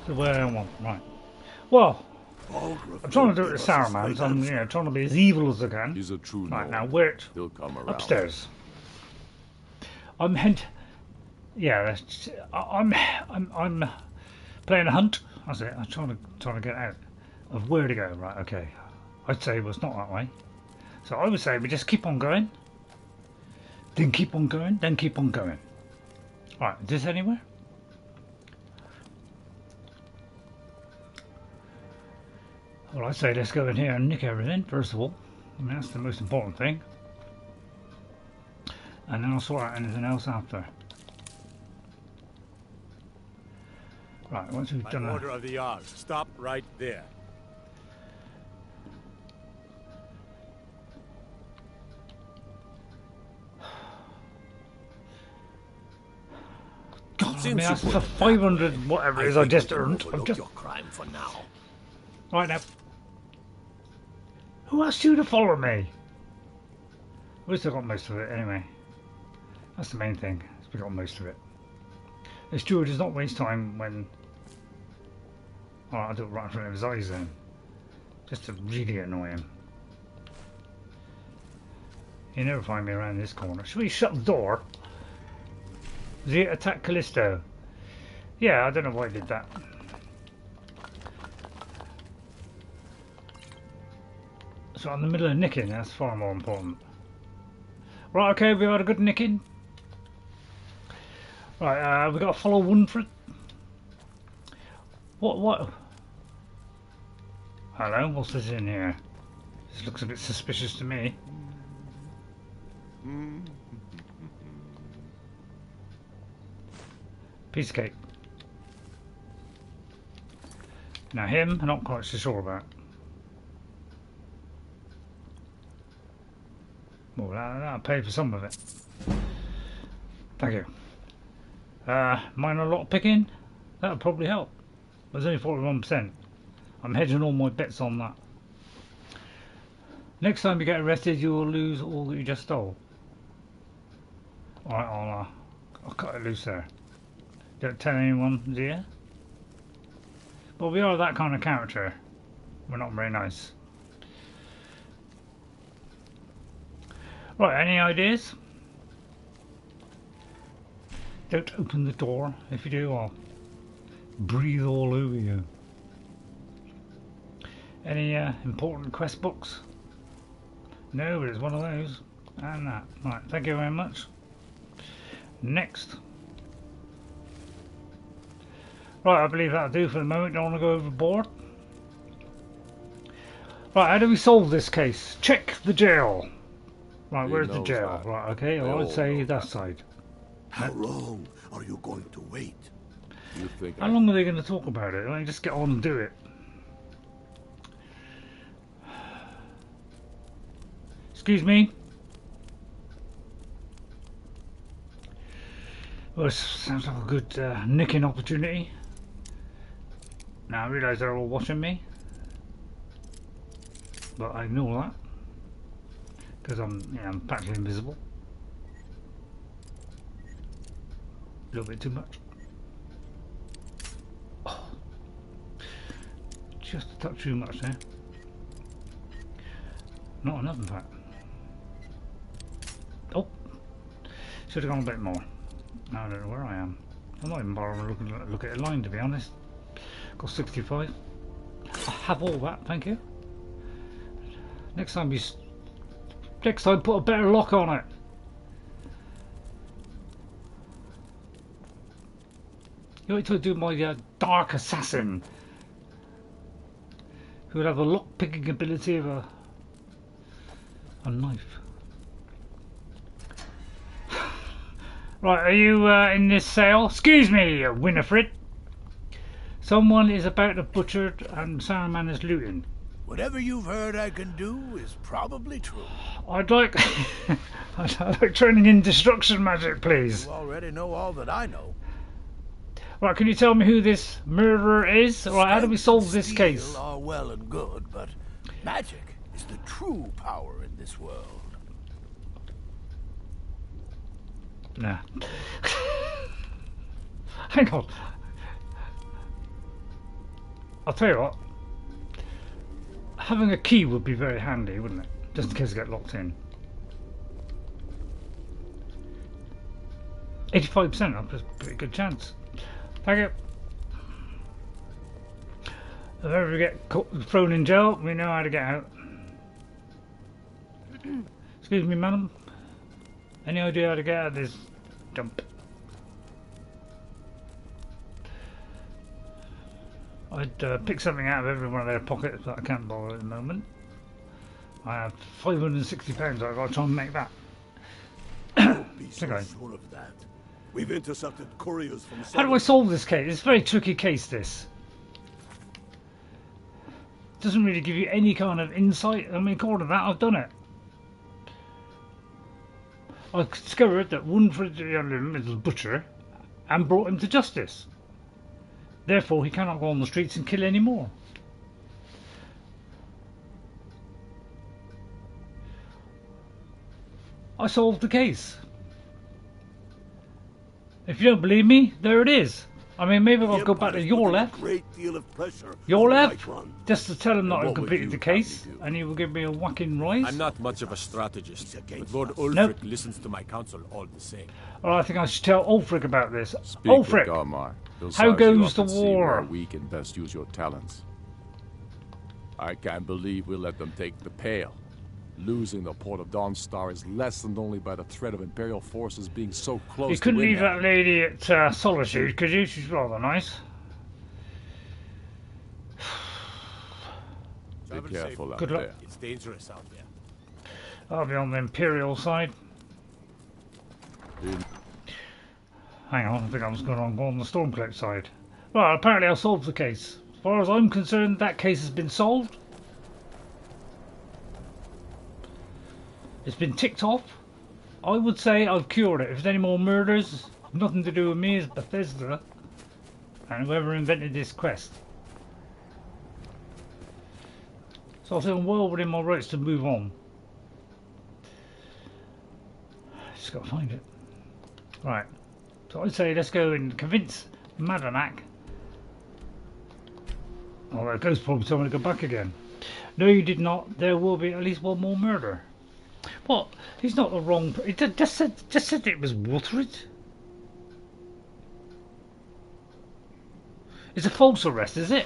S1: So where I want, right. Well, I'm trying to do it to Saruman, so I'm trying to be as evil as I can.
S16: He's a true
S1: right, now where it? Upstairs. I'm playing a hunt. That's it. I'm trying to get out. of where to go. Right, okay. I'd say, well, it's not that way. So I would say we just keep on going. Then keep on going. Then keep on going. Right, is this anywhere? Well, I'd say let's go in here and nick everything, first of all. I mean, that's the most important thing. And then I'll sort out anything else after. Right, once we've done that.
S17: Order of the Jarls. Stop right there.
S1: God, I mean, that's for 500 whatever it is I just earned. I'm just...
S13: your crime for now.
S1: Right now. Who asked you to follow me? At least I got most of it anyway. That's the main thing. We got most of it. The steward does not waste time when... Oh, I'll do it right in front of his eyes then. Just to really annoy him. You never find me around this corner. Should we shut the door? Does he attack Callisto? Yeah, I don't know why he did that. So in the middle of nicking, that's far more important. Right, okay, we had a good nicking. Right, we got to follow Wunfred. What? Hello, what's this in here? This looks a bit suspicious to me. Piece of cake. Now him, I'm not quite so sure about. Well, I'll pay for some of it. Thank you. Minor lot picking? That would probably help. There's only 41%. I'm hedging all my bets on that. Next time you get arrested, you will lose all that you just stole. Alright, I'll cut it loose there. Don't tell anyone, do you? But we are that kind of character. We're not very nice. Right, any ideas? Don't open the door. If you do, I'll breathe all over you. Any important quest books? No, but it's one of those. And that. Right, thank you very much. Next. Right, I believe that'll do for the moment. Don't want to go overboard. Right, how do we solve this case? Check the jail. Right, where's the jail? Right, okay, well, I'd say that side.
S13: How long are you going to wait?
S16: You think
S1: How long are they going to talk about it? Why don't you just get on and do it? Excuse me? Well, this sounds like a good nicking opportunity. Now I realise they're all watching me, but I ignore that because I'm practically invisible. A little bit too much. Oh, just a touch too much there. Not enough, in fact. Oh, should have gone a bit more. Now I don't know where I am. I'm not even bothering to look at a line, to be honest. Got 65. I have all that, thank you. Next time put a better lock on it. You want to do my dark assassin, who would have a lock picking ability of a knife. Right, are you in this cell? Excuse me, Winifred. Someone is about to butcher and Saruman is looting.
S13: Whatever you've heard I can do is probably true.
S1: I'd like I'd like training in destruction magic, please.
S13: You already know all that I know.
S1: Right, can you tell me who this murderer is? Right, how do we solve this case?
S13: Are well and good, but magic is the true power in this world.
S1: Nah. Hang on. I'll tell you what. Having a key would be very handy, wouldn't it? Just in case I get locked in. 85%, that's a pretty good chance. Thank you. If ever we get thrown in jail, we know how to get out. Excuse me, madam. Any idea how to get out of this dump? I'd pick something out of every one of their pockets, but I can't bother at the moment. I have £560. I've got to try and make that.
S13: Don't be so sure of that. We've intercepted couriers from.
S1: How do I solve this case? It's a very tricky case, this. Doesn't really give you any kind of insight. I mean, according to that, I've done it. I discovered that Wunfred is a butcher and brought him to justice. Therefore, he cannot go on the streets and kill anymore. I solved the case. If you don't believe me, there it is. I mean, maybe I'll go back to Yorlev, just to tell him that I've completed the case, and he will give me a whacking rise.
S17: I'm not much of a strategist, but Lord Ulfric listens to my counsel all the same.
S1: Well, I think I should tell Ulfric about this.
S16: Speak
S1: Ulfric,
S16: with Garmar.
S1: how goes the war?
S16: Where we can best use your talents. I can't believe we let them take the Pale. Losing the port of Dawnstar is lessened only by the threat of Imperial forces being so close.
S1: You couldn't leave that lady at Solitude, could you? She's rather nice.
S16: Be careful out
S1: Good luck.
S16: there.
S17: It's dangerous out there.
S1: I'll be on the Imperial side. Hang on, I think I was going on the Stormcloak side. Well, apparently I solved the case. As far as I'm concerned, that case has been solved. It's been ticked off. I would say I've cured it. If there's any more murders, nothing to do with me, it's Bethesda and whoever invented this quest. So I feel well within my rights to move on. Just got to find it. Right. So I'd say let's go and convince Madanak. Although Ghost probably told me to go back again. No, you did not. There will be at least one more murder. What? He's not the wrong. He just said it was Wuthred. It's a false arrest, is it?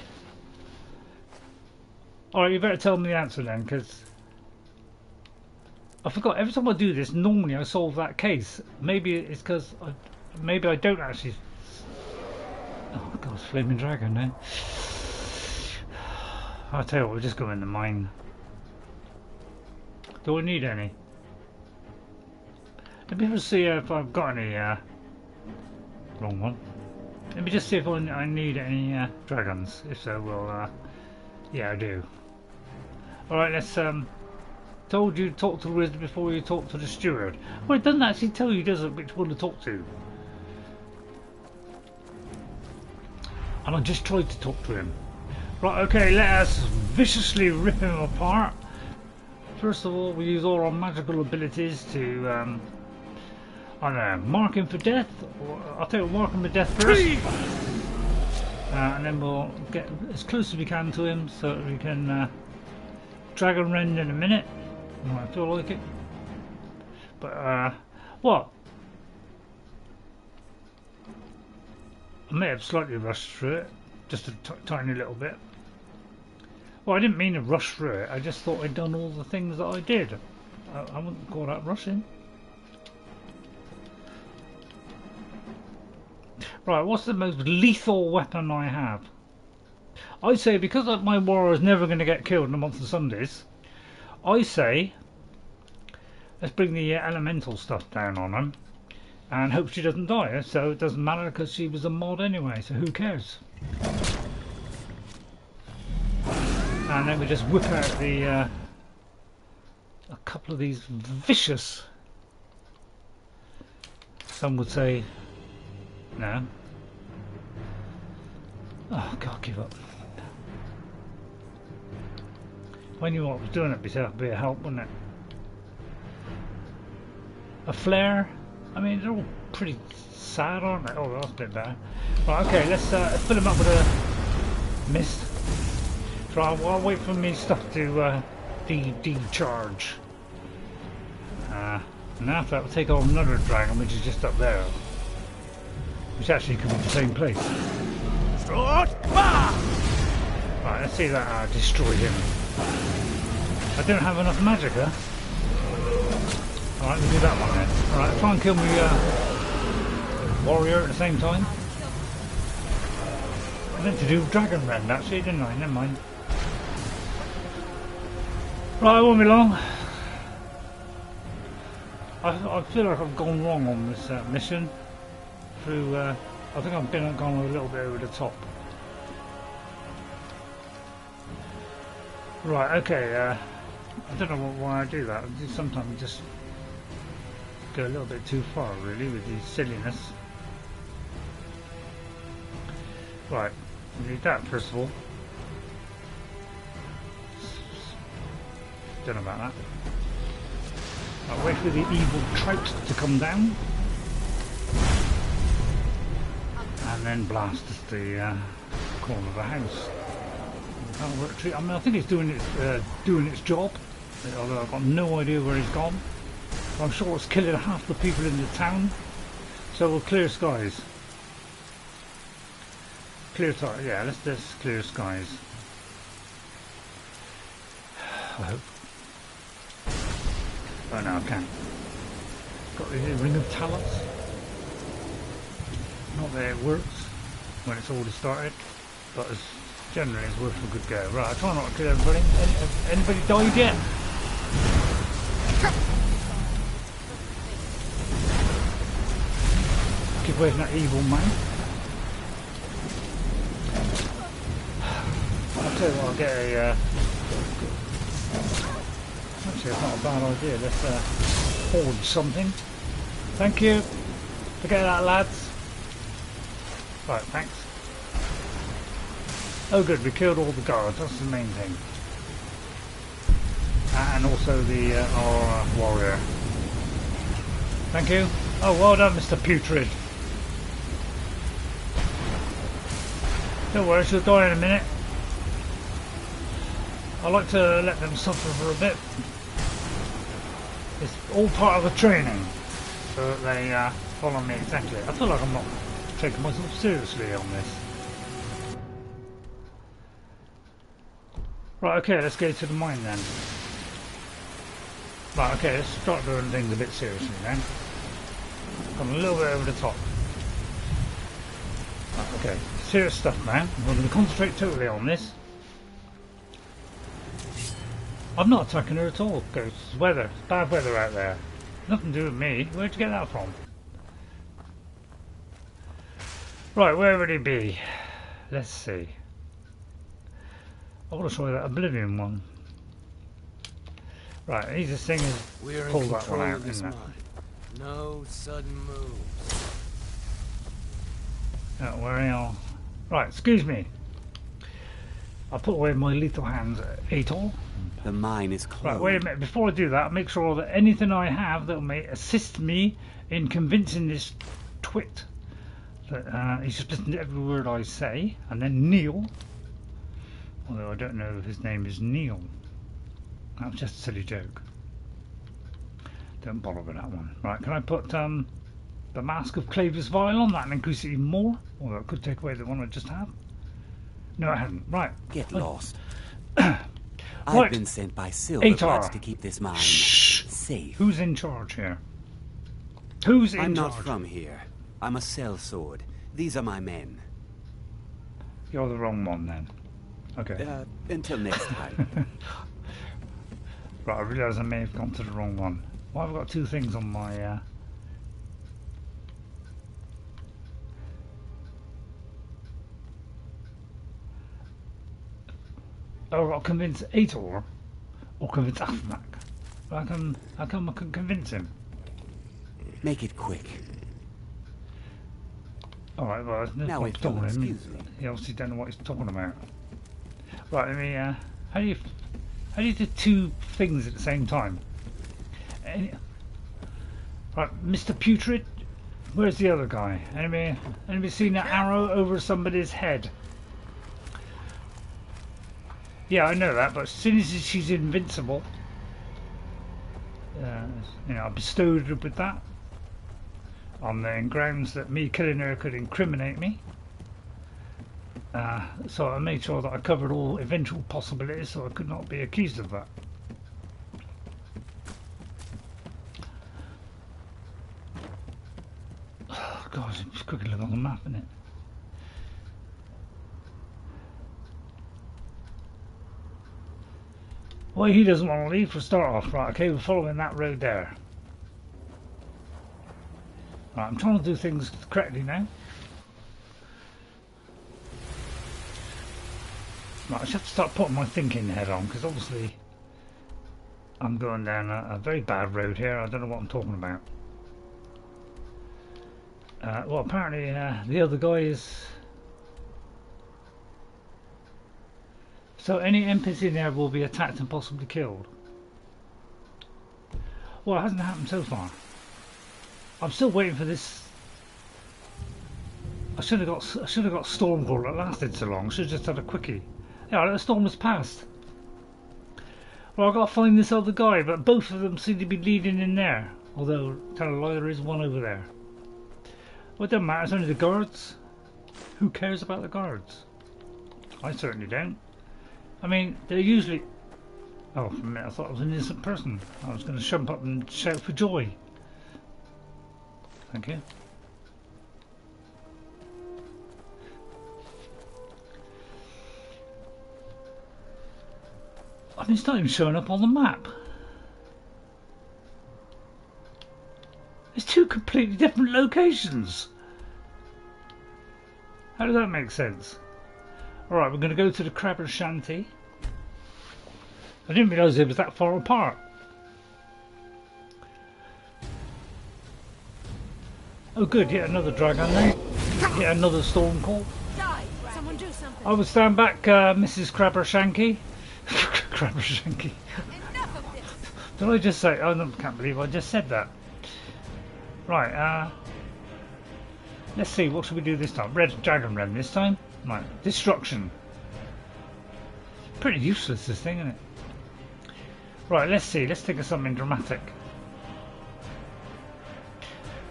S1: Alright, you better tell me the answer then, because I forgot. Every time I do this, normally I solve that case. Maybe it's because maybe I don't actually. Oh God, flaming dragon now. I'll tell you what, we'll just go in the mine. Do I need any? Let me just see if I've got any. Wrong one. Let me just see if I need any dragons. If so, well, yeah, I do. All right, let's. Told you to talk to the wizard before you talk to the steward. Well, it doesn't actually tell you, does it, which one to talk to? And I just tried to talk to him. Right, okay, let us viciously rip him apart. First of all, we use all our magical abilities to, I don't know, mark him for death. Or I'll tell you, mark him for death first. And then we'll get as close as we can to him so that we can dragon rend in a minute. I feel like it. But, what? I may have slightly rushed through it. Just a tiny little bit. Well, I didn't mean to rush through it. I just thought I'd done all the things that I did. I wouldn't call that rushing. Right, what's the most lethal weapon I have? I say, because my warrior is never going to get killed in a month of Sundays, I say, let's bring the elemental stuff down on him and hope she doesn't die. So it doesn't matter because she was a mod anyway, so who cares? And then we just whip out the a couple of these vicious, some would say, no. Oh God, give up. I knew what I was doing, it'd be a help, wouldn't it? A flare. I mean, they're all pretty sad, aren't they? Oh, that's a bit better. Right, okay, let's fill them up with a mist. So I'll wait for me stuff to decharge. And after that, we'll take on another dragon, which is just up there, which actually could be the same place. Right, let's see that destroy him. I don't have enough magicka. Alright, we'll do that one then. Alright, try and kill me warrior at the same time. I meant to do Dragon Rend actually, didn't I? Never mind. Right, it won't be long. I feel like I've gone wrong on this mission. Through, I think I've gone a little bit over the top. Right, okay, I don't know why I do that. Sometimes I just go a little bit too far, really, with the silliness. Right, we need that first of all. Don't know about that. I'll wait for the evil trout to come down. And then blast the corner of the house. I mean, I think it's doing its job, although I've got no idea where he's gone. I'm sure it's killing half the people in the town, so we'll clear skies. Yeah, let's just clear skies. I hope. Oh no, I can't. Got the ring of talents. Not that it works when it's already started, but it's generally it's worth a good go. Right, I try not to kill everybody. Anybody died yet? Keep away from that evil man. I'll tell you what, I'll get a... Actually, it's not a bad idea. Let's hoard something. Thank you. Forget that, lads. Right, thanks. Oh good, we killed all the guards, that's the main thing. And also the our warrior. Thank you. Oh, well done, Mr. Putrid. Don't worry, she'll die in a minute. I like to let them suffer for a bit. It's all part of the training, so that they follow me exactly. I feel like I'm not taking myself seriously on this. Right, okay, let's go to the mine then. Right, okay, let's start doing things a bit seriously then. Gone a little bit over the top. Right, okay, serious stuff now. We're going to concentrate totally on this. I'm not attacking her at all, Ghost. It's weather. It's bad weather out there. Nothing to do with me. Where'd you get that from? Right, where would he be? Let's see. I want to try that Oblivion one. Right, easiest thing is pull that one out, isn't it?
S18: No sudden moves.
S1: Don't worry, I'll... Right, excuse me. I'll put away my lethal hands, Ator.
S8: The mine is closed.
S1: Right, wait a minute. Before I do that, I'll make sure that anything I have that may assist me in convincing this twit that he's just listening to every word I say. And then Neil, although I don't know if his name is Neil. That was just a silly joke. Don't bother with that one. Right, can I put the Mask of Clavis Phial on that and increase it even more? Although it could take away the one I just had. No, it hasn't. Right.
S8: Get lost.
S1: Right.
S8: I've been sent by Silverbloods to keep this mine safe.
S1: Who's in charge here? Who's in charge?
S8: I'm not from here. I'm a sellsword. These are my men.
S1: You're the wrong one then. Okay.
S8: Until next time.
S1: Right, I realise I may have gone to the wrong one. Well, I've got two things on my... Oh, I've got to convince Ator or convince Athnak. How come I can convince him?
S8: Make it quick.
S1: Alright, well, there's no point talking to him. He obviously don't know what he's talking about. Right, let me, how do you do two things at the same time? Right, Mr. Putrid, where's the other guy? Anybody seen that arrow over somebody's head? Yeah, I know that, but as soon as she's invincible, you know, I bestowed her with that on the grounds that me killing her could incriminate me. So I made sure that I covered all eventual possibilities so I could not be accused of that. Oh God, it's just quickly look on the map, isn't it? Well, he doesn't want to leave for start off. Right, okay, we're following that road there. Right, I'm trying to do things correctly now. Right, I just have to start putting my thinking head on, because obviously I'm going down a very bad road here. I don't know what I'm talking about. Well, apparently the other guy is... So any NPC in there will be attacked and possibly killed. Well, it hasn't happened so far. I'm still waiting for this. I should have got Stormcall that lasted so long. I should have just had a quickie. Yeah, the storm has passed. Well, I've got to find this other guy, but both of them seem to be leading in there. Although, tell a lie, there is one over there. Well, it doesn't matter. It's only the guards. Who cares about the guards? I certainly don't. I mean, they're usually... Oh, for a minute I thought I was an innocent person. I was going to jump up and shout for joy. Thank you. I mean, it's not even showing up on the map. It's two completely different locations. How does that make sense? Alright, we're going to go to the Crabber Shanty. I didn't realise it was that far apart. Oh good, yet another dragon there. Yet another storm call.
S10: Someone do something.
S1: I would stand back, Mrs. Crabber Shanky. Crabber Shanky. Did I just say? Oh, no, I can't believe I just said that. Right, let's see, what should we do this time? Red Dragon Ren this time? Right, destruction. Pretty useless, this thing, isn't it? Right, let's see, let's think of something dramatic.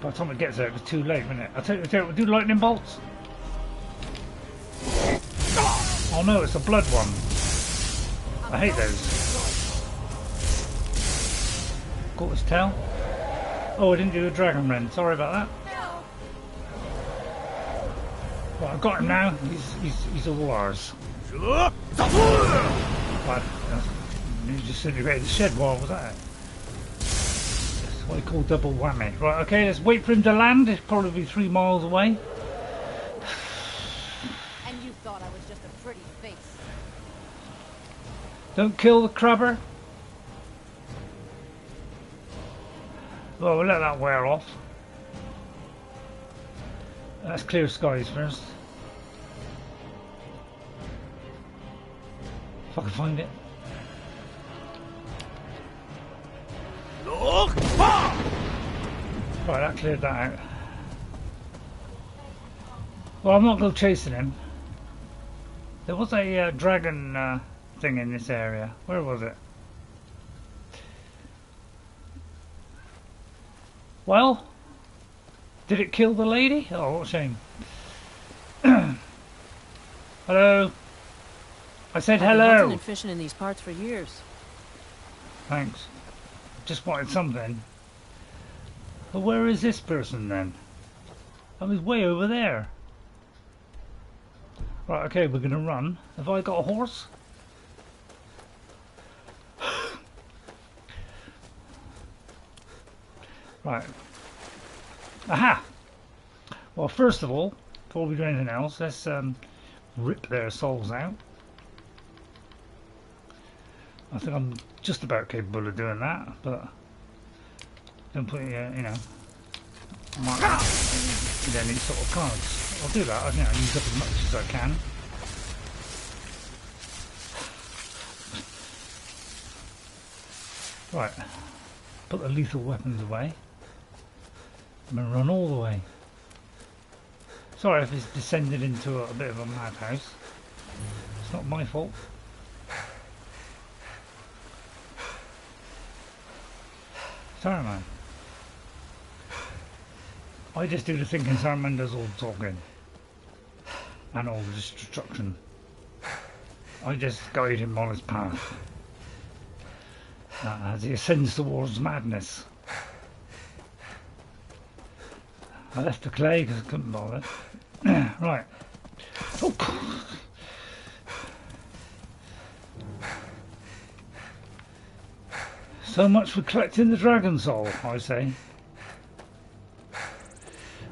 S1: By the time it gets there, it was too late, wasn't it? I'll tell you, we'll do lightning bolts. Oh no, it's a blood one. I hate those. Caught his tail. Oh, I didn't do a Dragon Ren, sorry about that. Right, I've got him now. He's all ours. Right, you just disintegrated the shed. What was that? That's what I call double whammy. Right, okay, let's wait for him to land. It's probably 3 miles away.
S10: And you thought I was just a pretty face.
S1: Don't kill the crabber. Well, we'll let that wear off. Let's clear skies first. If I can find it. Right, that cleared that out. Well, I'm not going chasing him. There was a dragon thing in this area. Where was it? Well, did it kill the lady? Oh, what a shame. Hello. I said hello.
S10: I've been hunting and fishing in these parts for years.
S1: Thanks. Just wanted something. But where is this person then? I was way over there. Right, okay, we're gonna run. Have I got a horse? Right. Aha! Well, first of all, before we do anything else, let's rip their souls out. I think I'm just about capable of doing that, but don't put you know, mark with any sort of cards. I'll do that. I'll use up as much as I can. Right, put the lethal weapons away. I'm going to run all the way. Sorry if it's descended into a bit of a madhouse. It's not my fault. Saruman. I just do the thinking, Saruman does all the talking. and all the destruction. I just guide him on his path as he ascends towards madness. I left the clay because I couldn't bother. Right. Oh. So much for collecting the dragon soul, I say.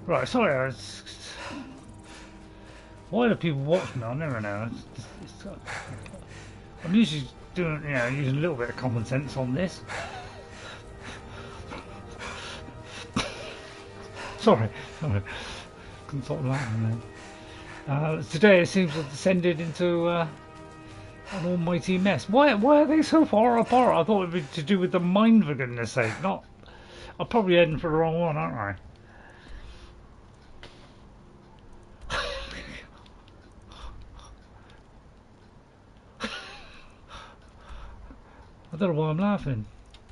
S1: Right, sorry, why do people watch me? I never know. I'm usually doing, using a little bit of common sense on this. Sorry. Couldn't stop laughing then. Today it seems to have descended into an almighty mess. Why are they so far apart? I thought it would be to do with the mind, for goodness sake. Not. I'm probably heading for the wrong one, aren't I? I don't know why I'm laughing.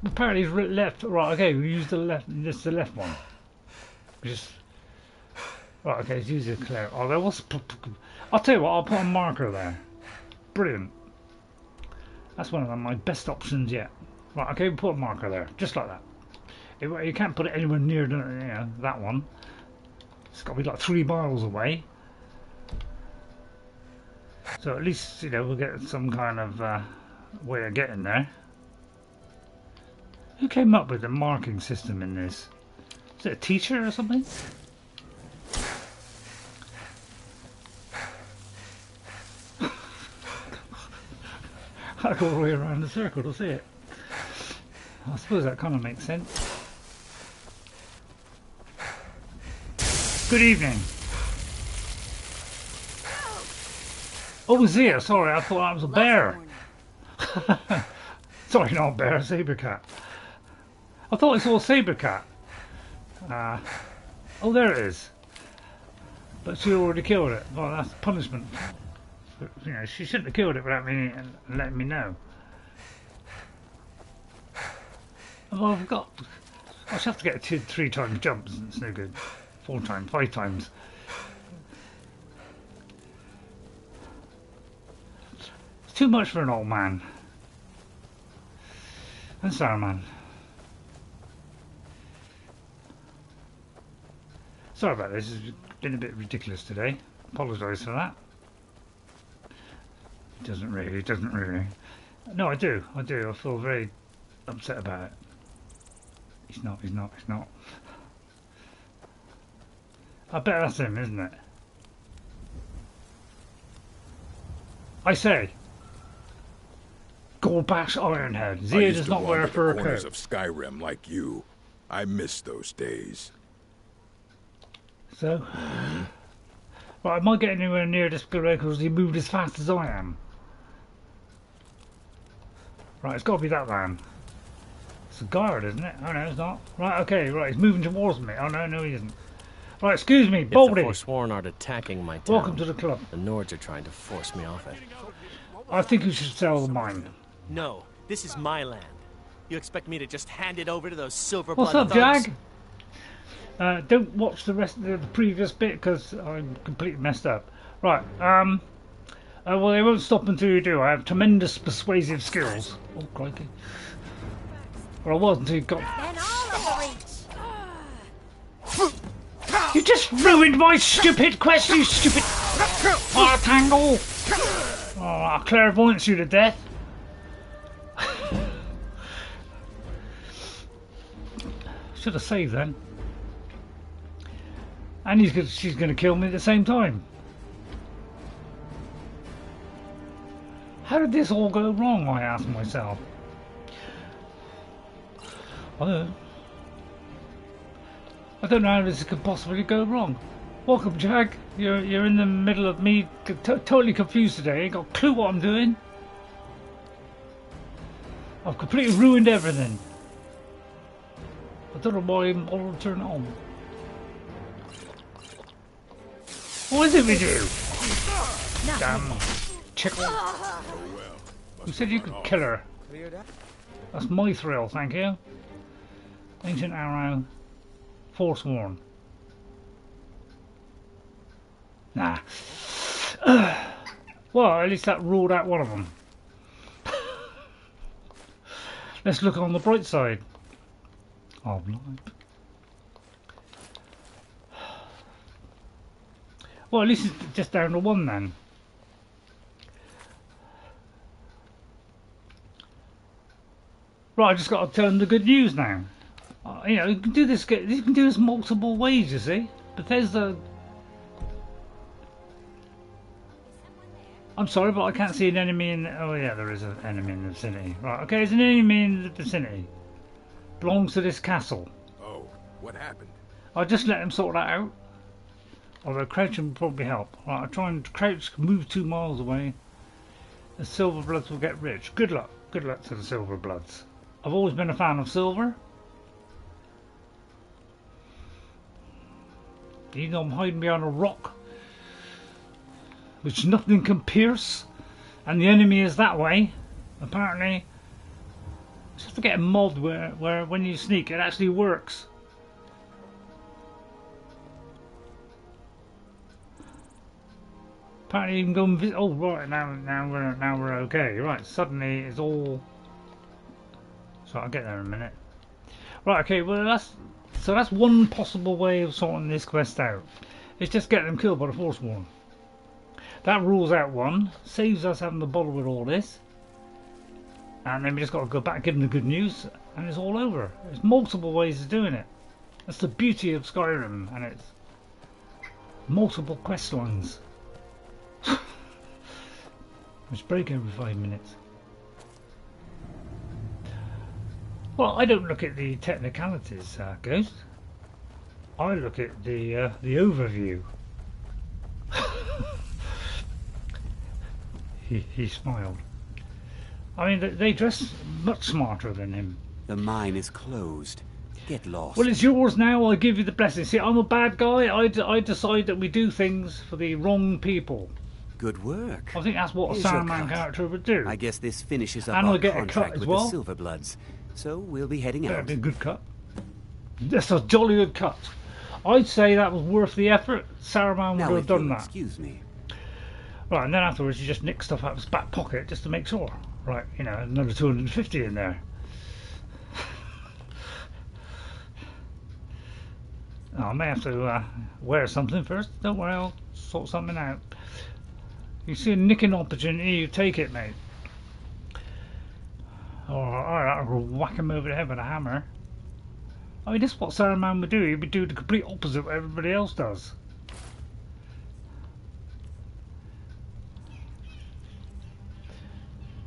S1: Apparently it's left. Right, okay, we use the left. This is the left one. Just right, okay, let's use the clear. Oh, there was. I'll tell you what. I'll put a marker there. Brilliant. That's one of my best options yet. Right, okay, we'll put a marker there, just like that. You can't put it anywhere near that one. It's got to be like 3 miles away. So at least we'll get some kind of way of getting there. Who came up with the marking system in this? Is it a teacher or something? I go all the way around the circle to see it. I suppose that kind of makes sense. Good evening. Oh, Zia, sorry, I thought that was a bear. Sorry, not a bear, a saber cat. I thought I saw a saber cat. Oh, there it is. But she already killed it. Well, that's punishment. She shouldn't have killed it without me letting me know. Well, I should have to get 3 times jumps. It's no good. 4 times, 5 times. It's too much for an old man. And Saruman. Sorry about this. It's been a bit ridiculous today. Apologise for that. It doesn't really. No, I do. I feel very upset about it. He's not. I bet that's him, isn't it? I say. Goldbash Ironhead. Zia does not wear a fur coat.
S5: Of Skyrim like you. I miss those days.
S1: So? Right, am I getting anywhere near this guy because he moved as fast as I am? Right, it's got to be that man. It's a guard, isn't it? Oh no, it's not. Right, okay, right, he's moving towards me. Oh no, he isn't. Right, excuse me, Baldy.
S6: If the Forsworn are attacking my town,
S1: welcome to the club.
S6: The Nords are trying to force me off it.
S1: I think you should sell the mine.
S19: No, this is my land. You expect me to just hand it over to those silver
S1: What's up, Jag? Don't watch the rest of the previous bit because I'm completely messed up. Right, well, they won't stop until you do. I have tremendous persuasive skills. Oh, crikey. Well, I was until you got... You just ruined my stupid quest, you stupid rectangle! Oh, I'll clairvoyance you to death. Should have saved then. And she's going to kill me at the same time. How did this all go wrong, I asked myself. I don't know how this could possibly go wrong. Welcome, Jag. You're in the middle of me totally confused today. Ain't got a clue what I'm doing. I've completely ruined everything. I don't know why I'm all turn it on. What is it with you? Damn chicken. Who said you could kill her? That's my thrill, thank you. Ancient arrow. Forsworn. Nah. Well, at least that ruled out one of them. Let's look on the bright side of life. Well, at least it's just down to one then. Right, I just got to tell them the good news now. You know, you can do this. You can do this multiple ways. You see, Bethesda. I'm sorry, but I can't see an enemy in. Oh yeah, there is an enemy in the vicinity. Right, okay, there's an enemy in the vicinity. Belongs to this castle.
S5: Oh, what happened?
S1: I'll just let them sort that out. Although crouching would probably help. Right, I'll try and crouch, move 2 miles away. The Silver Bloods will get rich. Good luck. Good luck to the Silver Bloods. I've always been a fan of silver. Even though I'm hiding behind a rock, which nothing can pierce, and the enemy is that way, apparently. Just have to get a mod where when you sneak, it actually works. Apparently you can go and visit. Oh right, now we're okay. Right, suddenly it's all. So I'll get there in a minute. Right, okay. Well, that's one possible way of sorting this quest out. It's just get them killed by the Forsworn. That rules out one. Saves us having to bother with all this. And then we just got to go back, give them the good news, and it's all over. There's multiple ways of doing it. That's the beauty of Skyrim, and it's multiple quest lines. Which break every 5 minutes. Well, I don't look at the technicalities, Ghost. I look at the overview. He smiled. I mean, they dress much smarter than him.
S8: The mine is closed. Get lost.
S1: Well, it's yours now. I give you the blessing. See, I'm a bad guy. I decide that we do things for the wrong people.
S8: Good work.
S1: I think that's what a Saruman character would do.
S8: I guess this finishes up
S1: and
S8: our
S1: I get
S8: contract
S1: a cut as
S8: with
S1: well.
S8: the Silver Bloods. So we'll be heading out.
S1: That'd be a good cut. That's a jolly good cut. I'd say that was worth the effort. Saruman would have done that.
S8: Excuse me.
S1: Right, and then afterwards you just nick stuff out of his back pocket just to make sure. Right, you know, another 250 in there. I may have to wear something first. Don't worry, I'll sort something out. You see a nicking opportunity, you take it, mate. Or I'll whack him over the head with a hammer. I mean, this is what Saruman would do. He would do the complete opposite of what everybody else does.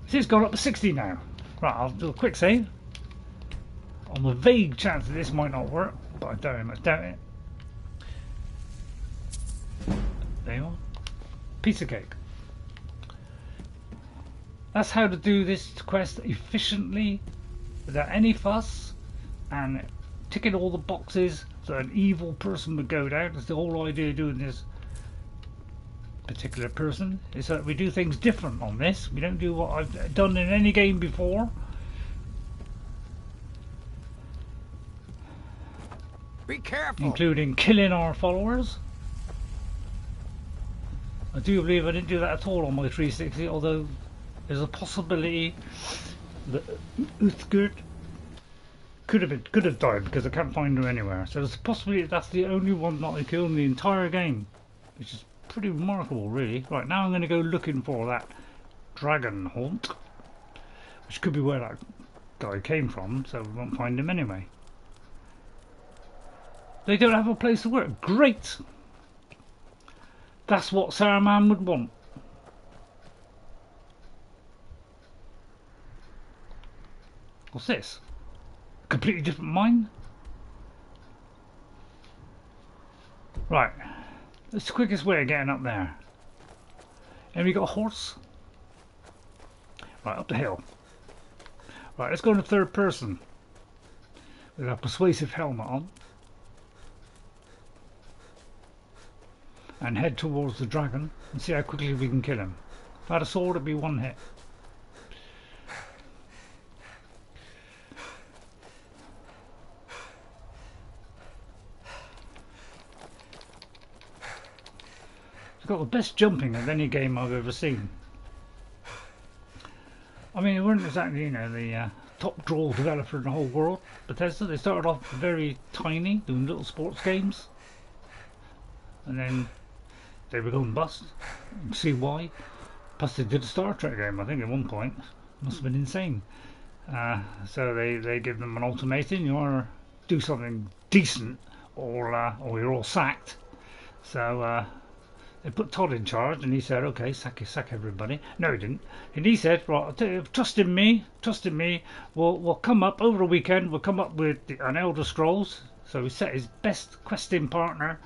S1: See, it's gone up to 60 now. Right, I'll do a quick save. On the vague chance that this might not work, but I very much doubt it. There you are. Piece of cake. That's how to do this quest efficiently, without any fuss, and ticking all the boxes that an evil person would go down. That's the whole idea of doing this particular person, is that we do things different on this. We don't do what I've done in any game before.
S7: Be careful.
S1: Including killing our followers. I do believe I didn't do that at all on my 360, although there's a possibility that Uthgerd could have died because I can't find her anywhere. So there's a possibility that's the only one that I killed in the entire game, which is pretty remarkable, really. Right, now I'm going to go looking for that dragon haunt, which could be where that guy came from, so we won't find him anyway. They don't have a place to work. Great! That's what Saruman would want. What's this? A completely different mine? Right. That's the quickest way of getting up there. And we got a horse. Right, up the hill. Right, let's go into third person. With our persuasive helmet on. And head towards the dragon and see how quickly we can kill him. If I had a sword, it'd be one hit. Just got the best jumping of any game I've ever seen. I mean, it weren't exactly, you know, the top draw developer in the whole world, Bethesda. They started off very tiny, doing little sports games, and then they were going bust. You can see why. Plus, they did a Star Trek game, I think, at one point. Must have been insane. So they give them an ultimatum: you want to do something decent, or you're all sacked. So they put Todd in charge, and he said, "Okay, sack everybody." No, he didn't. And he said, "Right, I'll tell you, trust in me. We'll come up over the weekend. We'll come up with an Elder Scrolls." So he set his best questing partner,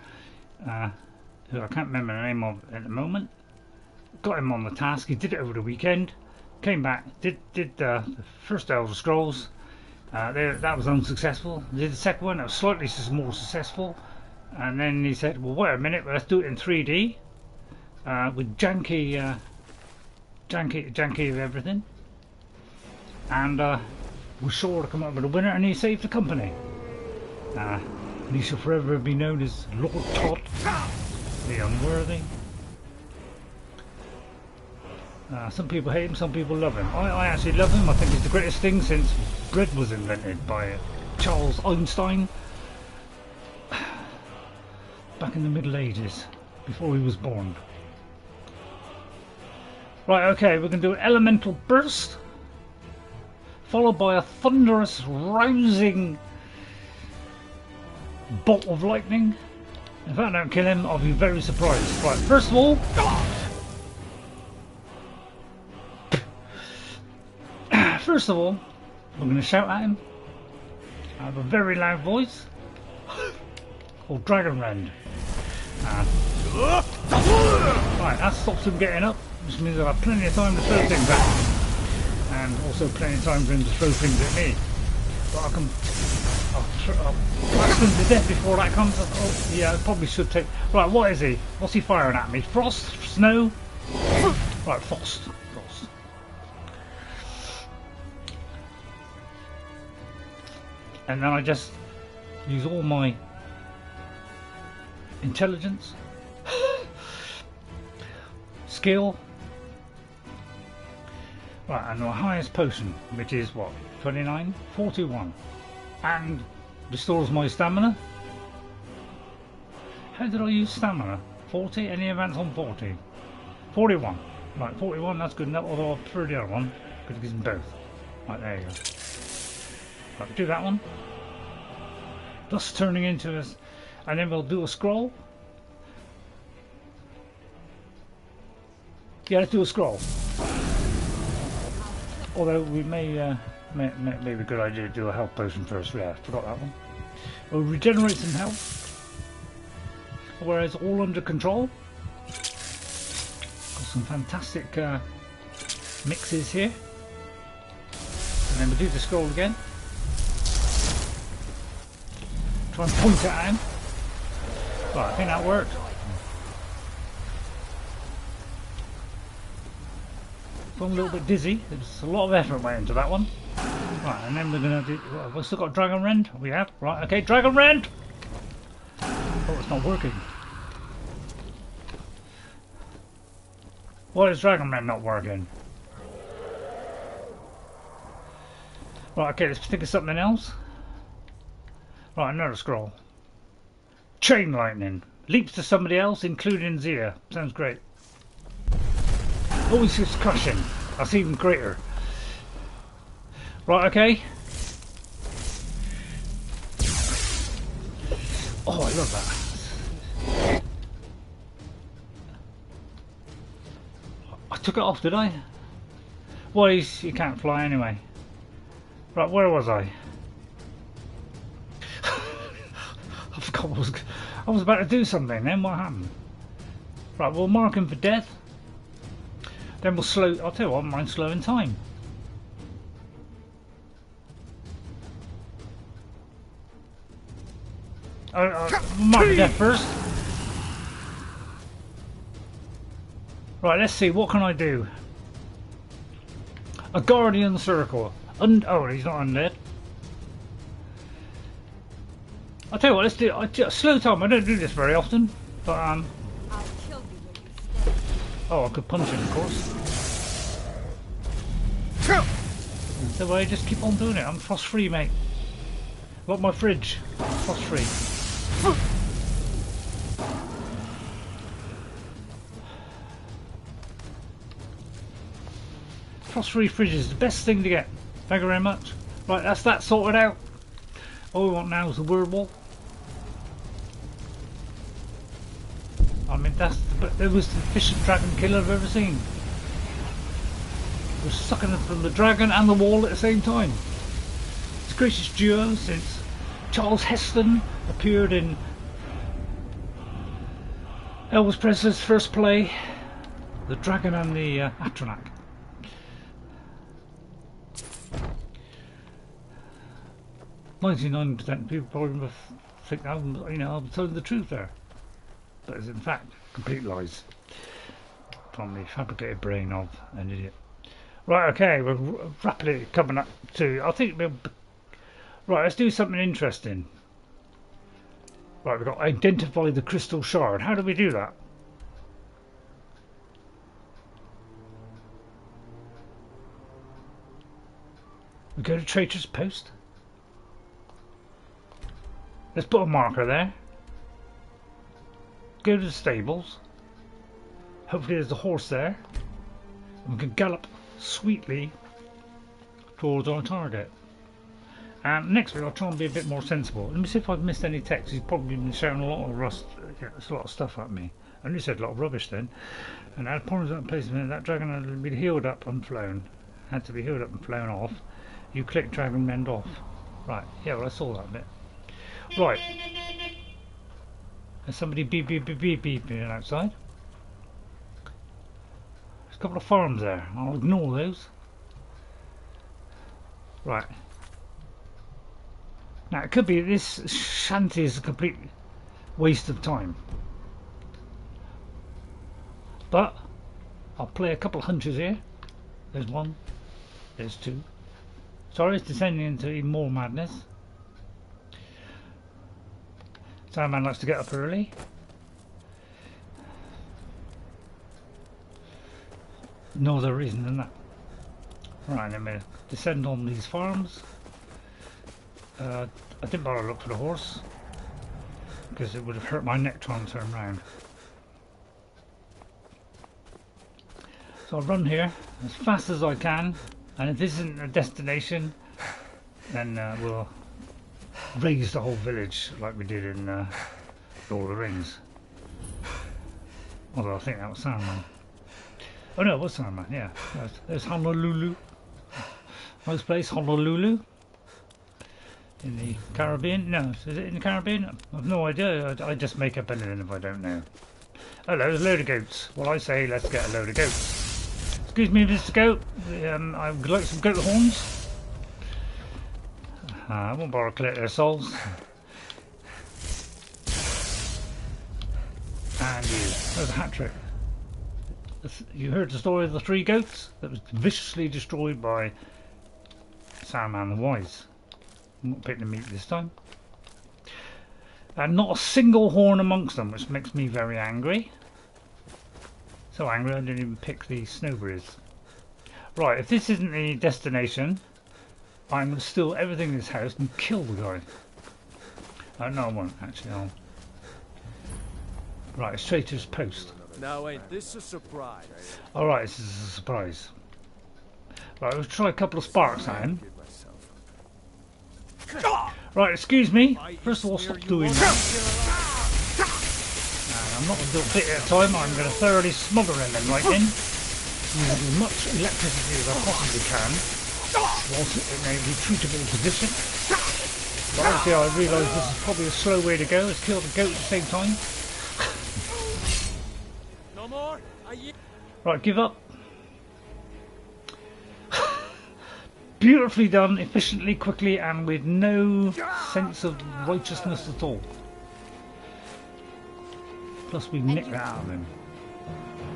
S1: who I can't remember the name of at the moment. Got him on the task. He did it over the weekend. Came back, did the first Elder Scrolls. That was unsuccessful. Did the second one. That was slightly more successful. And then he said, "Well, wait a minute. Let's do it in 3D with janky of everything." And we're sure to come up with a winner. And he saved the company. And he shall forever be known as Lord Todd, the Unworthy. Some people hate him, some people love him. I actually love him. I think he's the greatest thing since bread was invented by Charles Einstein back in the Middle Ages, before he was born. Right, okay, we're going to do an elemental burst, followed by a thunderous, rousing bolt of lightning. If I don't kill him, I'll be very surprised. Right, first of all, I'm going to shout at him. I have a very loud voice called Dragon Rend. Right, that stops him getting up, which means I'll have plenty of time to throw things at him. And also plenty of time for him to throw things at me. But I'll blast him to death before that comes. Oh, yeah, I probably should take... Right, what is he? What's he firing at me? Frost? Snow? Right, Frost. And then I just use all my intelligence, skill, right, and my highest potion, which is what, 29, 41, and restores my stamina. How did I use stamina? 40? Any advance on 40? 41. Right, 41, that's good enough, although I prefer the other one, because it gives them both. Right, there you go. Right, do that one. Thus turning into us, and then we'll do a scroll. Yeah, let's do a scroll. Although we may be a good idea to do a health potion first. Yeah, forgot that one. We'll regenerate some health. Whereas all under control. Got some fantastic mixes here. And then we'll do the scroll again. Try and point it at him. Right, I think that worked. I'm a little bit dizzy. There's a lot of effort went into that one. Right, and then we're going to do... Have we still got Dragon Rend? We have. Right, okay, Dragon Rend! Oh, it's not working. Why is Dragon Rend not working? Right, okay, let's think of something else. Right, another scroll. Chain lightning. Leaps to somebody else, including Zia. Sounds great. Always just crushing. That's even greater. Right, okay. Oh, I love that. I took it off, did I? Well, you can't fly anyway. Right, where was I? I forgot I was about to do something, then what happened? Right, we'll mark him for death. Then we'll slow... I'll tell you what, mine's slow in time. Mark the death first. Right, let's see, what can I do? A Guardian Circle. Oh, he's not undead. I'll tell you what, let's do slow time. I don't do this very often, but Oh, I could punch him, of course. So I just keep on doing it. I'm frost-free, mate. Like my fridge. Frost-free. Frost-free fridge is the best thing to get. Thank you very much. Right, that's that sorted out. All we want now is the word wall. I mean, it was the efficient dragon killer I've ever seen. It was sucking it from the dragon and the wall at the same time. It's the greatest duo since Charles Heston appeared in Elvis Presley's first play, The Dragon and the Atronach. 99% of people probably think I'm telling the truth there, but it's in fact complete lies from the fabricated brain of an idiot. Right, okay, we're rapidly coming up to. I think we'll. Right, let's do something interesting. Right, we've got to identify the crystal shard. How do we do that? We go to Traitor's Post. Let's put a marker there. Go to the stables. Hopefully there's a horse there. And we can gallop sweetly towards our target. And next week I'll try and be a bit more sensible. Let me see if I've missed any text. He's probably been shouting a lot of a lot of stuff at me. I only said a lot of rubbish then. And at points that place, that dragon had to be healed up and flown. Had to be healed up and flown off. You click dragon mend off. Right, yeah, well I saw that bit. Right. There's somebody beeping outside. There's a couple of farms there. I'll ignore those. Right. Now it could be this shanty is a complete waste of time. But I'll play a couple of hunches here. There's one. There's two. Sorry, it's descending into even more madness. Saruman likes to get up early. No other reason than that. Right, let me descend on these farms. I didn't bother to look for the horse because it would have hurt my neck trying to turn around. So I'll run here as fast as I can, and if this isn't a destination, then we'll raise the whole village like we did in Lord of the Rings. Although I think that was Saruman. Oh no, it was Saruman, yeah. There's Honolulu. Nice place, Honolulu. In the Caribbean? No, is it in the Caribbean? I've no idea. I just make up anything if I don't know. Oh, there's a load of goats. Well, I say let's get a load of goats. Excuse me, Mr. Goat. I would like some goat horns. I won't bother to collect their souls. And there's a hat trick. You heard the story of the 3 goats that was viciously destroyed by Saruman the Wise. I'm not picking the meat this time. And not a single horn amongst them, which makes me very angry. So angry I didn't even pick the snowberries. Right, if this isn't the destination, I'm going to steal everything in this house and kill the guy. No, I won't actually. Right, it's Traitor's Post.
S2: Now ain't this a surprise?
S1: Alright, this is a surprise. Right, let's try a couple of sparks at him. Right, excuse me. First of all, stop doing that. And I'm not going to do a bit at a time. I'm going to thoroughly smother him and right in. Using as much electricity as I possibly can, whilst in a retreatable position. But obviously I realise this is probably a slow way to go. Let's kill the goat at the same time.
S19: No more?
S1: Right, give up. Beautifully done, efficiently, quickly, and with no sense of righteousness at all. Plus we nicked that out of him.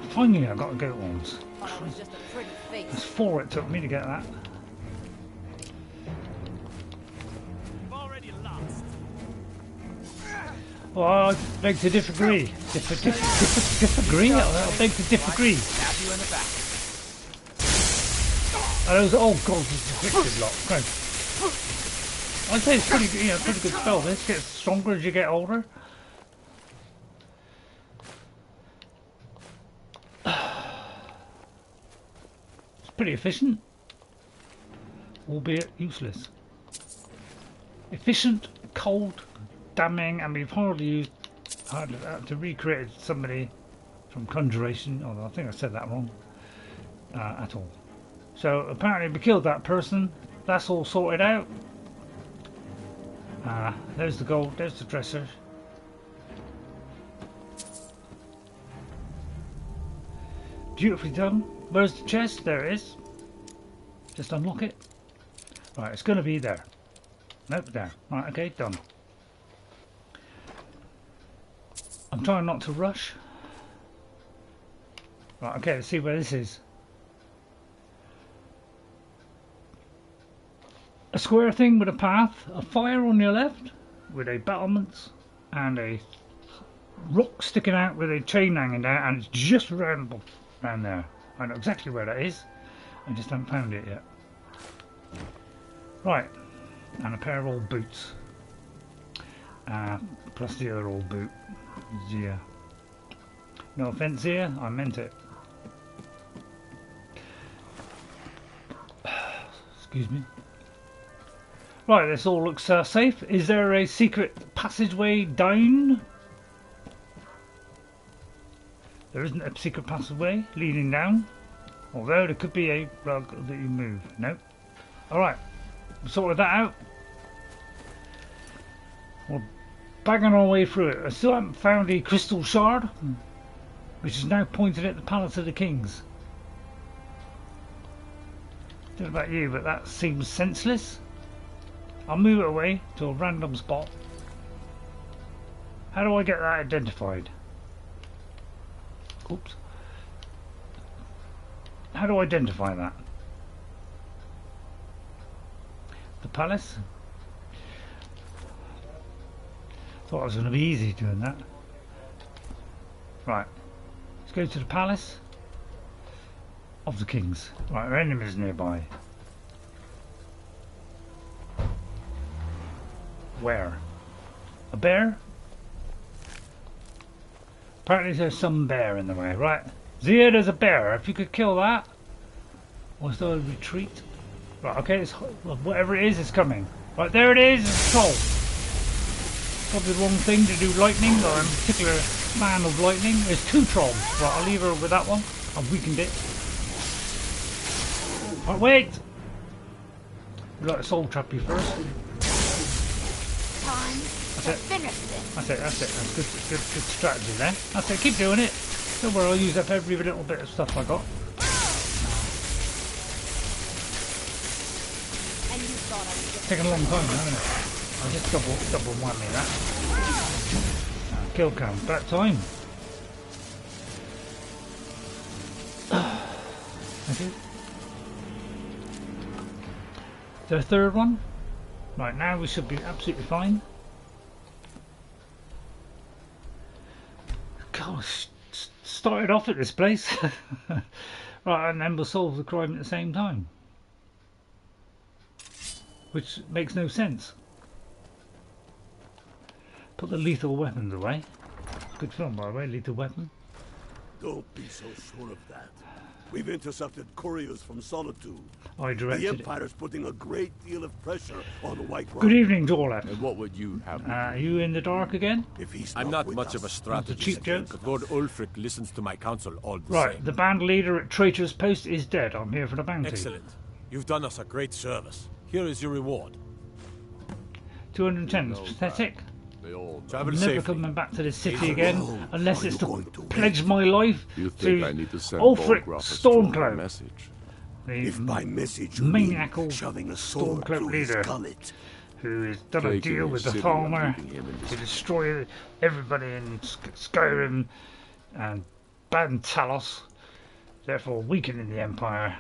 S1: Finally I got a goat horns. That's 4 it took me to get that. Well, I beg to disagree. Disagree? I beg to disagree. And those, oh god, this is wicked lot. Great. I'd say it's pretty good, pretty good spell. This gets stronger as you get older. It's pretty efficient, albeit useless. Efficient, cold, damning, and we've hardly had to recreate somebody from conjuration, although I think I said that wrong, at all. So apparently we killed that person. That's all sorted out. There's the gold, there's the dresser. Beautifully done. Where's the chest? There it is. Just unlock it. Right, it's going to be there. Nope, there. Right, okay, done. I'm trying not to rush. Right, okay, let's see where this is. A square thing with a path, a fire on your left, with a battlements, and a rock sticking out with a chain hanging down, and it's just around there. I know exactly where that is. I just haven't found it yet. Right, and a pair of old boots. Plus the other old boot. Yeah. No offence here, I meant it. Excuse me. Right, this all looks safe. Is there a secret passageway down? There isn't a secret passageway leading down. Although there could be a rug that you move. Nope. Alright, sorted that out. We're banging our way through it. I still haven't found a crystal shard, which is now pointed at the Palace of the Kings. I don't know about you, but that seems senseless. I'll move it away to a random spot. How do I get that identified? Oops. How do I identify that? The palace? Thought it was going to be easy doing that. Right. Let's go to the palace of the Kings. Right, our enemies nearby. Where? A bear? Apparently there's some bear in the way, right? Zia, there's a bear. If you could kill that. Or still retreat. Right, okay, it's, whatever it is, it's coming. Right, there it is, it's a troll. Probably the wrong thing to do lightning, or I'm a particular fan of lightning. There's two trolls. Right, I'll leave her with that one. I've weakened it. Right, wait! We'd like to soul trap you first. That's it. That's good strategy there. That's it, keep doing it. Don't worry, I'll use up every little bit of stuff I got. It's taken a long time, hasn't it? I'll just double whammy that. Kill cam, back time. Okay. The third one. Right, now we should be absolutely fine. Gosh, started off at this place. Right, and then we'll solve the crime at the same time. Which makes no sense. Put the lethal weapons away. Good film, by the way, Lethal Weapon.
S13: Don't be so sure of that. We've intercepted couriers from Solitude.
S1: I directed
S13: the Empire's putting a great deal of pressure on the White Run.
S1: Good evening, Dorlap.
S16: And what would you have?
S1: Are you in the dark again?
S13: If he's
S16: I'm not much of a strategist.
S1: That's a cheap joke.
S16: But Lord Ulfric listens to my counsel all the
S1: right,
S16: same.
S1: The band leader at Traitor's Post is dead. I'm here for the bounty.
S17: Excellent. You've done us a great service. Here is your reward.
S1: 210. It's pathetic.
S16: Travel
S1: I'm never
S16: safely.
S1: coming back to this city again unless it's to pledge my life
S16: You think
S1: to
S16: I need to send
S1: Ulfric
S16: Bolgraf a
S1: Stormcloak.
S16: message?
S13: If by message you
S1: maniacal
S13: mean shoving a sword
S1: Stormcloak
S13: through his
S1: leader
S13: gullet.
S1: who has done a
S16: Taking
S1: deal
S16: his
S1: with the
S16: city
S1: farmer
S16: and leaving him in
S1: to destroy everybody in Skyrim and ban Talos, therefore weakening the Empire.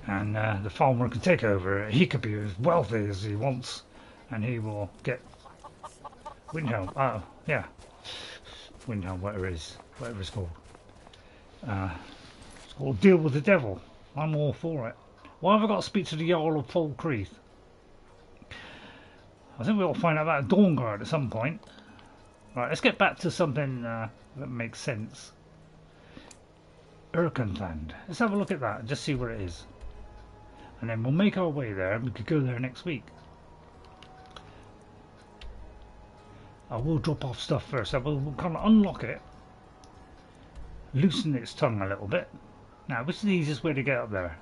S1: And the farmer can take over. He could be as wealthy as he wants, and he will get Windhelm. Oh, yeah. Windhelm, whatever it's called. It's called Deal with the Devil. I'm all for it. Why have I got to speak to the Jarl of Falkreath? I think we'll find out about Dawnguard at some point. Right, let's get back to something that makes sense. Erkenland. Let's have a look at that and just see where it is. And then we'll make our way there and we could go there next week. I will drop off stuff first. We'll kind of unlock it. Loosen its tongue a little bit. Now, which is the easiest way to get up there?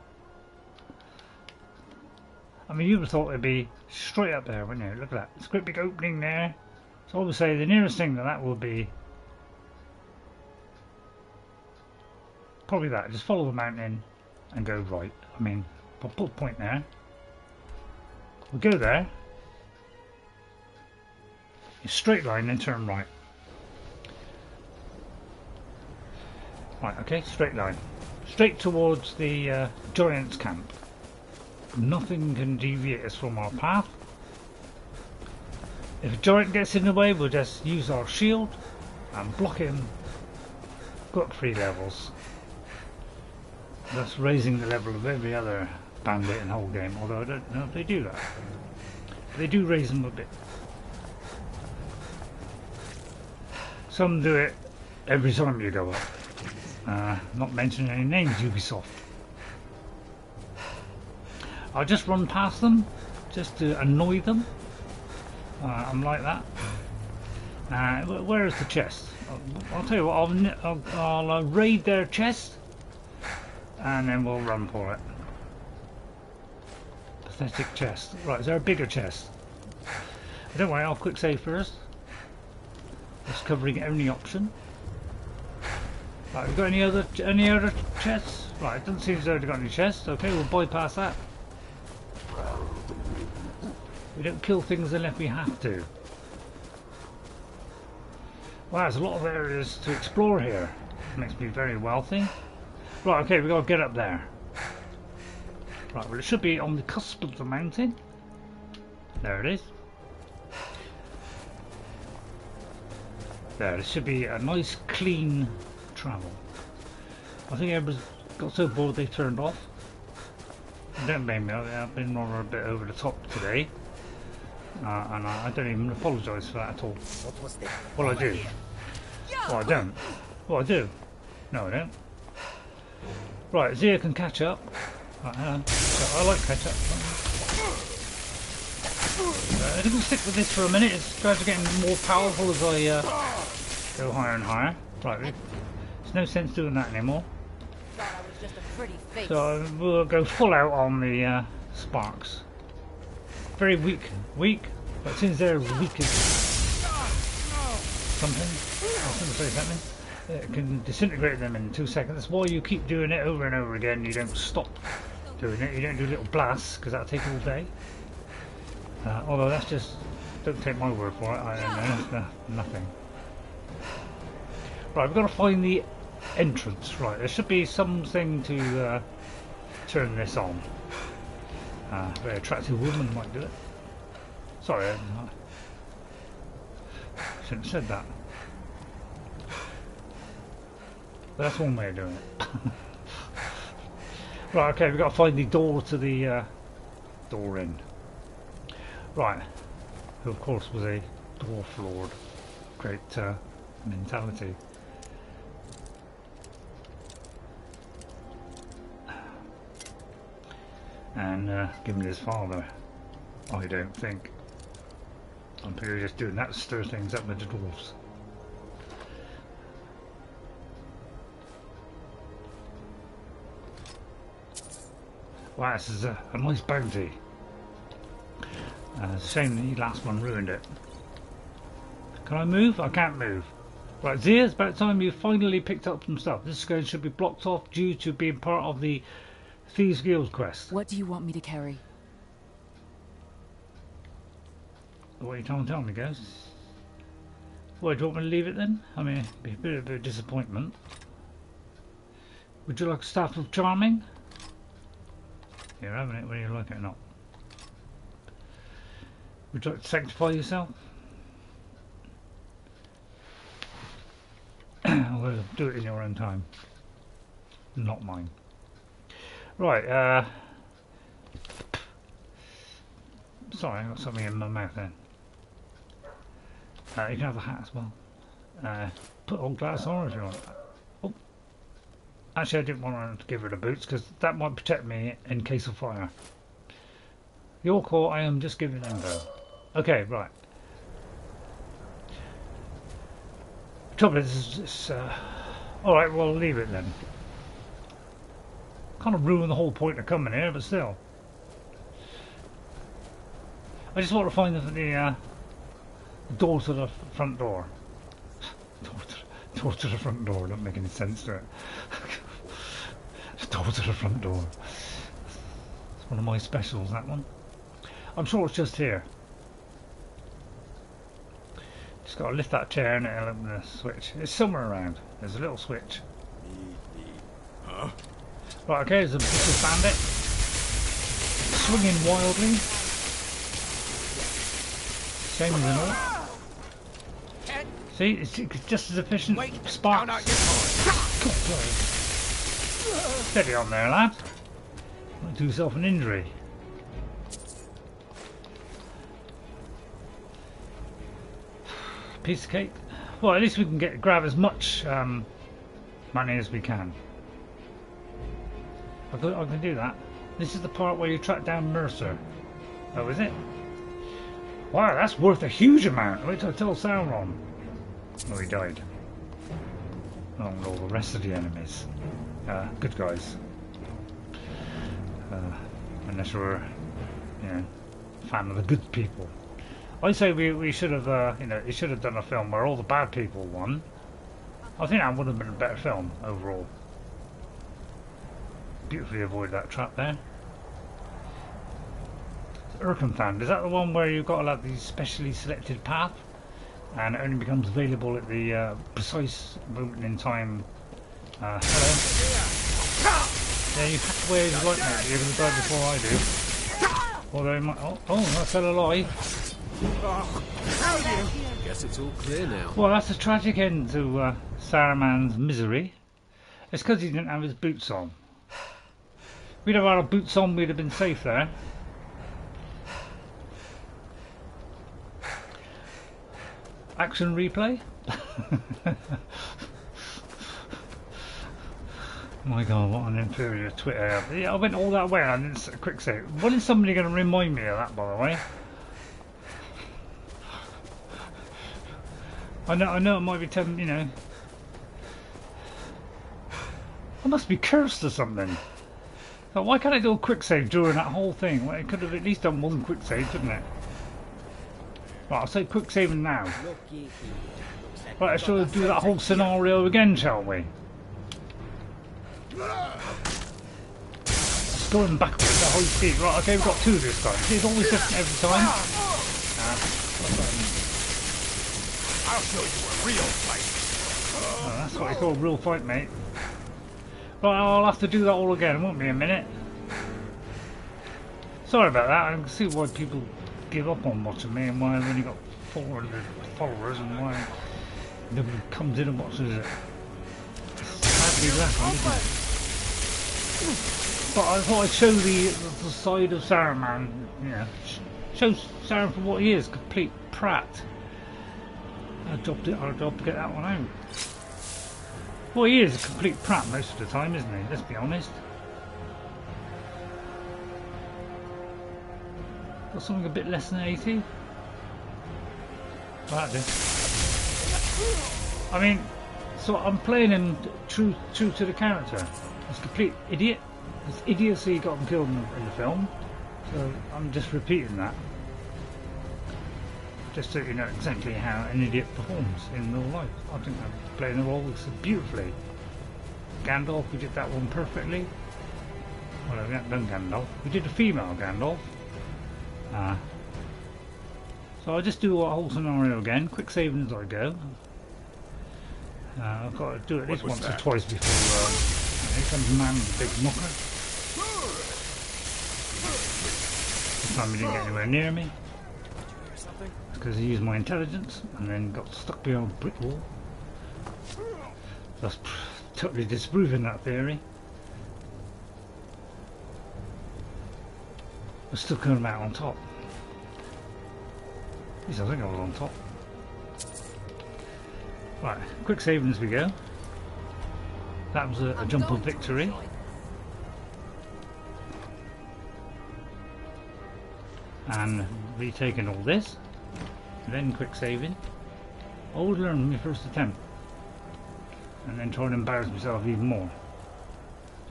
S1: I mean, you would have thought it'd be straight up there, wouldn't you? Look at that. It's a great big opening there. So I would say the nearest thing to that would be probably that. Just follow the mountain and go right. I mean, I'll put a point there. We'll go there. A straight line, then turn right. Right, okay, straight line. Straight towards the giant's camp. Nothing can deviate us from our path. If a giant gets in the way, we'll just use our shield and block him. Go up 3 levels. Thus raising the level of every other bandit in the whole game, although I don't know if they do that. But they do raise them a bit. Some do it every time you go up. Not mentioning any names, Ubisoft. I'll just run past them, just to annoy them. I'm like that. Where is the chest? I'll tell you what, I'll raid their chest, and then we'll run for it. Pathetic chest. Right, is there a bigger chest? Don't worry, I'll quick save first. Just covering any option. Right, we got any other chests? Right, it doesn't seem as though we've got any chests. Okay, we'll bypass that. We don't kill things unless we have to. Wow, there's a lot of areas to explore here. Makes me very wealthy. Right, okay, we've got to get up there. Right, well it should be on the cusp of the mountain. There it is. There, it should be a nice clean travel. I think everybody's got so bored they turned off. Don't blame me, I've been rather a bit over the top today. And I don't even apologise for that at all.
S8: What was that?
S1: Well, I do. Well, I don't. Well, I do. No, I don't. Right, Zia can catch up. Right, I like catch up. I think we'll stick with this for a minute. It's gradually getting more powerful as I go higher and higher. Right, there's no sense doing that anymore. So we'll go full out on the sparks. Very weak, but since they're weak as something, I was going to say something, it can disintegrate them in 2 seconds. That's why you keep doing it over and over again. You don't stop doing it. You don't do little blasts because that'll take all day. Although that's just, don't take my word for it. I don't know, nothing. Right, we've got to find the entrance. Right, there should be something to turn this on. A very attractive woman might do it. Sorry, I shouldn't have said that. But that's one way of doing it. Right, okay, we've got to find the door to the door end. Right, who of course was a dwarf lord. Great mentality. And given his father, I don't think. I'm probably just doing that to stir things up with the dwarves. Wow, this is a nice bounty. It's a shame the last one ruined it. Can I move? I can't move. Right, Zia, it's about time you finally picked up some stuff. This screen should be blocked off due to being part of the Thieves Guild quest.
S3: What do you want me to carry?
S1: What are you trying to tell me, guys? Why, do you want me to leave it then? I mean, it'd be a bit of a disappointment. Would you like a staff of charming? You're having it whether you like it or not. Would you like to sanctify yourself? Well, do it in your own time. Not mine. Right, sorry, I got something in my mouth then. You can have a hat as well. Put on glass on if you want. Oh. Actually, I didn't want to give her the boots because that might protect me in case of fire. Your call, I am just giving info. Okay, right. Trouble is, alright, well, leave it then. Kind of ruin the whole point of coming here, but still. I just want to find the door to the front door. Door to the front door, don't make any sense to it. Door to the front door. It's one of my specials, that one. I'm sure it's just here. Just got to lift that chair and it'll open the switch. It's somewhere around. There's a little switch. Right, okay, there's a vicious bandit. Swinging wildly. Same as an orc. See, it's just as efficient. Sparks. Steady on there, lad. Don't do yourself an injury. Piece of cake. Well, at least we can grab as much money as we can. I can do that. This is the part where you track down Mercer. Oh, is it? Wow, that's worth a huge amount. Wait till I tell Saruman. Oh, he died. Along with all the rest of the enemies. Good guys. Unless you're, you know, a fan of the good people. I say we should have, you know, he should have done a film where all the bad people won. I think that would have been a better film overall. Beautifully avoid that trap there. Urkenthand, is that the one where you've got like the specially selected path, and it only becomes available at the precise moment in time? Hello. Yeah, you hack away as light, mate. You're going to die before I do. Although he might. Oh, that's still alive.
S2: Guess it's all clear now.
S1: Well, that's a tragic end to Saruman's misery. It's because he didn't have his boots on. If we'd have had our boots on, we'd have been safe there. Action replay? My god, what an inferior Twitter. Yeah, I went all that way and I didn't quick save. When is somebody going to remind me of that, by the way? I know it might be you know. I must be cursed or something. So why can't I do a quick save during that whole thing? Well, it could have at least done one quick save, couldn't it? Right, I'll say quick saving now. Right, I shall do that whole scenario again, shall we? It's going backwards at high speed. Right, okay, we've got two this time. It's always different every time.
S18: I'll show you a real fight.
S1: Oh, that's what you call a real fight, mate. Right, I'll have to do that all again. It won't be a minute. Sorry about that. I can see why people give up on watching me and why I've only got 400 followers and why nobody comes in and watches it. Sadly lacking, isn't it? But I thought I'd show the side of Saruman, you know, show Saruman for what he is, complete prat. Our job to get that one out. Well, he is a complete prat most of the time, isn't he? Let's be honest. Got something a bit less than 80. That'll do. I mean, so I'm playing him true to the character. He's a complete idiot. His idiocy got him killed in the film. So I'm just repeating that. Just so you know exactly how an idiot performs in real life. I think I'm playing the role beautifully. Gandalf, we did that one perfectly. Well, we haven't done Gandalf. We did a female Gandalf. So I'll just do a whole scenario again, quick saving as I go. I've got to do it at least once or twice before here comes man with a big knocker. This time he didn't get anywhere near me. Because he used my intelligence and then got stuck behind a brick wall. That's totally disproving that theory. We're still coming out on top. At least I think I was on top. Right, quick saving as we go. That was a jump of victory. And retaking all this. Then quick saving. Always learn from your first attempt. And then try and embarrass myself even more.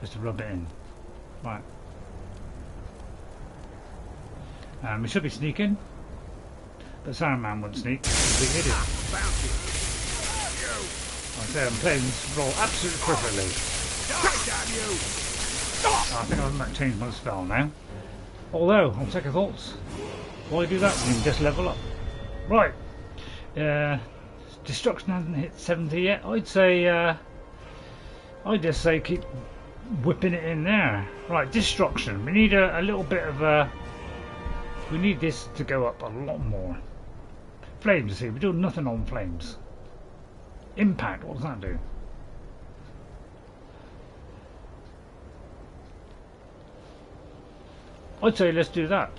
S1: Just to rub it in. Right. We should be sneaking. But Saruman wouldn't sneak. We hit it. I say I'm playing this role absolutely perfectly. I think I might change my spell now. Although, on second thoughts, why do that when you just level up? Right. Destruction hasn't hit 70 yet. I'd just say keep whipping it in there. Right, destruction. We need a little bit of we need this to go up a lot more. Flames, see, we're doing nothing on flames. Impact, what does that do? I'd say let's do that.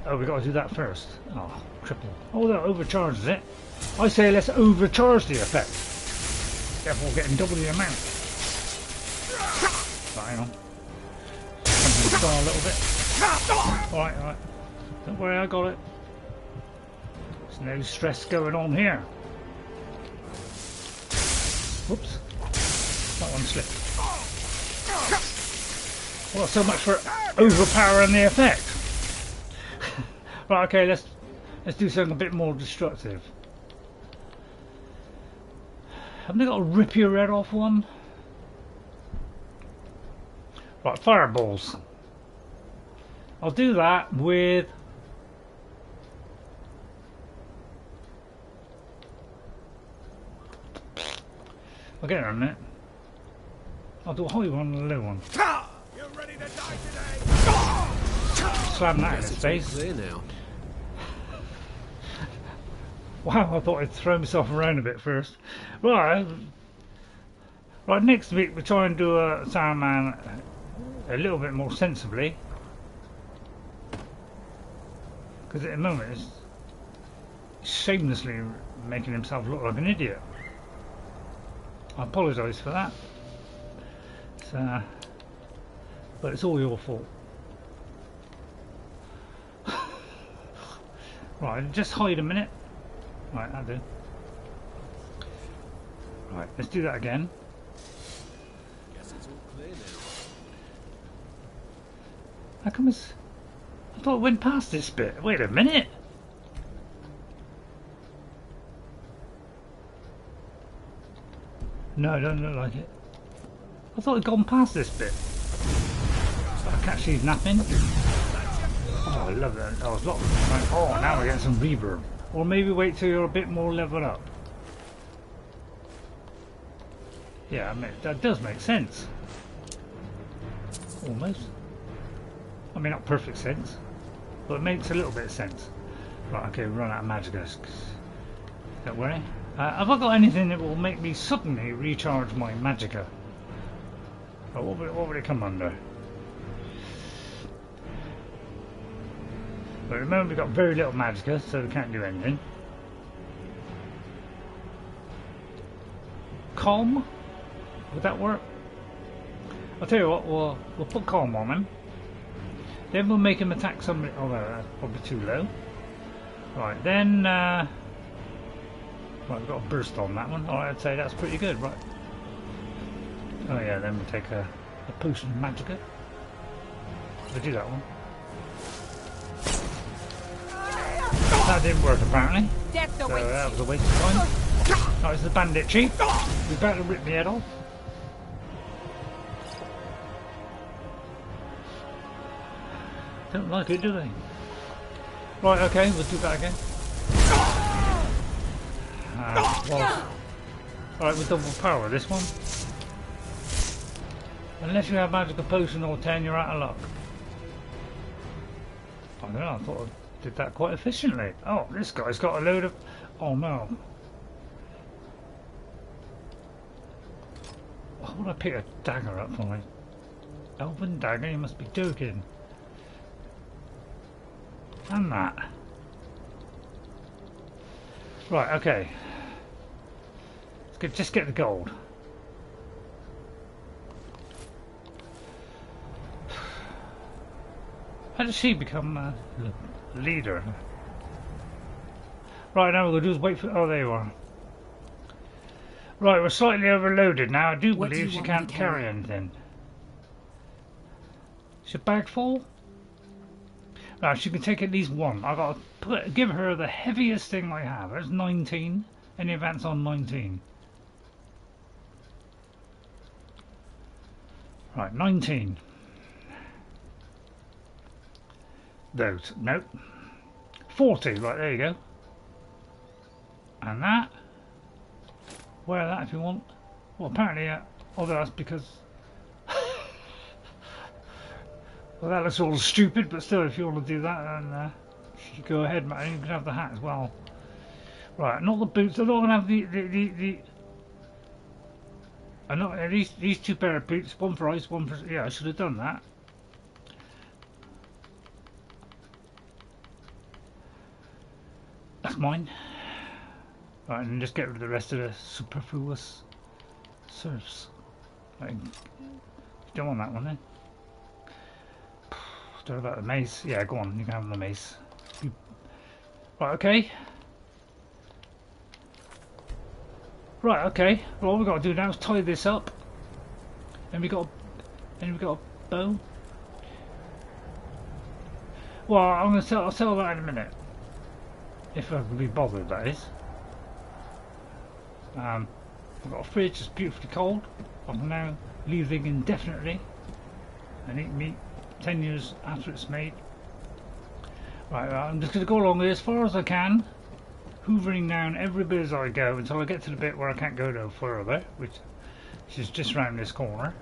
S1: Oh, we got to do that first. Oh, triple. Oh, that overcharges it. I say let's overcharge the effect. Therefore getting double the amount. Right, hang on. Something down a little bit. Alright, alright. Don't worry, I got it. There's no stress going on here. Whoops. That one slipped. Well, so much for overpowering the effect. Right, okay, let's do something a bit more destructive. Haven't they got a rip your head off one? Right, fireballs. I'll do that with I'll get it in a minute. I'll do a high one and a low one.
S13: You're ready to die today.
S1: Slam that in his face.
S20: Now.
S1: Wow, I thought I'd throw myself around a bit first. Right, next week we'll try and do a Saruman a little bit more sensibly. Because at the moment he's shamelessly making himself look like an idiot. I apologise for that. But it's all your fault. Right, just hide a minute. Right, that'll do. Right, let's do that again.
S20: Guess it's all clear now.
S1: How come it's... I thought it went past this bit. Wait a minute. No, it doesn't look like it. I thought it'd gone past this bit. So I catch these napping. Oh, I love that. Oh, it's right. Oh, now we're getting some reverb. Or maybe wait till you're a bit more leveled up. Yeah, I mean, that does make sense. Almost. I mean, not perfect sense, but it makes a little bit of sense. Right, okay, we run out of magicka. Don't worry. Have I got anything that will make me suddenly recharge my magicka? Oh, what would it come under? But remember, we've got very little magicka, so we can't do anything. Calm? Would that work? I'll tell you what, we'll put calm on him. Then we'll make him attack somebody. Oh, no, that's probably too low. Right, then... right, we've got a burst on that one. Alright, I'd say that's pretty good, right? Oh yeah, then we'll take a potion of magicka. We'll do that one. That didn't work apparently. So that was a waste of time. Oh, it's the bandit chief. He's about to rip my head off. Don't like it, do they? Right, okay, we'll do that again. Well, alright, we'll double power this one. Unless you have magical potion or 10, you're out of luck. I don't know, I thought I did that quite efficiently. Oh, this guy's got a load of... Oh no. would I pick a dagger up for me? Elven dagger? You must be joking. And that. Right, okay. Let's just get the gold. How does she become leader? Right, now what we're going to do is wait for... Oh, there you are. Right, we're slightly overloaded now. I do believe she can't carry anything. Is your bag full? No, she can take at least one. I've got to give her the heaviest thing I have. There's 19. Any advance on 19? Right, 19. Those. Nope. 40. Right, there you go. And that. Wear that if you want. Well, apparently, although that's because... well, that looks all stupid, but still, if you want to do that, then you go ahead, man. You can have the hat as well. Right, not the boots. I'm not going to have the I'm not these two pair of boots. One for ice, one for... Yeah, I should have done that. That's mine. Right, and just get rid of the rest of the superfluous serfs. Like, you don't want that one then. Don't know about the mace. Yeah, go on, you can have the mace. Right, okay. Right, okay. Well, all we've got to do now is tie this up. And we got a bow. Well, I'll sell that in a minute. If I can be bothered, that is. I've got a fridge that's beautifully cold. I'm now leaving indefinitely and eat meat 10 years after it's made. Right, I'm just going to go along as far as I can, hoovering down every bit as I go until I get to the bit where I can't go no further, which is just around this corner.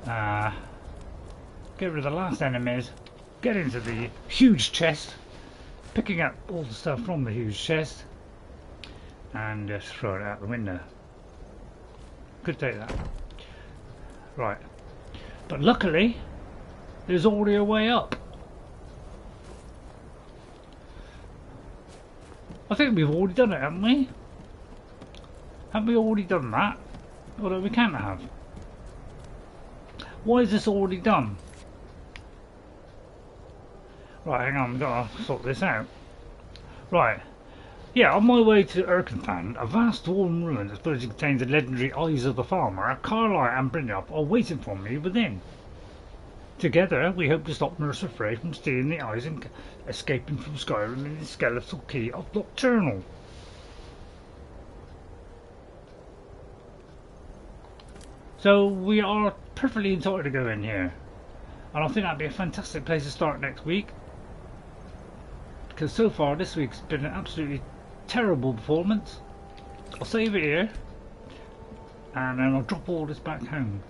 S1: Get rid of the last enemies, get into the huge chest, picking up all the stuff from the huge chest, and just throw it out the window. Could take that. Right. But luckily, there's already a way up. I think we've already done it, haven't we? Haven't we already done that? Although we can't have. Why is this already done? Right, hang on, we've got to sort this out. Right. Yeah, on my way to Erkenthand, a vast dwarven ruin that supposedly contains the legendary Eyes of the Farmer, Carlisle and Brynjolf are waiting for me within. Together, we hope to stop Mercer Frey from stealing the eyes and escaping from Skyrim in the skeletal key of Nocturnal. So, we are perfectly entitled to go in here. And I think that'd be a fantastic place to start next week. Because so far, this week's been an absolutely terrible performance. I'll save it here. And then I'll drop all this back home.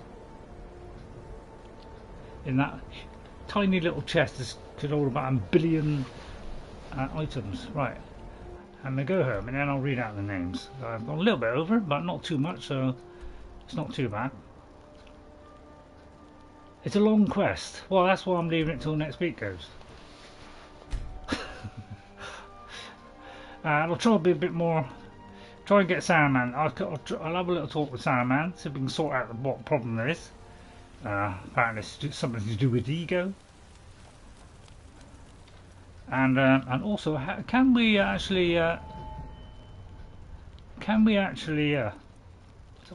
S1: In that tiny little chest that could hold about 1 billion items. Right. And they go home and then I'll read out the names. I've gone a little bit over, but not too much, so it's not too bad. It's a long quest. Well, that's why I'm leaving it till next week goes. I'll try to be a bit more... Try and get Saruman. I'll have a little talk with Saruman, see if we can sort out what problem there is. Apparently it's something to do with ego. And also, can we actually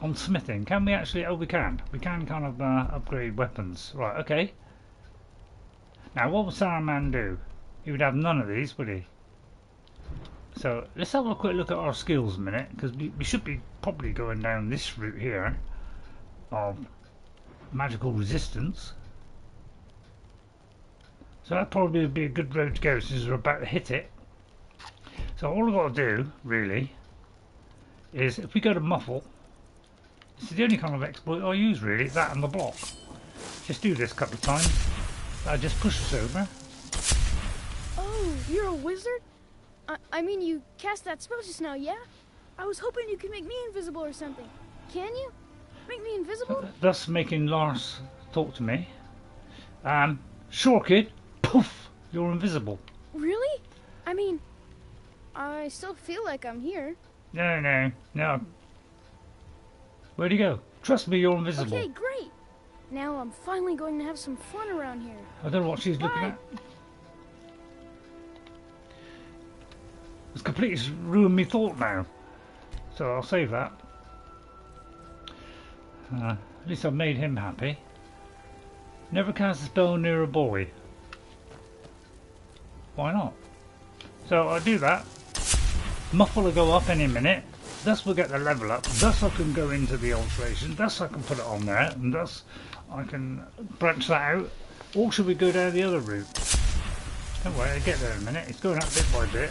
S1: on smithing, can we actually, oh we can kind of upgrade weapons. Right, okay. Now what would Saruman do? He would have none of these, would he? So let's have a quick look at our skills a minute, because we should be probably going down this route here of magical resistance. So that probably would be a good road to go since we're about to hit it. So all I've got to do really is, if we go to muffle, this is the only kind of exploit I use really, that and the block. Just do this a couple of times. I just push us over.
S10: Oh, you're a wizard? I mean, you cast that spell just now, yeah? I was hoping you could make me invisible or something. Can you? Make me invisible?
S1: Thus making Lars talk to me. Sure, kid. Poof! You're invisible.
S10: Really? I mean, I still feel like I'm here.
S1: No. Where'd he go? Trust me, you're invisible.
S10: Okay, great. Now I'm finally going to have some fun around here.
S1: I don't know what she's looking at. It's completely ruined me thought now. So I'll save that. At least I've made him happy. Never cast a spell near a boy. Why not? So I'll do that. Muffle will go up any minute. Thus we'll get the level up. Thus I can go into the alteration. Thus I can put it on there. And thus I can branch that out. Or should we go down the other route? Don't worry, I'll get there in a minute. It's going up bit by bit.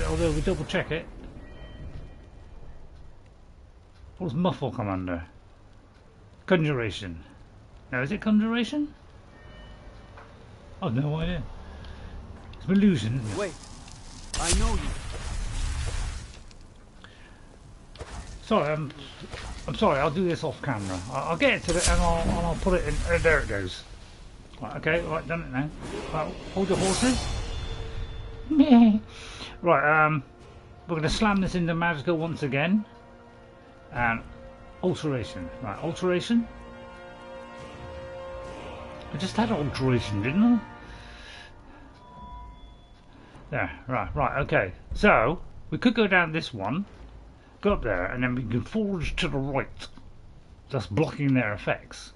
S1: Although we double check it. What does muffle come under? Conjuration. Now is it conjuration? I've no idea. It's an illusion, isn't it?
S20: Wait, I know you.
S1: Sorry, I'm sorry. I'll do this off camera. I'll get it to it and I'll put it in. There it goes. Right, okay, right, done it now. Right, hold your horses. Right, we're going to slam this into magical once again. And alteration. Right, alteration. I just had alteration, didn't I? There, right, okay. So, we could go down this one, go up there, and then we can forge to the right, thus blocking their effects.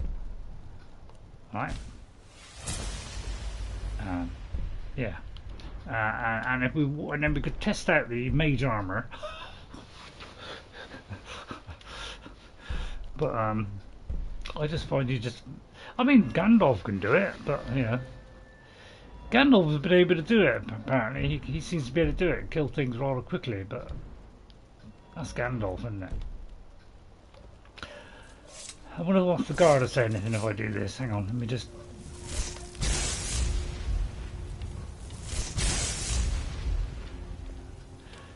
S1: Right? Yeah. And if and then we could test out the mage armor. But I just find I mean, Gandalf can do it, but you know, Gandalf has been able to do it. Apparently, he seems to be able to do it, kill things rather quickly. But that's Gandalf, isn't it? I wonder if the guard will say anything if I do this. Hang on, let me just.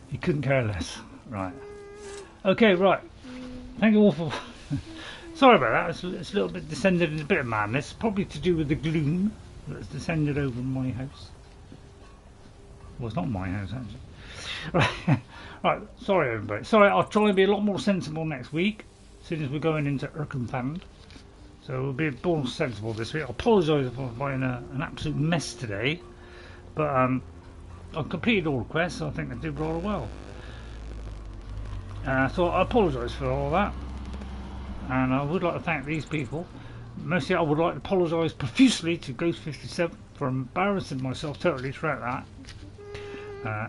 S1: He couldn't care less. Right. Okay, right. Thank you all for. Sorry about that. It's a little bit descended in a bit of madness. Probably to do with the gloom that's descended over my house. Well, it's not my house, actually. Right. Right. Sorry, everybody. Sorry, I'll try and be a lot more sensible next week, as soon as we're going into Erkenfand. So we'll be more sensible this week. I apologise for being an absolute mess today, but I've completed all the quests, so I think I did rather well. So I apologise for all that, and I would like to thank these people. Mostly I would like to apologise profusely to Ghost57 for embarrassing myself totally throughout that,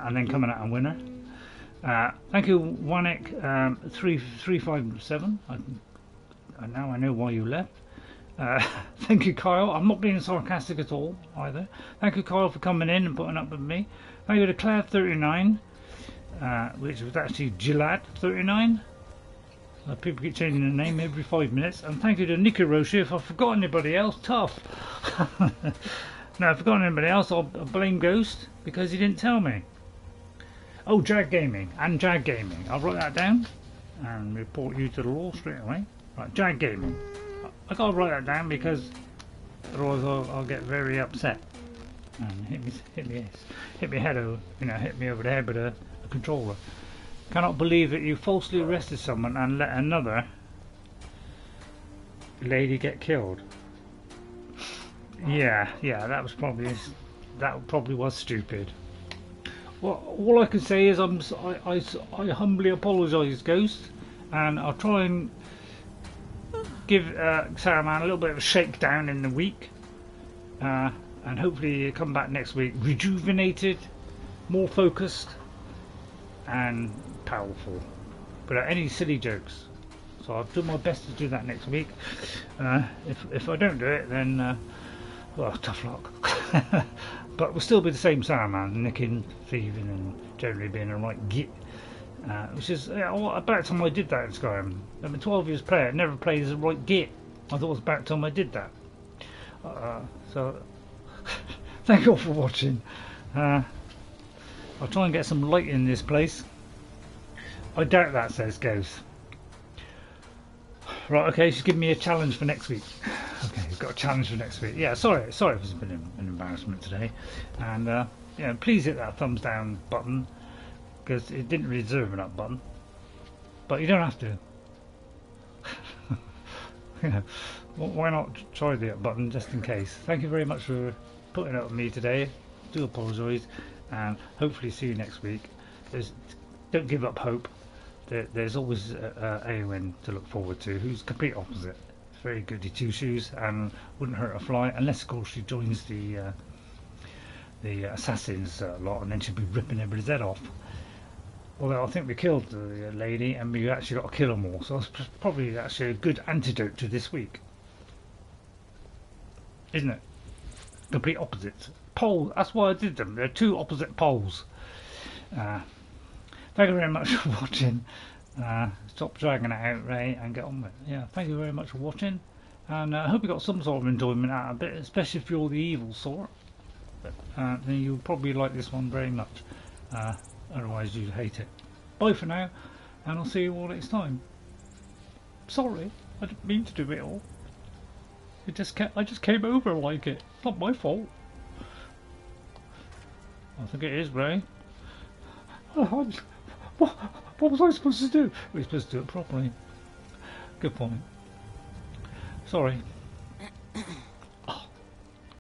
S1: and then coming out a winner. Thank you, Wanek357. Now I know why you left. Thank you, Kyle. I'm not being sarcastic at all either. Thank you, Kyle, for coming in and putting up with me. Thank you to Claire39, which was actually Gilad39. People keep changing their name every 5 minutes. And thank you to Nikaroshi. If I've forgotten anybody else, tough. No, if I've forgotten anybody else, I'll blame Ghost because he didn't tell me. Oh, Jag Gaming and Jag Gaming. I'll write that down and report you to the law straight away. Right, Jag Gaming. I gotta write that down because otherwise I'll get very upset and hit me head over, hit me over the head with a controller. Cannot believe that you falsely arrested someone and let another lady get killed. Yeah, that probably was stupid. Well, all I can say is I humbly apologise, Ghost, and I'll try and give Saruman a little bit of a shakedown in the week, and hopefully come back next week rejuvenated, more focused, and powerful, without any silly jokes. So I'll do my best to do that next week. If I don't do it, then well, tough luck. But we'll still be the same Saruman, nicking, thieving, and generally being a right git. Which is about the time I did that in Skyrim. I've been 12 years player, never played as a right git. I thought it was about time I did that. So thank you all for watching. I'll try and get some light in this place. I doubt that, says Ghost. Right, okay, she's giving me a challenge for next week. Okay, we've got a challenge for next week. Yeah, sorry if it's been an embarrassment today. And, yeah, please hit that thumbs down button, because it didn't really deserve an up button. But you don't have to. You know, why not try the up button, just in case. Thank you very much for putting up with me today. Do apologise, and hopefully see you next week. Don't give up hope. There's always Aowen to look forward to, who's complete opposite. Very goody two shoes and wouldn't hurt a fly, unless of course she joins the assassins lot, and then she'll be ripping everybody's head off. Although I think we killed the lady and we actually got to kill them all, so it's probably actually a good antidote to this week, isn't it? Complete opposites. Pole. That's why I did them. They're two opposite poles. Thank you very much for watching. Stop dragging it out, Ray, and get on with it. Yeah, thank you very much for watching, and I hope you got some sort of enjoyment out of it, especially if you're the evil sort. Then you'll probably like this one very much. Otherwise you'd hate it. Bye for now, and I'll see you all next time. Sorry, I didn't mean to do it all. I just came over like it. It's not my fault. I think it is, Ray. What was I supposed to do? We were supposed to do it properly. Good point. Sorry.